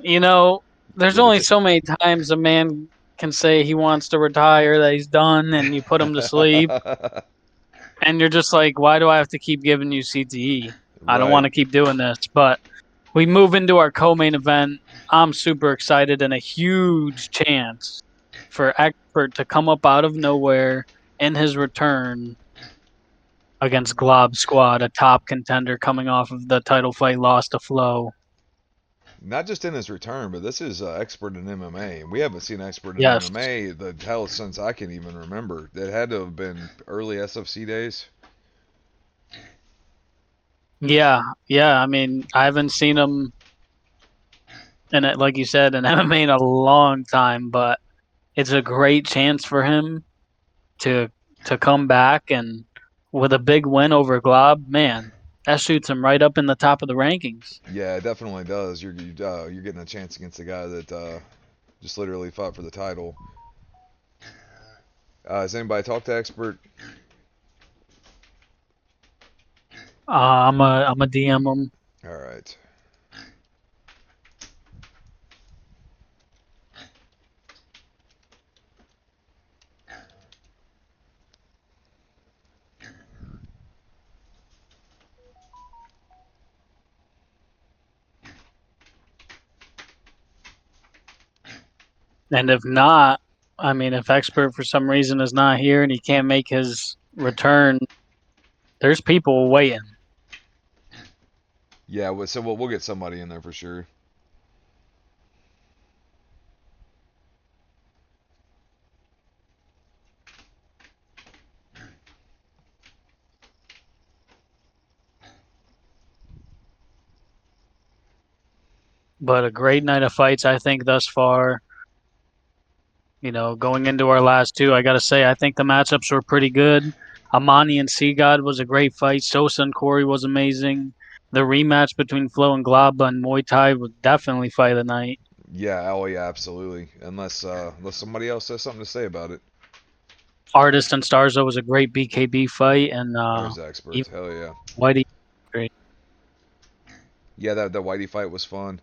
You know, there's Give it only so many times a man can say he wants to retire, that he's done, and you put him to sleep, to. and you're just like, why do I have to keep giving you CTE? I don't want Right. to keep doing this. But we move into our co-main event. I'm super excited and a huge chance for Expert to come up out of nowhere in his return against Glob Squad, a top contender coming off of the title fight loss to Fl0w. Not just in his return, but this is expert in MMA. We haven't seen expert in Yes. MMA the hell since I can even remember. It had to have been early SFC days. Yeah, yeah. I mean, I haven't seen him in it, like you said, in MMA in a long time, but it's a great chance for him to come back and with a big win over Glob. Man, that shoots him right up in the top of the rankings. Yeah, it definitely does. You're getting a chance against a guy that just literally fought for the title. Has anybody talked to expert? I'm a DM him. All right. And if not, I mean, if Expert for some reason is not here and he can't make his return, there's people waiting. Yeah, so we'll get somebody in there for sure. But a great night of fights, I think, thus far. You know, going into our last two, I got to say, I think the matchups were pretty good. Amani and Seagod was a great fight. Sosa and Corey was amazing. The rematch between Flo and Glaba and Muay Thai would definitely fight of the night. Yeah, oh yeah, absolutely. Unless somebody else has something to say about it. Artist and Starzo was a great BKB fight, and There's experts. even Hell yeah. Whitey, great. Yeah, that Whitey fight was fun.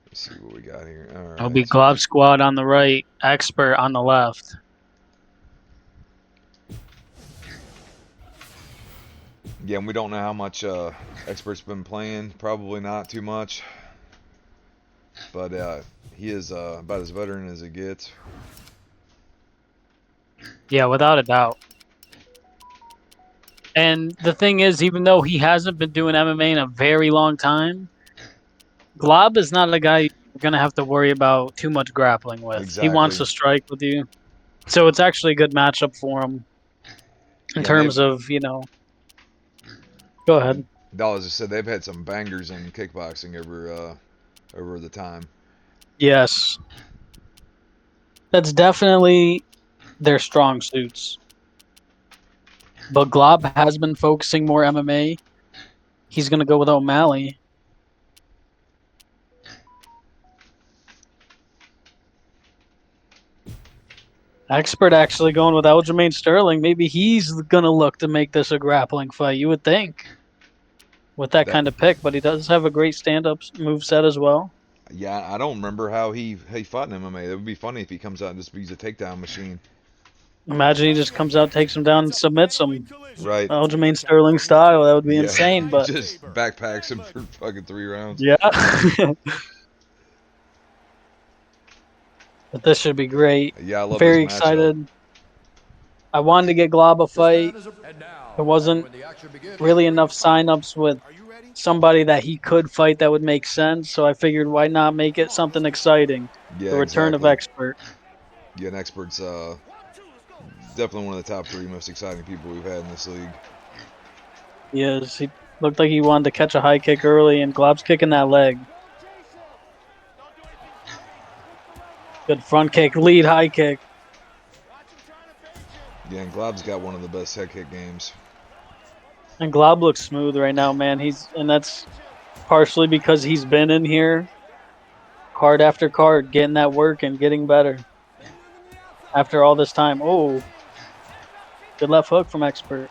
Let's see what we got here. All It'll be right. Glob Squad on the right, Expert on the left. Yeah, and we don't know how much expert's been playing. Probably not too much. But he is about as veteran as it gets. Yeah, without a doubt. And the thing is, even though he hasn't been doing MMA in a very long time, Glob is not a guy you're going to have to worry about too much grappling with. He wants Exactly. to strike with you. So it's actually a good matchup for him in Yeah, and terms of, go ahead. Dollars just said they've had some bangers in kickboxing over the time. Yes. That's definitely their strong suits. But Glob has been focusing more MMA. He's going to go with O'Malley. Expert actually going with Aljamain Sterling. Maybe he's going to look to make this a grappling fight, you would think, with that That kind of pick. But he does have a great stand-up move set as well. Yeah, I don't remember how he fought in MMA. That would be funny if he comes out and just beats a takedown machine. Imagine he just comes out, takes him down, and submits him. Right. Aljamain Sterling style. That would be Yeah. insane. But Just backpacks him for fucking 3 rounds. yeah. But this should be great. Yeah, I love this Very matchup. excited. I wanted to get Glob a This man fight. is a... And There now, wasn't when the action begins, really enough signups with somebody that he could fight that would make sense. So I figured, why not make it something exciting? The Yeah, return of exactly. Expert. Yeah, an expert's definitely one of the top 3 most exciting people we've had in this league. He is. He looked like he wanted to catch a high kick early, and Glob's kicking that leg. Good front kick, lead high kick. Yeah, and Glob's got one of the best head kick games. And Glob looks smooth right now, man. And that's partially because he's been in here card after card, getting that work and getting better after all this time. Oh, Good left hook from Expert.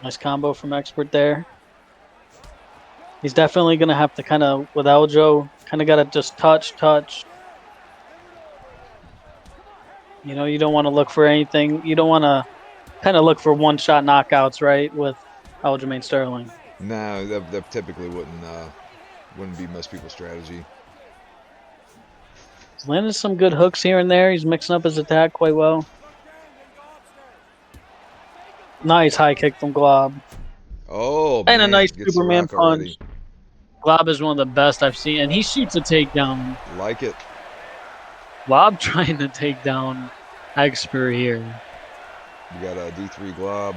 Nice combo from Expert there. He's definitely going to have to kind of, with Aljo, kind of got to just touch. You know, you don't want to look for anything. You don't want to kind of look for one-shot knockouts, right, with Aljamain Sterling. No, that typically wouldn't be most people's strategy. He's landed some good hooks here and there. He's mixing up his attack quite well. Nice high kick from Glob. Oh, And a man, nice gets the Superman rock already. punch. Glob is one of the best I've seen, and he shoots a takedown. Like it. Glob trying to take down Expert here. You got a D3 glob.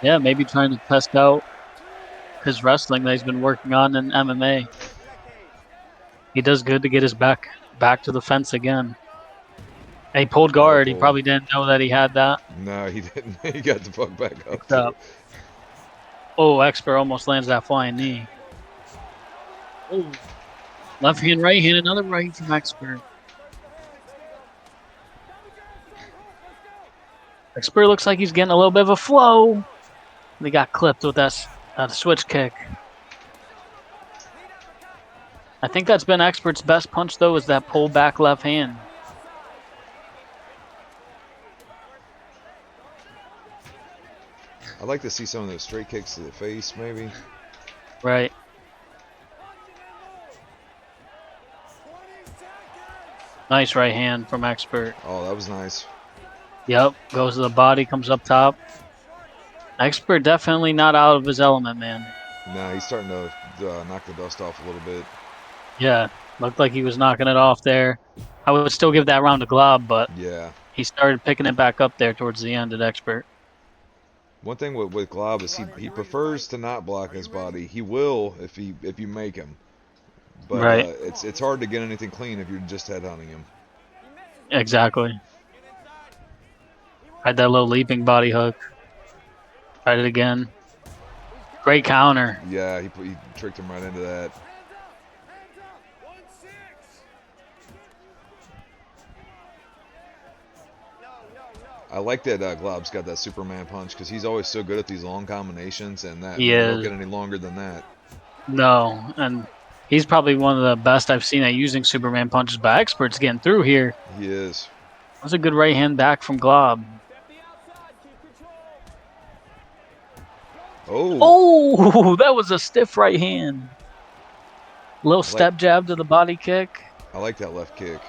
Yeah, maybe trying to test out his wrestling that he's been working on in MMA. He does good to get his back to the fence again. And he pulled guard. He probably didn't know that he had that. No, he didn't. He got the fuck back up. Picked up. Oh, Expert almost lands that flying knee. Oh. Left hand, right hand, another right from Expert. Expert looks like he's getting a little bit of a flow. He got clipped with that switch kick. I think that's been Expert's best punch, though, is that pull back left hand. I'd like to see some of those straight kicks to the face, maybe. Right. Nice right hand from Expert. Oh, that was nice. Yep, goes to the body, comes up top. Expert definitely not out of his element, man. No, he's starting to knock the dust off a little bit. Yeah, looked like he was knocking it off there. I would still give that round to Glob, but yeah, he started picking it back up there towards the end at Expert. One thing with Glob is he prefers to not block his body. He will if you make him, but right. It's hard to get anything clean if you're just headhunting him. Exactly. Had that little leaping body hook. Tried it again. Great counter. Yeah, he tricked him right into that. I like that Glob's got that Superman punch because he's always so good at these long combinations, and that you don't get any longer than that. No, and he's probably one of the best I've seen at using Superman punches, but Expert's getting through here. He is. That's a good right hand back from Glob. Oh, that was a stiff right hand. Little step jab to the body kick. I like that left kick.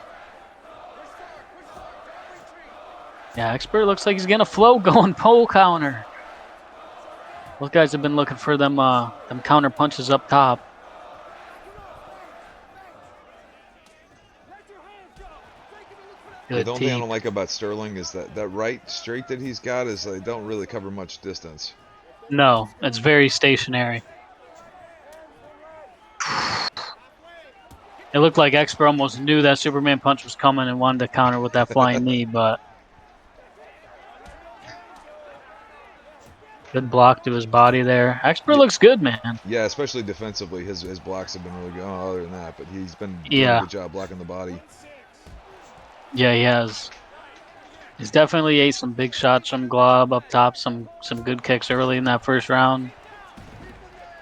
Yeah, Expert looks like he's getting a flow going pole counter. Those guys have been looking for them counter punches up top. The only thing I don't like about Sterling is that right straight that he's got is they don't really cover much distance. No, it's very stationary. It looked like Expert almost knew that Superman punch was coming and wanted to counter with that flying knee, but good block to his body there. Expert looks good, man. Yeah, especially defensively. His blocks have been really good. Oh, other than that, but he's been doing a good job blocking the body. Yeah, he has. He's definitely ate some big shots from Glob up top, some good kicks early in that first round.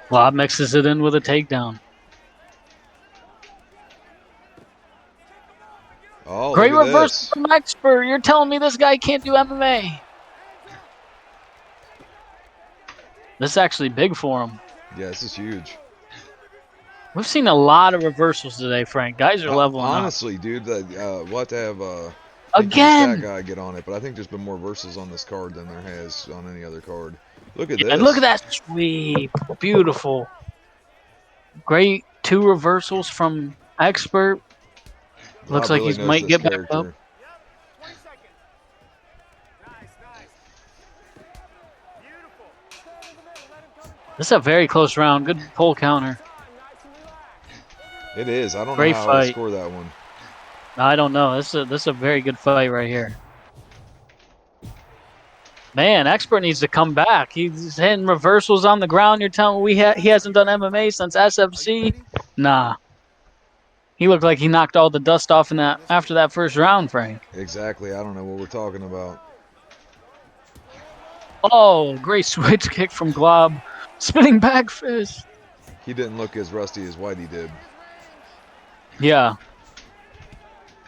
Glob mixes it in with a takedown. Oh, great reversal from Expert. You're telling me this guy can't do MMA? This is actually big for him. Yeah, this is huge. We've seen a lot of reversals today, Frank. Guys are leveling honestly, up. Dude, we'll have to have again that guy get on it, but I think there's been more reversals on this card than there has on any other card. Look at this. And look at that sweep. Beautiful. Great 2 reversals from Expert. Looks like he might get back up. This is a very close round. Good pull counter. It is. I don't know how to score that one. I don't know. This is a very good fight right here. Man, Expert needs to come back. He's hitting reversals on the ground. You're telling me he hasn't done MMA since SFC? Nah. He looked like he knocked all the dust off in that after that first round, Frank. Exactly. I don't know what we're talking about. Oh, great switch kick from Glob. Spinning back fist. He didn't look as rusty as Whitey did. Yeah.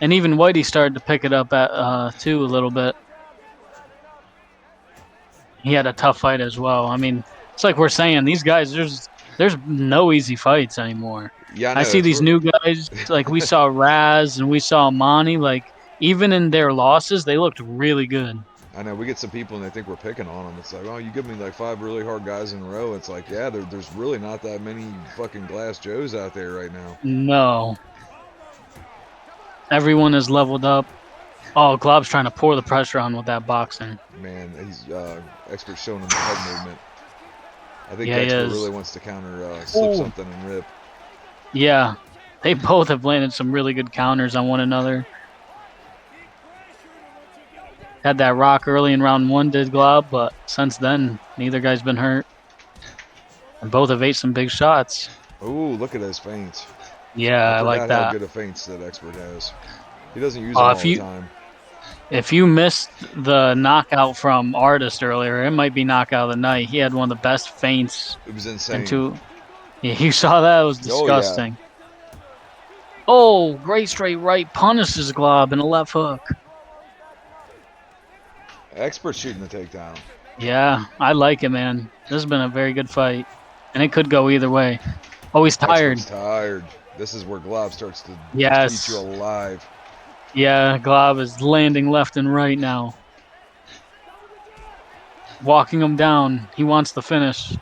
And even Whitey started to pick it up at too a little bit. He had a tough fight as well. I mean, it's like we're saying, these guys, there's no easy fights anymore. Yeah, I I know. see these new guys, like we saw Raz and we saw Monty, like even in their losses, they looked really good. I know we get some people and they think we're picking on them. It's like, oh, you give me like 5 really hard guys in a row. It's like, yeah, there's really not that many fucking Glass Joes out there right now. No. Everyone is leveled up. Oh, Glob's trying to pour the pressure on with that boxing. Man, he's Expert showing him the head movement. I think Yeah, he Expert is. really wants to counter slip Ooh. something and rip. Yeah. They both have landed some really good counters on one another. Had that rock early in round 1, did Glob, but since then, neither guy's been hurt. And both have ate some big shots. Ooh, look at those feints. Yeah, I I like forgot how that. good of feints that Expert has. He doesn't use them all the time. If you missed the knockout from Artist earlier, it might be knockout of the night. He had one of the best feints. It was insane. Yeah, you saw that? It was disgusting. Oh, great straight right punishes Glob in a left hook. Expert shooting the takedown. Yeah, I like it, man. This has been a very good fight. And it could go either way. Oh, he's tired. Expert's tired. This is where Glob starts to eat you alive. Yeah, Glob is landing left and right now. Walking him down. He wants the finish.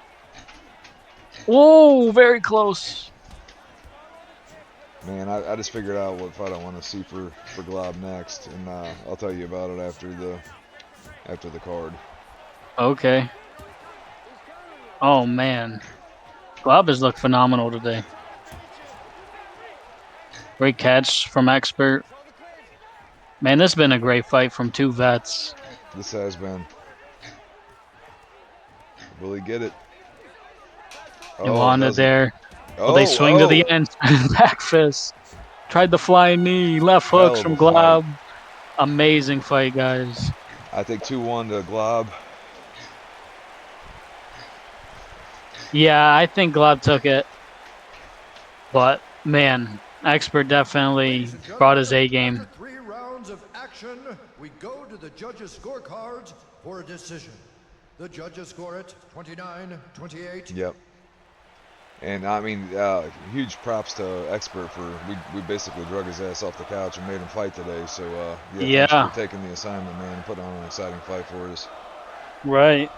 Oh, very close. Man, I just figured out what fight I want to see for Glob next, and I'll tell you about it after the card. Okay. Oh, man. Glob has looked phenomenal today. Great catch from Expert. Man, this has been a great fight from two vets. This has been. Will he get it? Iwanda there. Will they swing to the end? Back fist. Tried the flying knee. Left hooks from Glob. Amazing fight, guys. I think 2-1 to Glob. Yeah, I think Glob took it. But, man, Expert definitely brought his A game. After 3 rounds of action, we go to the judges' scorecards for a decision. The judges score it 29-28. Yep. And I mean, huge props to Expert for we basically drug his ass off the couch and made him fight today. So thanks for taking the assignment, man, and putting on an exciting fight for us. Right.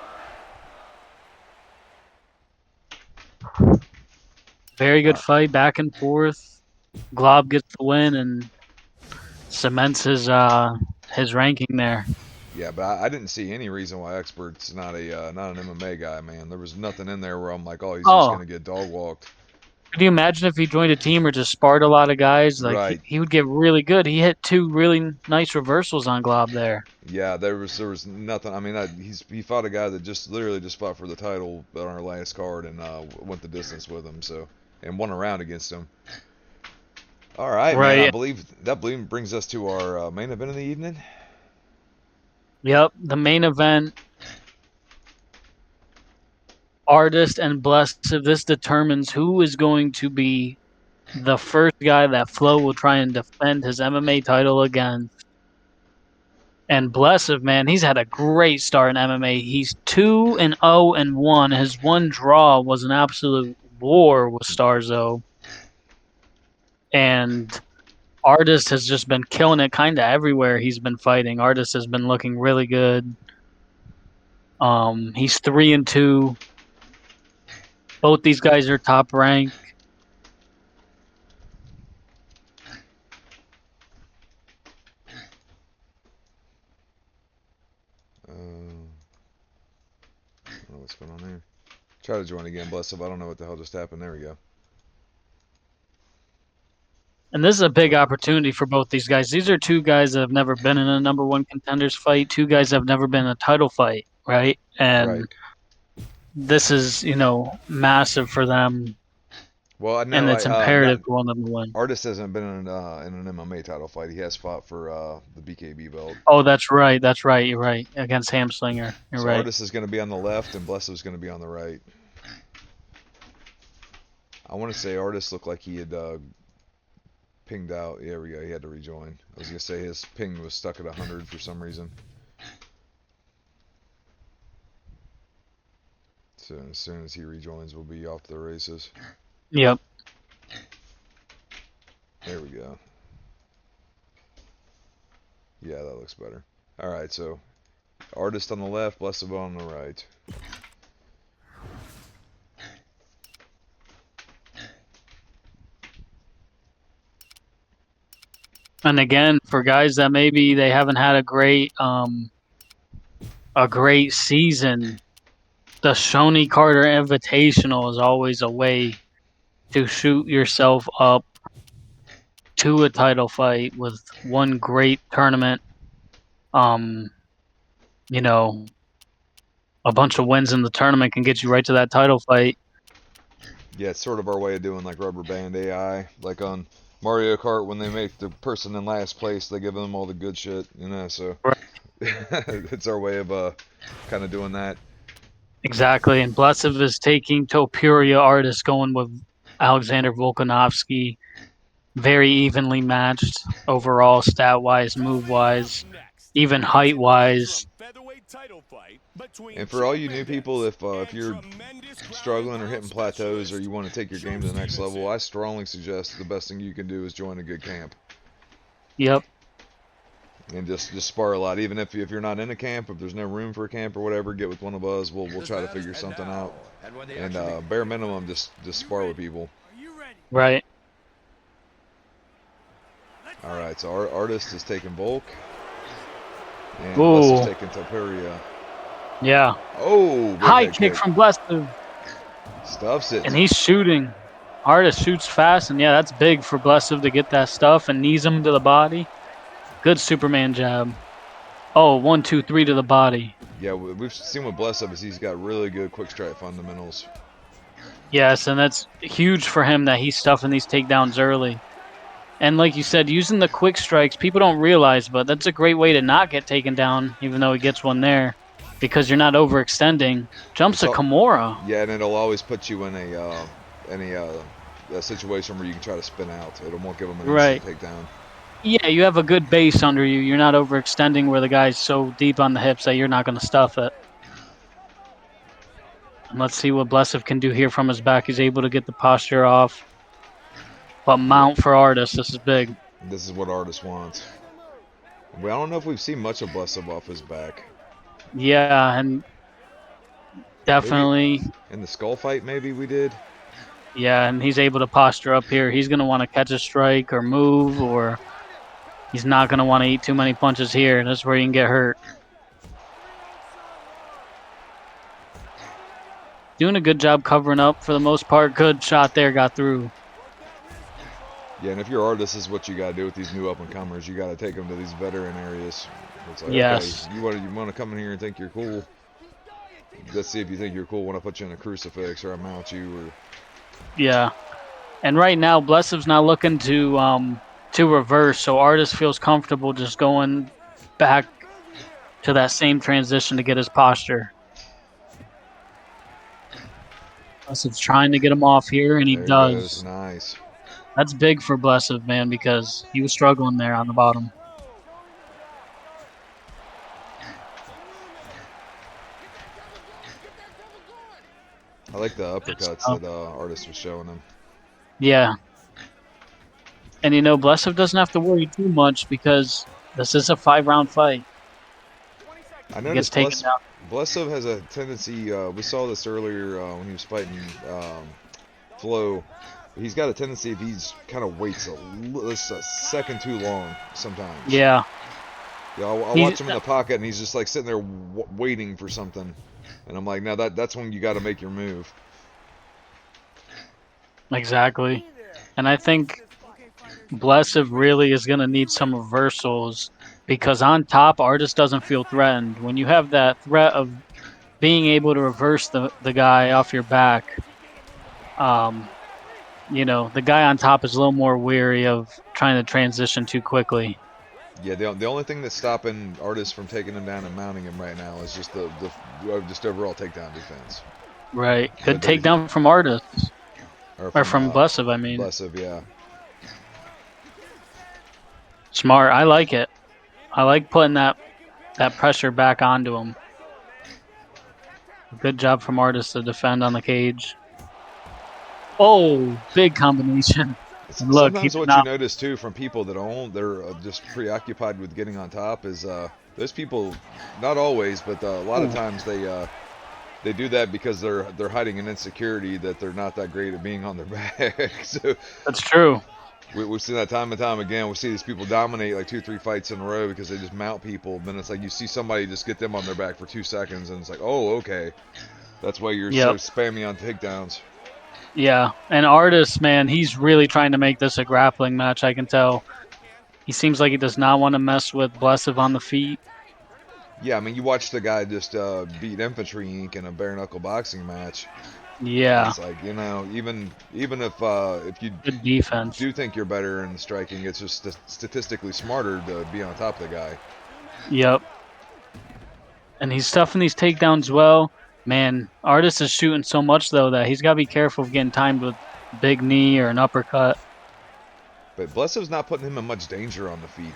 Very good fight, back and forth. Glob gets the win and cements his ranking there. Yeah, but I didn't see any reason why Expert's not an MMA guy, man. There was nothing in there where I'm like, oh, he's just gonna get dog walked. Could you imagine if he joined a team or just sparred a lot of guys? Like he would get really good. He hit 2 really nice reversals on Glob there. Yeah, there was nothing. I mean, he fought a guy that literally just fought for the title on our last card and went the distance with him. So and won a round against him. All right, man. I believe that brings us to our main event of the evening. Yep, the main event. Artist and Blessive. This determines who is going to be the first guy that Fl0w will try and defend his MMA title against. And Blessive, man, he's had a great start in MMA. He's 2-0-1. His one draw was an absolute war with Starzo. And Artist has just been killing it kind of everywhere he's been fighting. Artist has been looking really good. He's 3-2. Both these guys are top rank. I don't know what's going on there. Try to join again, Blessive. I don't know what the hell just happened. There we go. And this is a big opportunity for both these guys. These are two guys that have never been in a number 1 contenders fight. Two guys that have never been in a title fight, right? And this is, massive for them. Well, I know and it's imperative for one of them to win. Artist hasn't been in an MMA title fight. He has fought for the BKB belt. Oh, that's right. That's right. You're right. Against Hamslinger. You're So right. Artist is going to be on the left, and Blessow's going to be on the right. I want to say Artist looked like he had pinged out. Yeah, we go. He had to rejoin. I was going to say his ping was stuck at 100 for some reason. So as soon as he rejoins, we'll be off to the races. Yep. There we go. Yeah, that looks better. All right, so Artist on the left, Blessed on the right. And again, for guys that maybe they haven't had a great season, the Shoney Carter Invitational is always a way to shoot yourself up to a title fight with one great tournament. You know, a bunch of wins in the tournament can get you right to that title fight. Yeah, it's sort of our way of doing like rubber band AI, like on Mario Kart when they make the person in last place, they give them all the good shit, you know. So Right. it's our way of kind of doing that. Exactly, and Blessed is taking Topuria Artist, going with Alexander Volkanovski. Very evenly matched overall, stat-wise, move-wise, even height-wise. And for all you new people, if you're struggling or hitting plateaus or you want to take your game to the next level, I strongly suggest the best thing you can do is join a good camp. Yep. And just spar a lot. Even if you're not in a camp, if there's no room for a camp or whatever, get with one of us. We'll try to figure something out. And bare minimum, just spar with people. Right. All right, so our Artist is taking Volk. And Ooh. Bless is taking Topuria. Yeah. Oh, High kick from Blessed. Stuffs it. And he's shooting. Artist shoots fast, and yeah, that's big for Blessed to get that stuff and knees him to the body. Good Superman jab. Oh, 1, 2, 3 to the body. Yeah, we've seen with Blessed is he's got really good quick strike fundamentals. Yes, and that's huge for him that he's stuffing these takedowns early. And like you said, using the quick strikes, people don't realize, but that's a great way to not get taken down, even though he gets one there, because you're not overextending. Jumps a Kimura. Yeah, and it'll always put you in a situation where you can try to spin out. It won't give him an instant takedown. Yeah, you have a good base under you. You're not overextending where the guy's so deep on the hips that you're not going to stuff it. And let's see what Blessed can do here from his back. He's able to get the posture off. But mount for Artist, this is big. This is what Artist wants. Well, I don't know if we've seen much of Blessed off his back. Yeah, and definitely. Maybe in the skull fight, maybe we did. Yeah, and he's able to posture up here. He's going to want to catch a strike or move, or he's not going to want to eat too many punches here. That's where you can get hurt. Doing a good job covering up for the most part. Good shot there, got through. Yeah, and if you're Artist, this is what you got to do with these new up-and-comers. You got to take them to these veteran areas. It's like, yes. Okay, you want to come in here and think you're cool? Let's see if you think you're cool when I put you in a crucifix or I mount you. Or... Yeah. And right now, Blessed's not looking to reverse, so Artist feels comfortable just going back to that same transition to get his posture. Blessed's trying to get him off here, and he does. Nice. That's big for Blessed, man, because he was struggling there on the bottom. I like the uppercuts that Artist was showing him. Yeah. And, you know, Blessed doesn't have to worry too much because this is a 5-round fight. I noticed Blessed has a tendency, we saw this earlier when he was fighting Fl0w. He's got a tendency if he's kind of waits a second too long sometimes. Yeah. Yeah, I'll watch him in the pocket and he's just like sitting there waiting for something. And I'm like, no, that's when you got to make your move. Exactly. And I think Blessed really is going to need some reversals because on top, Artist doesn't feel threatened. When you have that threat of being able to reverse the guy off your back, you know, the guy on top is a little more weary of trying to transition too quickly. Yeah, the only thing that's stopping Artis from taking him down and mounting him right now is just the just overall takedown defense. Right. Good But he, takedown from Artis. or Or from from Blessev, I mean. Blessev, yeah. Smart. I like it. I like putting that pressure back onto him. Good job from Artis to defend on the cage. Oh, big combination. And look, he Sometimes did what you not. notice too from people that own, they're just preoccupied with getting on top is those people, not always, but a lot of Ooh. times they do that because they're hiding an insecurity that they're not that great at being on their back. So That's true. we've seen that time and time again. We see these people dominate like 2-3 fights in a row because they just mount people. Then it's like you see somebody just get them on their back for 2 seconds, and it's like, oh, okay, that's why you're so Yep. spammy on takedowns. Yeah. And Artis, man, he's really trying to make this a grappling match, I can tell. He seems like he does not want to mess with Blessev on the feet. Yeah, I mean, you watch the guy just beat Infantry Inc. in a bare knuckle boxing match. Yeah. It's like, you know, even if you Good defense. do think you're better in striking, it's just statistically smarter to be on top of the guy. Yep. And he's stuffing these takedowns well. Man, Artis is shooting so much, though, that he's got to be careful of getting timed with big knee or an uppercut. But Blessev's not putting him in much danger on the feet.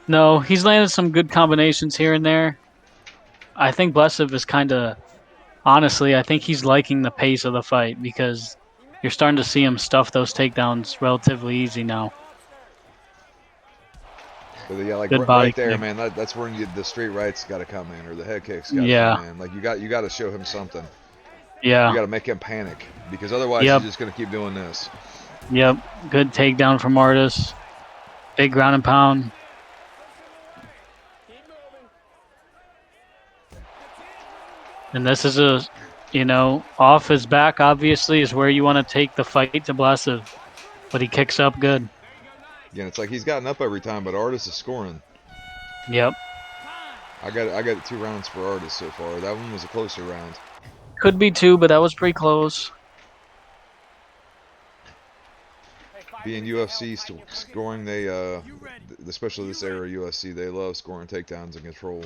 No, he's landed some good combinations here and there. I think Blessev is kind of, honestly, I think he's liking the pace of the fight because you're starting to see him stuff those takedowns relatively easy now. But yeah, like Good body right there, kick. man, that's where the straight right's got to come in, or the head kick's got to Yeah. come in. Like you got to show him something. You Yeah. got to make him panic because otherwise Yep. he's just gonna keep doing this. Yep. Good takedown from Artis. Big ground and pound. And this is a, you know, off his back, obviously, is where you want to take the fight to Blessev. But he kicks up good. Yeah, it's like he's gotten up every time, but Artis is scoring. Yep. I got 2 rounds for Artis so far. That one was a closer round. Could be 2, but that was pretty close. Being UFC scoring, they especially this era of UFC, they love scoring takedowns and control.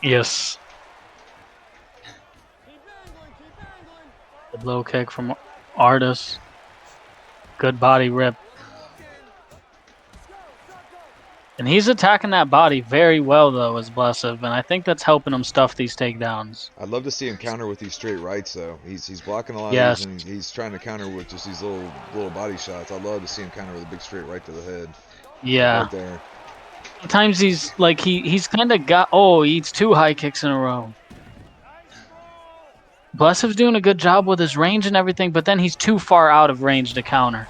Yes. Good low kick from Artis. Good body rip. And he's attacking that body very well, though, as Blessev, and I think that's helping him stuff these takedowns. I'd love to see him counter with these straight rights, though. He's blocking a lot Yes. of these, and he's trying to counter with just these little body shots. I'd love to see him counter with a big straight right to the head. Yeah. Right there. Sometimes he's like he's kind of got. Oh, he eats 2 high kicks in a row. Blessev's doing a good job with his range and everything, but then he's too far out of range to counter.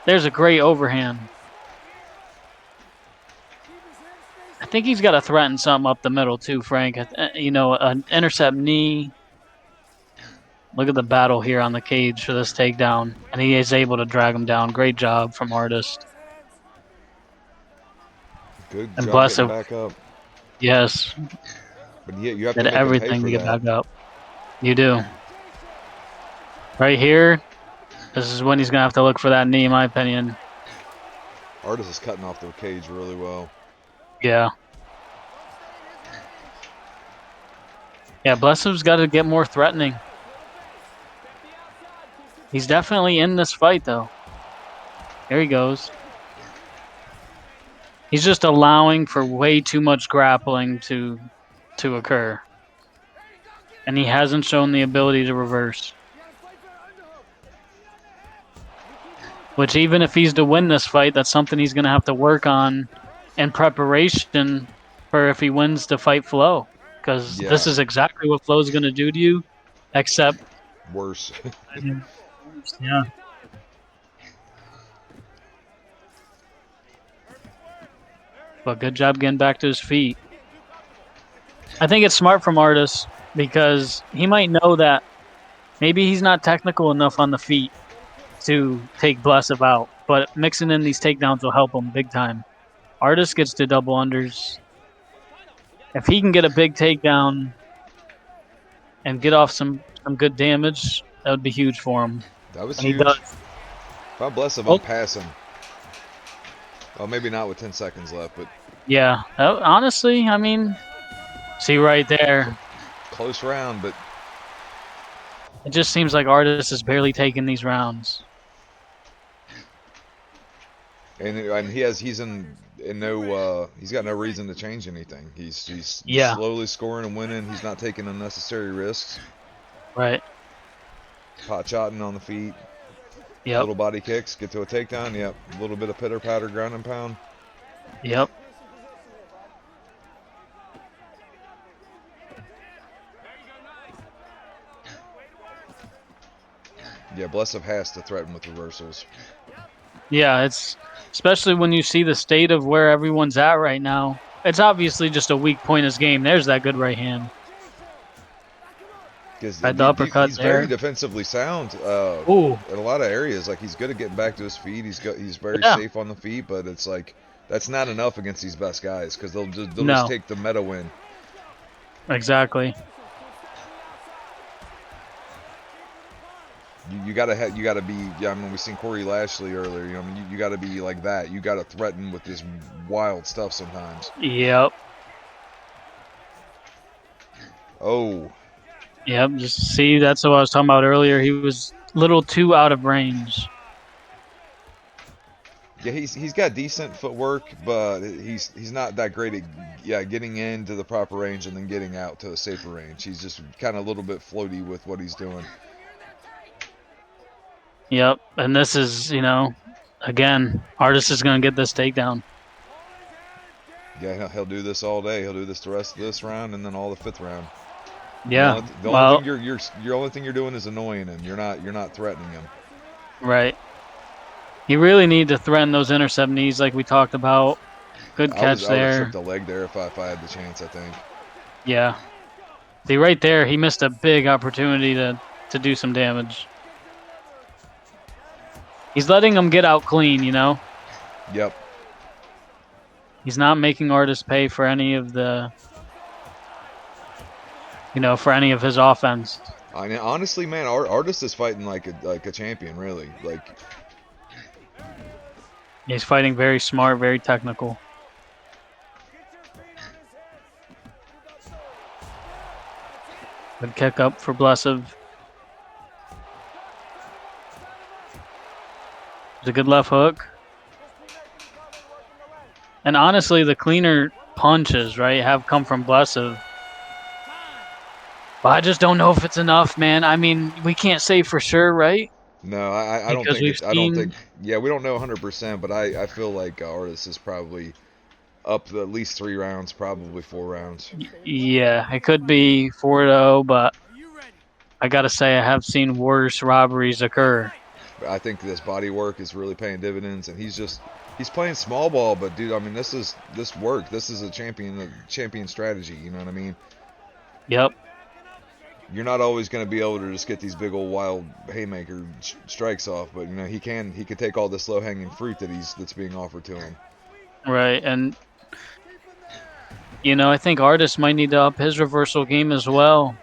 There's a great overhand. I think he's got to threaten something up the middle too, Frank. You know, an intercept knee. Look at the battle here on the cage for this takedown, and he is able to drag him down. Great job from Artis. Good And job getting Blessev, back up. yes, But yeah, you have to did make him pay everything for to get that. back up. You do. Right here, this is when he's going to have to look for that knee, in my opinion. Artis is cutting off the cage really well. Yeah. Yeah, Blessev's got to get more threatening. He's definitely in this fight, though. Here he goes. He's just allowing for way too much grappling to occur. And he hasn't shown the ability to reverse. Which, even if he's to win this fight, that's something he's going to have to work on in preparation for if he wins to fight Fl0w. Because this is exactly what Fl0w's going to do to you, except worse. Yeah. But good job getting back to his feet. I think it's smart from Artis because he might know that maybe he's not technical enough on the feet to take Blessev out, but mixing in these takedowns will help him big time. Artis gets to double unders. If he can get a big takedown and get off some good damage, that would be huge for him. That was And he huge. does. If I'm blessed, Oh. I'm passing. Well, maybe not with 10 seconds left, but Yeah. Honestly, I mean, see right there. close round. But It just seems like Artis is barely taking these rounds. and he's got no reason to change anything. He's Yeah. slowly scoring and winning. He's not taking unnecessary risks. Right. Pot shotting on the feet. Yep. Little body kicks, get to a takedown. Yep. A little bit of pitter patter, ground and pound. Yep. Yeah, Blessup has to threaten with reversals. Yeah, it's especially when you see the state of where everyone's at right now. It's obviously just a weak point in his game. There's that good right hand. Had the uppercut He's there. very defensively sound Ooh. in a lot of areas. Like he's good at getting back to his feet. He's very Yeah. safe on the feet, but it's like that's not enough against these best guys because they'll just No. take the meta win. Exactly. You gotta be. Yeah, I mean, we seen Corey Lashley earlier. You know, I mean, you gotta be like that. You gotta threaten with this wild stuff sometimes. Yep. Oh, Yep. Just see, that's what I was talking about earlier. He was a little too out of range. yeah, he's got decent footwork, but he's not that great at getting into the proper range and then getting out to a safer range. He's just kind of a little bit floaty with what he's doing. Yep. And this is, again, Artis is going to get this takedown. Yeah, he'll do this all day. He'll do this the rest of this round and then all the fifth round. Yeah. The only thing your only thing you're doing is annoying him. You're not threatening him. Right. You really need to threaten those intercept knees like we talked about. Good catch I would have there. tripped a leg there if I had the chance, I think. Yeah. See, right there, he missed a big opportunity to do some damage. He's letting him get out clean, Yep. He's not making Artis pay for any of for any of his offense. I mean, honestly, man, our Artist is fighting like a champion, really. Like He's fighting very smart, very technical. Good kick up for Blessup. It's a good left hook. And honestly, the cleaner punches, right, have come from Blessup. But I just don't know if it's enough, man. I mean, we can't say for sure, right? no, I don't Because think we've it's. I don't think. seen- Yeah, we don't know 100%, but I feel like Artist is probably up to at least 3 rounds, probably 4 rounds. Yeah, it could be 4-0, but I gotta say I have seen worse robberies occur. I think this body work is really paying dividends, and he's playing small ball. But dude, I mean, this work. This is a champion strategy. You know what I mean? Yep. You're not always going to be able to just get these big old wild haymaker strikes off, but he can take all this low hanging fruit that's being offered to him. Right, and I think Artis might need to up his reversal game as well.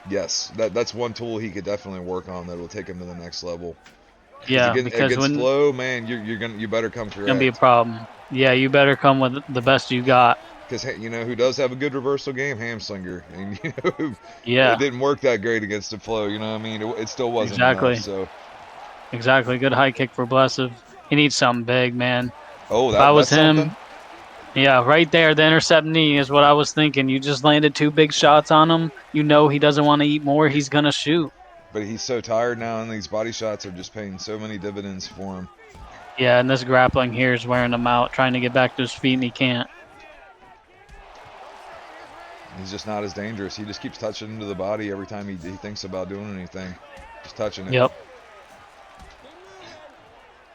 Yes, that's one tool he could definitely work on that will take him to the next level. Yeah, Against because when Fl0w, man, you better come correct. it's gonna be a problem. Yeah, you better come with the best you got. Because who does have a good reversal game? Hamslinger, and Yeah, it didn't work that great against the Fl0w. You know what I mean? It still wasn't exactly. enough. So Exactly. Good high kick for Blessup. He needs something big, man. if I was that's him, something. yeah, right there, the intercept knee is what I was thinking. You just landed 2 big shots on him. You know he doesn't want to eat more. He's going to shoot. But he's so tired now, and these body shots are just paying so many dividends for him. Yeah, and this grappling here is wearing him out, trying to get back to his feet, and he can't. He's just not as dangerous. He just keeps touching into the body every time he thinks about doing anything. Just touching it. Yep.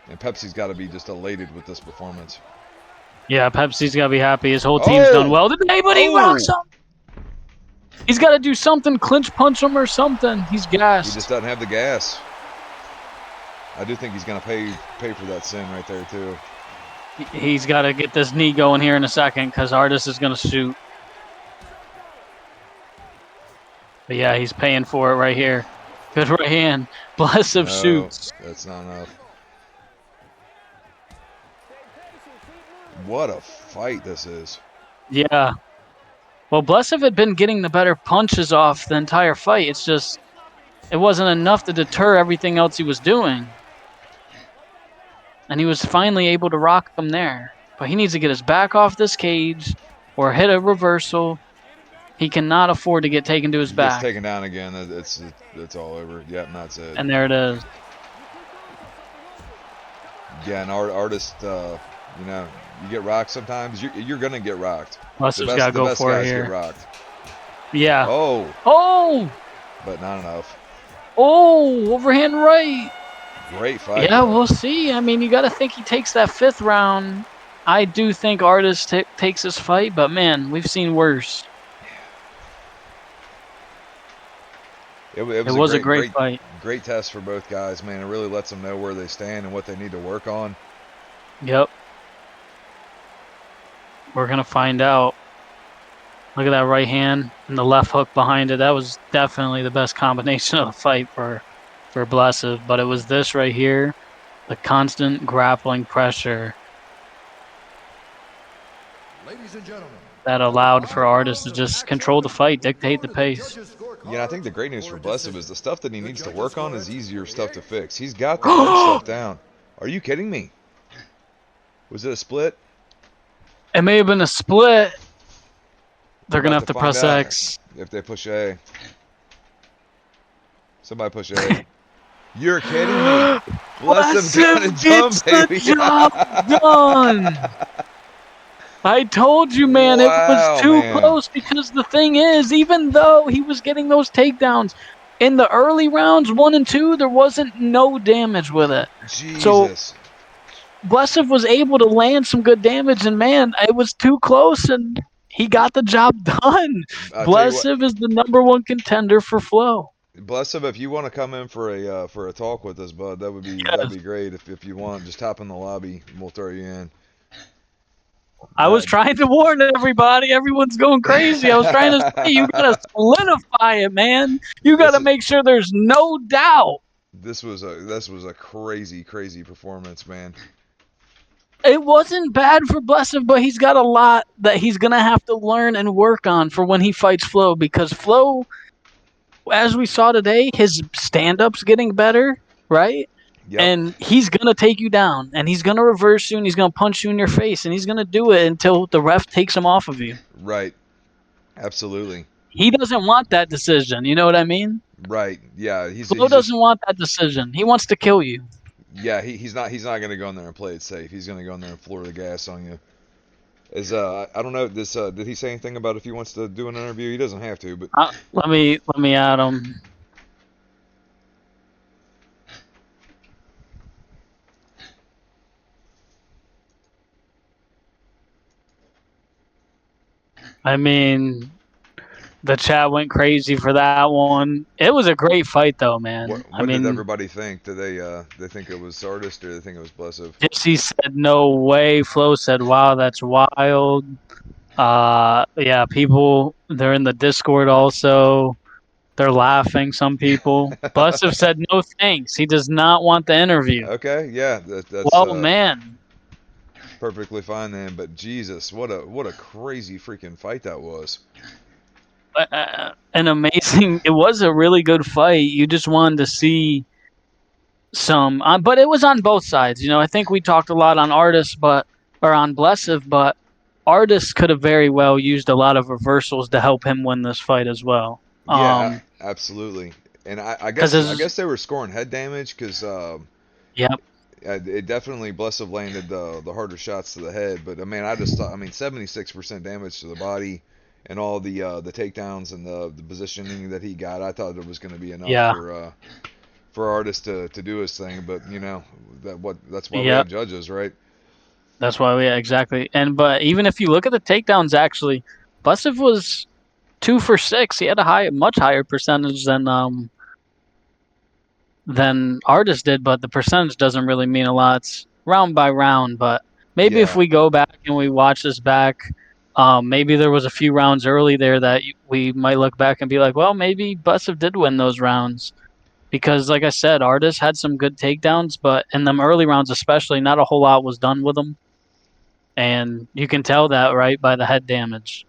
And Pepsi's got to be just elated with this performance. Yeah, Pepsi's got to be happy. His whole team's done well today, but he rocks him. He's got to do something, clinch punch him or something. He's gassed. He just doesn't have the gas. I do think he's going to pay for that sin right there, too. He's got to get this knee going here in a second because Artis is going to shoot. But yeah, he's paying for it right here. Good right hand. Blessive No, shoots. that's not enough. Stay patient. Keep moving. What a fight this is. Yeah. Well, Blessive had been getting the better punches off the entire fight. It's just it wasn't enough to deter everything else he was doing. And he was finally able to rock him there. But he needs to get his back off this cage or hit a reversal. He cannot afford to get taken to his He gets back. taken down again. It's all over. Yep, and that's it. And there it is. Yeah, an artist, you know, you get rocked sometimes. You're gonna get rocked. Buster's got to go best for it guys get here. rocked. Yeah. Oh, Oh! but not enough. Oh! Overhand right. Great fight. Yeah, though. we'll see. I mean, you got to think he takes that 5th round. I do think Artist takes this fight, but man, we've seen worse. It It was was a great fight. great test for both guys, man. It really lets them know where they stand and what they need to work on. Yep. We're going to find out. Look at that right hand and the left hook behind it. That was definitely the best combination of the fight for Blessive. But it was this right here, the constant grappling pressure Ladies and gentlemen, that allowed for Artist to just control the fight, dictate the pace. Yeah, I think the great news for Blessive is the stuff that he needs to work on is easier stuff to fix. He's got the hard stuff down. Are you kidding me? Was it a split? It may have been a split. They're We're going to about have to find press out X. if they push A. Somebody push A. You're kidding me. Blessive got it done, gets baby. the job done. I told you, man, it was Wow, too man. close because the thing is, even though he was getting those takedowns in the early rounds, 1 and 2, there wasn't no damage with it. So Jesus. Blessive was able to land some good damage, and man, it was too close, and he got the job done. I'll tell you what. Blessive is the #1 contender for Fl0w. Blessive, if you want to come in for a talk with us, bud, that'd be great. If you want, just hop in the lobby and we'll throw you in. I was trying to warn everybody. Everyone's going crazy. I was trying to say, you got to solidify it, man. You got This to is make sure there's no doubt. this was a crazy performance, man. It wasn't bad for Blessive, but he's got a lot that he's going to have to learn and work on for when he fights Fl0w, because Fl0w, as we saw today, his stand-up's getting better, right? Yep. And he's going to take you down, and he's going to reverse you, and he's going to punch you in your face, and he's going to do it until the ref takes him off of you. Right. Absolutely. He doesn't want that decision. You know what I mean? Right. Yeah. He's Fl0w just doesn't want that decision. He wants to kill you. yeah. He's not gonna go in there and play it safe. He's gonna go in there and floor the gas on you. I don't know this did he say anything about if he wants to do an interview? He doesn't have to, but Let me add him. I mean, the chat went crazy for that one. It was a great fight, though, man. what did everybody think? Did they think it was Artist or they think it was Blessive? Gypsy said no way. Fl0w said, "Wow, that's wild." Yeah, people they're in the Discord also. They're laughing. Some people. Blessive said no thanks. He does not want the interview. Okay, yeah, that's Well, man, perfectly fine then. But Jesus, what a crazy freaking fight that was. an amazing. It was a really good fight. You just wanted to see some, but it was on both sides. You know, I think we talked a lot on Artist, or on Blessive, but Artist could have very well used a lot of reversals to help him win this fight as well. Yeah, absolutely. And I Because guess they were scoring head damage because yep, it definitely Blessive landed the harder shots to the head. But I mean, I just thought 76% damage to the body and all the takedowns and the positioning that he got. I thought it was going to be enough yeah, for Artist to do his thing. But you know that's why we yep. have judges, right? That's why exactly. But even if you look at the takedowns, actually, Blessive was 2 for 6. He had a much higher percentage than Artist did, but the percentage doesn't really mean a lot. It's round by round, but maybe if Yeah. we go back and we watch this back, maybe there was a few rounds early there that we might look back and be like, well, maybe Blessive did win those rounds. because, like I said, Artis had some good takedowns, but in them early rounds, especially, not a whole lot was done with him, and you can tell that right by the head damage.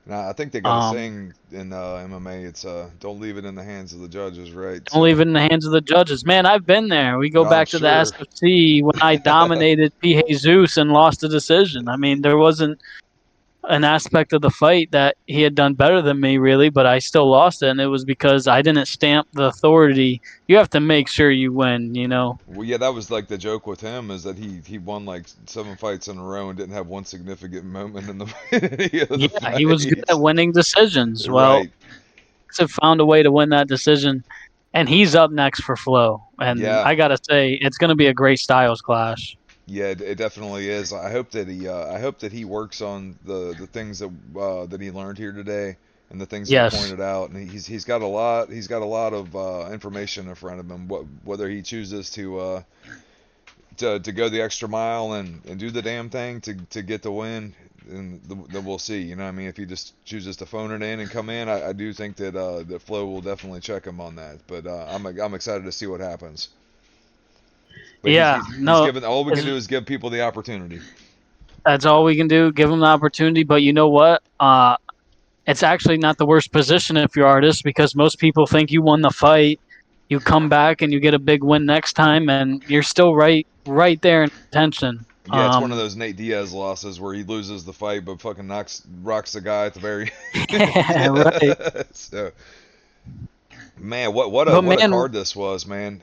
Now, I think they got a Um, saying in MMA. It's don't leave it in the hands of the judges, right? don't So, leave it in the hands of the judges. Man, I've been there. We go no, I'm back to the sure. SFC when I dominated P. Jesus and lost a decision. I mean, there wasn't an aspect of the fight that he had done better than me, really, but I still lost it, and it was because I didn't stamp the authority. You have to make sure you win, you know. Well, yeah, that was like the joke with him is that he won like 7 fights in a row and didn't have one significant moment in any of the Yeah, he was good at fights. winning decisions. Well, Right. have found a way to win that decision, and he's up next for Flo. And Yeah. I gotta say, it's gonna be a great styles clash. Yeah, it definitely is. I hope that he works on the things that he learned here today and the things that are Yes, pointed out. And he's got a lot of information in front of him. Whether he chooses to go the extra mile and do the damn thing to get the win, and then we'll see. You know, what I mean, if he just chooses to phone it in and come in, I do think that that Flo will definitely check him on that. But I'm excited to see what happens. But yeah, he's no, given all we can do is give people the opportunity. that's all we can do. Give him the opportunity. But you know what? It's actually not the worst position if you're artist because most people think you won the fight. You come back and you get a big win next time, and you're still right there in contention. Yeah, it's one of those Nate Diaz losses where he loses the fight but fucking rocks the guy at the very Yeah, right. so man, But what a man, card this was, man.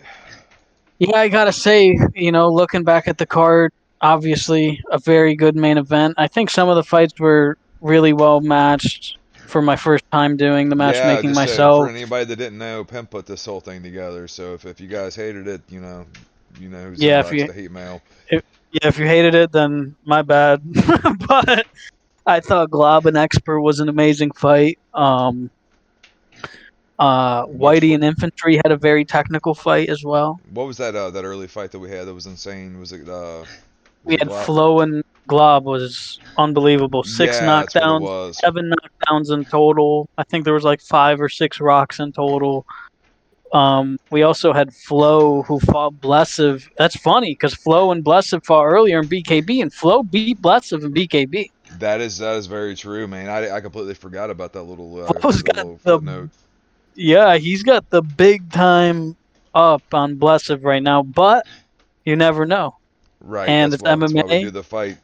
yeah, I gotta say, looking back at the card, obviously a very good main event. I think some of the fights were really well matched for my first time doing the Yeah, matchmaking just for myself. anybody that didn't know, Pimp put this whole thing together. So if you guys hated it, you know whose Yeah, inbox to hate mail. if you hated it, then my bad. But I thought Glob and Expert was an amazing fight. Which Whitey and Infantry had a very technical fight as well. what was that early fight that we had that was insane? Was We it had Glock? Flo and Glob was unbelievable. Six Yeah, that's what it knockdowns, was. 7 knockdowns in total. I think there was like 5 or 6 rocks in total. We also had Flo who fought Blessive. That's funny because Flo and Blessive fought earlier in BKB, and Flo beat Blessive in BKB. That is very true, man. I completely forgot about that Flo's got little the footnote. Yeah, he's got the big time up on Blessive right now, but you never know. Right, And it's that's why we MMA. do the fight.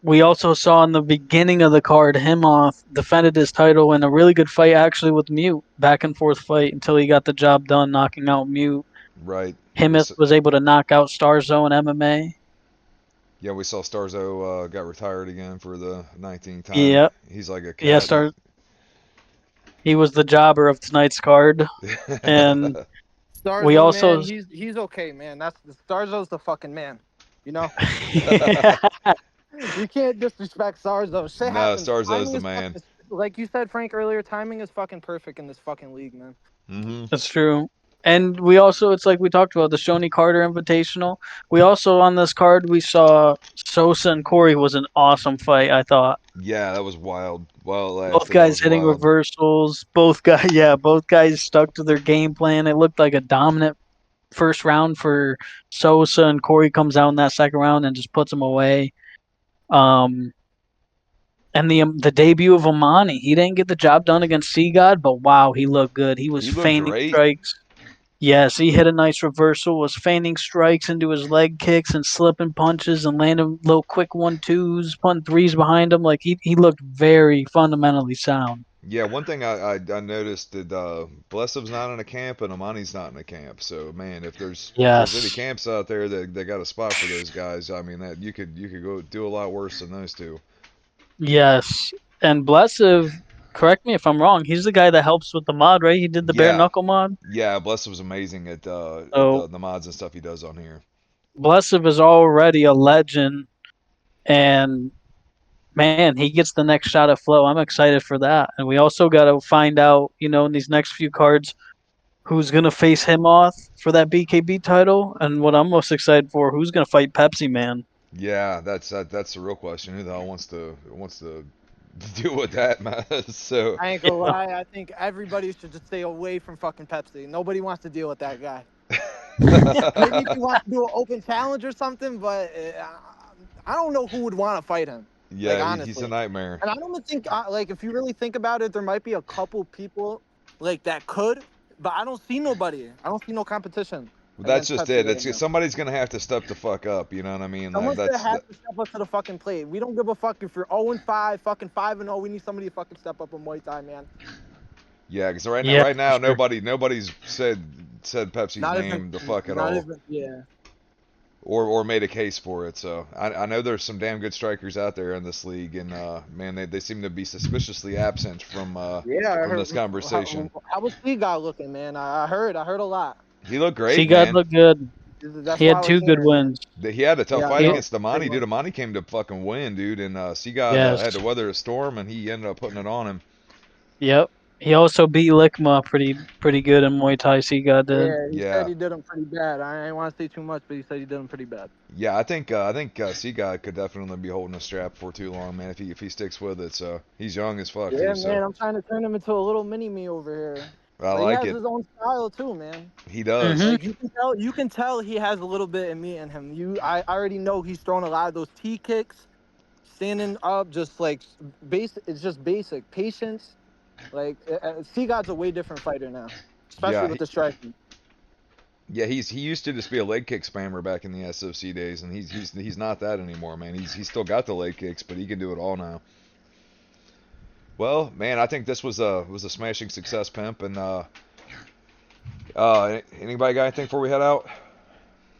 We also saw in the beginning of the card Himoth defended his title in a really good fight actually with Mute, back and forth fight until he got the job done knocking out Mute. Right. We Himoth was able to knock out Starzo in MMA. Yeah, we saw Starzo got retired again for the 19th time. Yep. He's like a Yeah, cat. he was the jobber of tonight's card. And we Starzo, also man, he's okay, man. That's Starzo's the fucking man. You know, you can't disrespect Starzo. Shit No, happens. Starzo's Timing the is man. fucking, like you said, Frank earlier. Timing is fucking perfect in this fucking league, man. Hmm. That's true. And we also, it's like we talked about the Shoney Carter Invitational. We also, on this card, we saw Sosa and Corey was an awesome fight, I thought. Yeah, that was wild. Well, Both lasted. That guys was hitting wild. reversals. Both guys stuck to their game plan. It looked like a dominant first round for Sosa, and Corey comes out in that second round and just puts him away. Um, and the debut of Amani, he didn't get the job done against Sea God, but wow, he looked good. He was He looked feigning great. strikes. Yes, he hit a nice reversal, was feigning strikes into his leg kicks and slipping punches and landing little quick 1-2s, putting threes behind him. Like he looked very fundamentally sound. Yeah, one thing I noticed that Blessum's not in a camp and Amani's not in a camp. So man, if there's any Yes. camps out there that got a spot for those guys, I mean that you could go do a lot worse than those two. Yes. And Blessive, correct me if I'm wrong, he's the guy that helps with the mod, right? He did the bare Yeah, knuckle mod. yeah, Blessum's amazing at So the mods and stuff he does on here. Blessive is already a legend, and man, he gets the next shot at Flow. I'm excited for that. And we also got to find out, in these next few cards, who's going to face him off for that BKB title. And what I'm most excited for, who's going to fight Pepsi Man. Yeah, that's the real question. Who the hell wants to deal with that, man. So I ain't gonna lie. I think everybody should just stay away from fucking Pepsi. Nobody wants to deal with that guy. Maybe if he wants to do an open challenge or something, but I don't know who would want to fight him. Like yeah, he's a honestly, nightmare. and I don't think like if you really think about it, there might be a couple people like that could, but I don't see nobody. I don't see no competition That's against just Pepsi it. right It's now. somebody's gonna have to step the fuck up. You know what I mean? Someone's gonna That's have to step up to the fucking plate. We don't give a fuck if you're 0-5, fucking 5-0. We need somebody to fucking step up in Muay Thai, man. yeah. Because Yeah, right for now, sure. nobody's said Pepsi's Not even, name the fuck at not all, even, yeah. or made a case for it. So I know there's some damn good strikers out there in this league, and man, they seem to be suspiciously absent Yeah, I from heard. this conversation. How was he guy looking, man? I heard a lot. He looked great, Seagod man. looked good. That's He why I had was 2 good hearing, man. wins. He had a tough Yeah, I fight He, know. against Amani, dude. Amani came to fucking win, dude, and Seagod yes. had to weather a storm, and he ended up putting it on him. Yep. He also beat Lickma pretty good in Muay Thai. Seagod did. Yeah, he said Yeah, he did him pretty bad. I ain't want to say too much, but he said he did him pretty bad. yeah. I think Seagod could definitely be holding a strap for too long, man. If he sticks with it, so he's young as fuck too. Yeah, So man, I'm trying to turn him into a little mini me over here. I But he like has it. his own style too, man. He does. Mhm. Like you can tell he has a little bit of meat in him. I already know he's throwing a lot of those T kicks, standing up, just like basic. It's just basic patience. Like Seagod's a way different fighter now, especially Yeah, with the striking. yeah. He used to just be a leg kick spammer back in the SOC days, and he's not that anymore, man. He's still got the leg kicks, but he can do it all now. Well, man, I think this was a smashing success, pimp. And anybody got anything before we head out?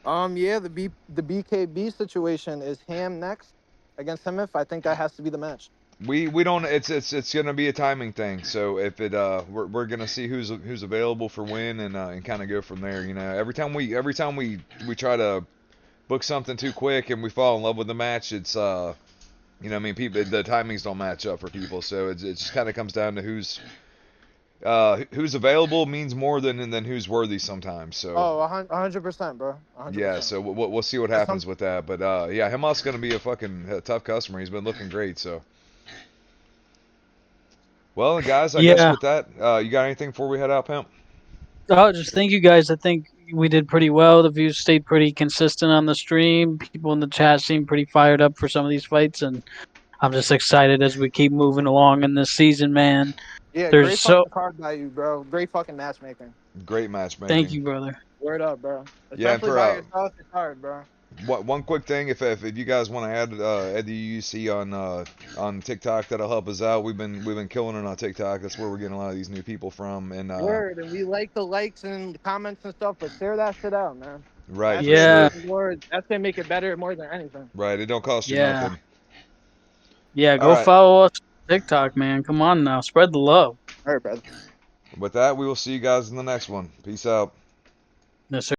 Yeah, the BKB situation is Ham next against him. If I think that has to be the match. We don't. It's gonna be a timing thing. So if it we're gonna see who's available for when, and kind of go from there. You know, every time we try to book something too quick and we fall in love with the match, it's you know, I mean, people, the timings don't match up for people. So it just kind of comes down to who's available means more than who's worthy sometimes. So Oh, 100%, bro. yeah, 100%. so we'll see what happens with that. But yeah, Himas gonna be a fucking tough customer. He's been looking great. So well, guys, I guess Yeah. with that, you got anything before we head out, pimp? Oh, just thank you guys. I think we did pretty well. The views stayed pretty consistent on the stream. People in the chat seem pretty fired up for some of these fights, and I'm just excited as we keep moving along in this season, man. Yeah, There's great so fucking card by you, bro. Great fucking matchmaking. Great Thank matchmaking. you, brother. Word up, bro. Yeah, and Especially for by yourself, it's hard, bro. one quick thing, if you guys want to add the UUC on TikTok, that'll help us out. We've been killing it on TikTok. That's where we're getting a lot of these new people from. And Word, and we like the likes and the comments and stuff, but share that shit out, man. right, That's for gonna Yeah, sure. make it more. That's gonna make it better more than anything. Right, it don't cost you yeah, nothing. yeah. All Go right. follow us on TikTok, man. Come on now, spread the love. All right, brother. With that, we will see you guys in the next one. Peace out. Yes, sir.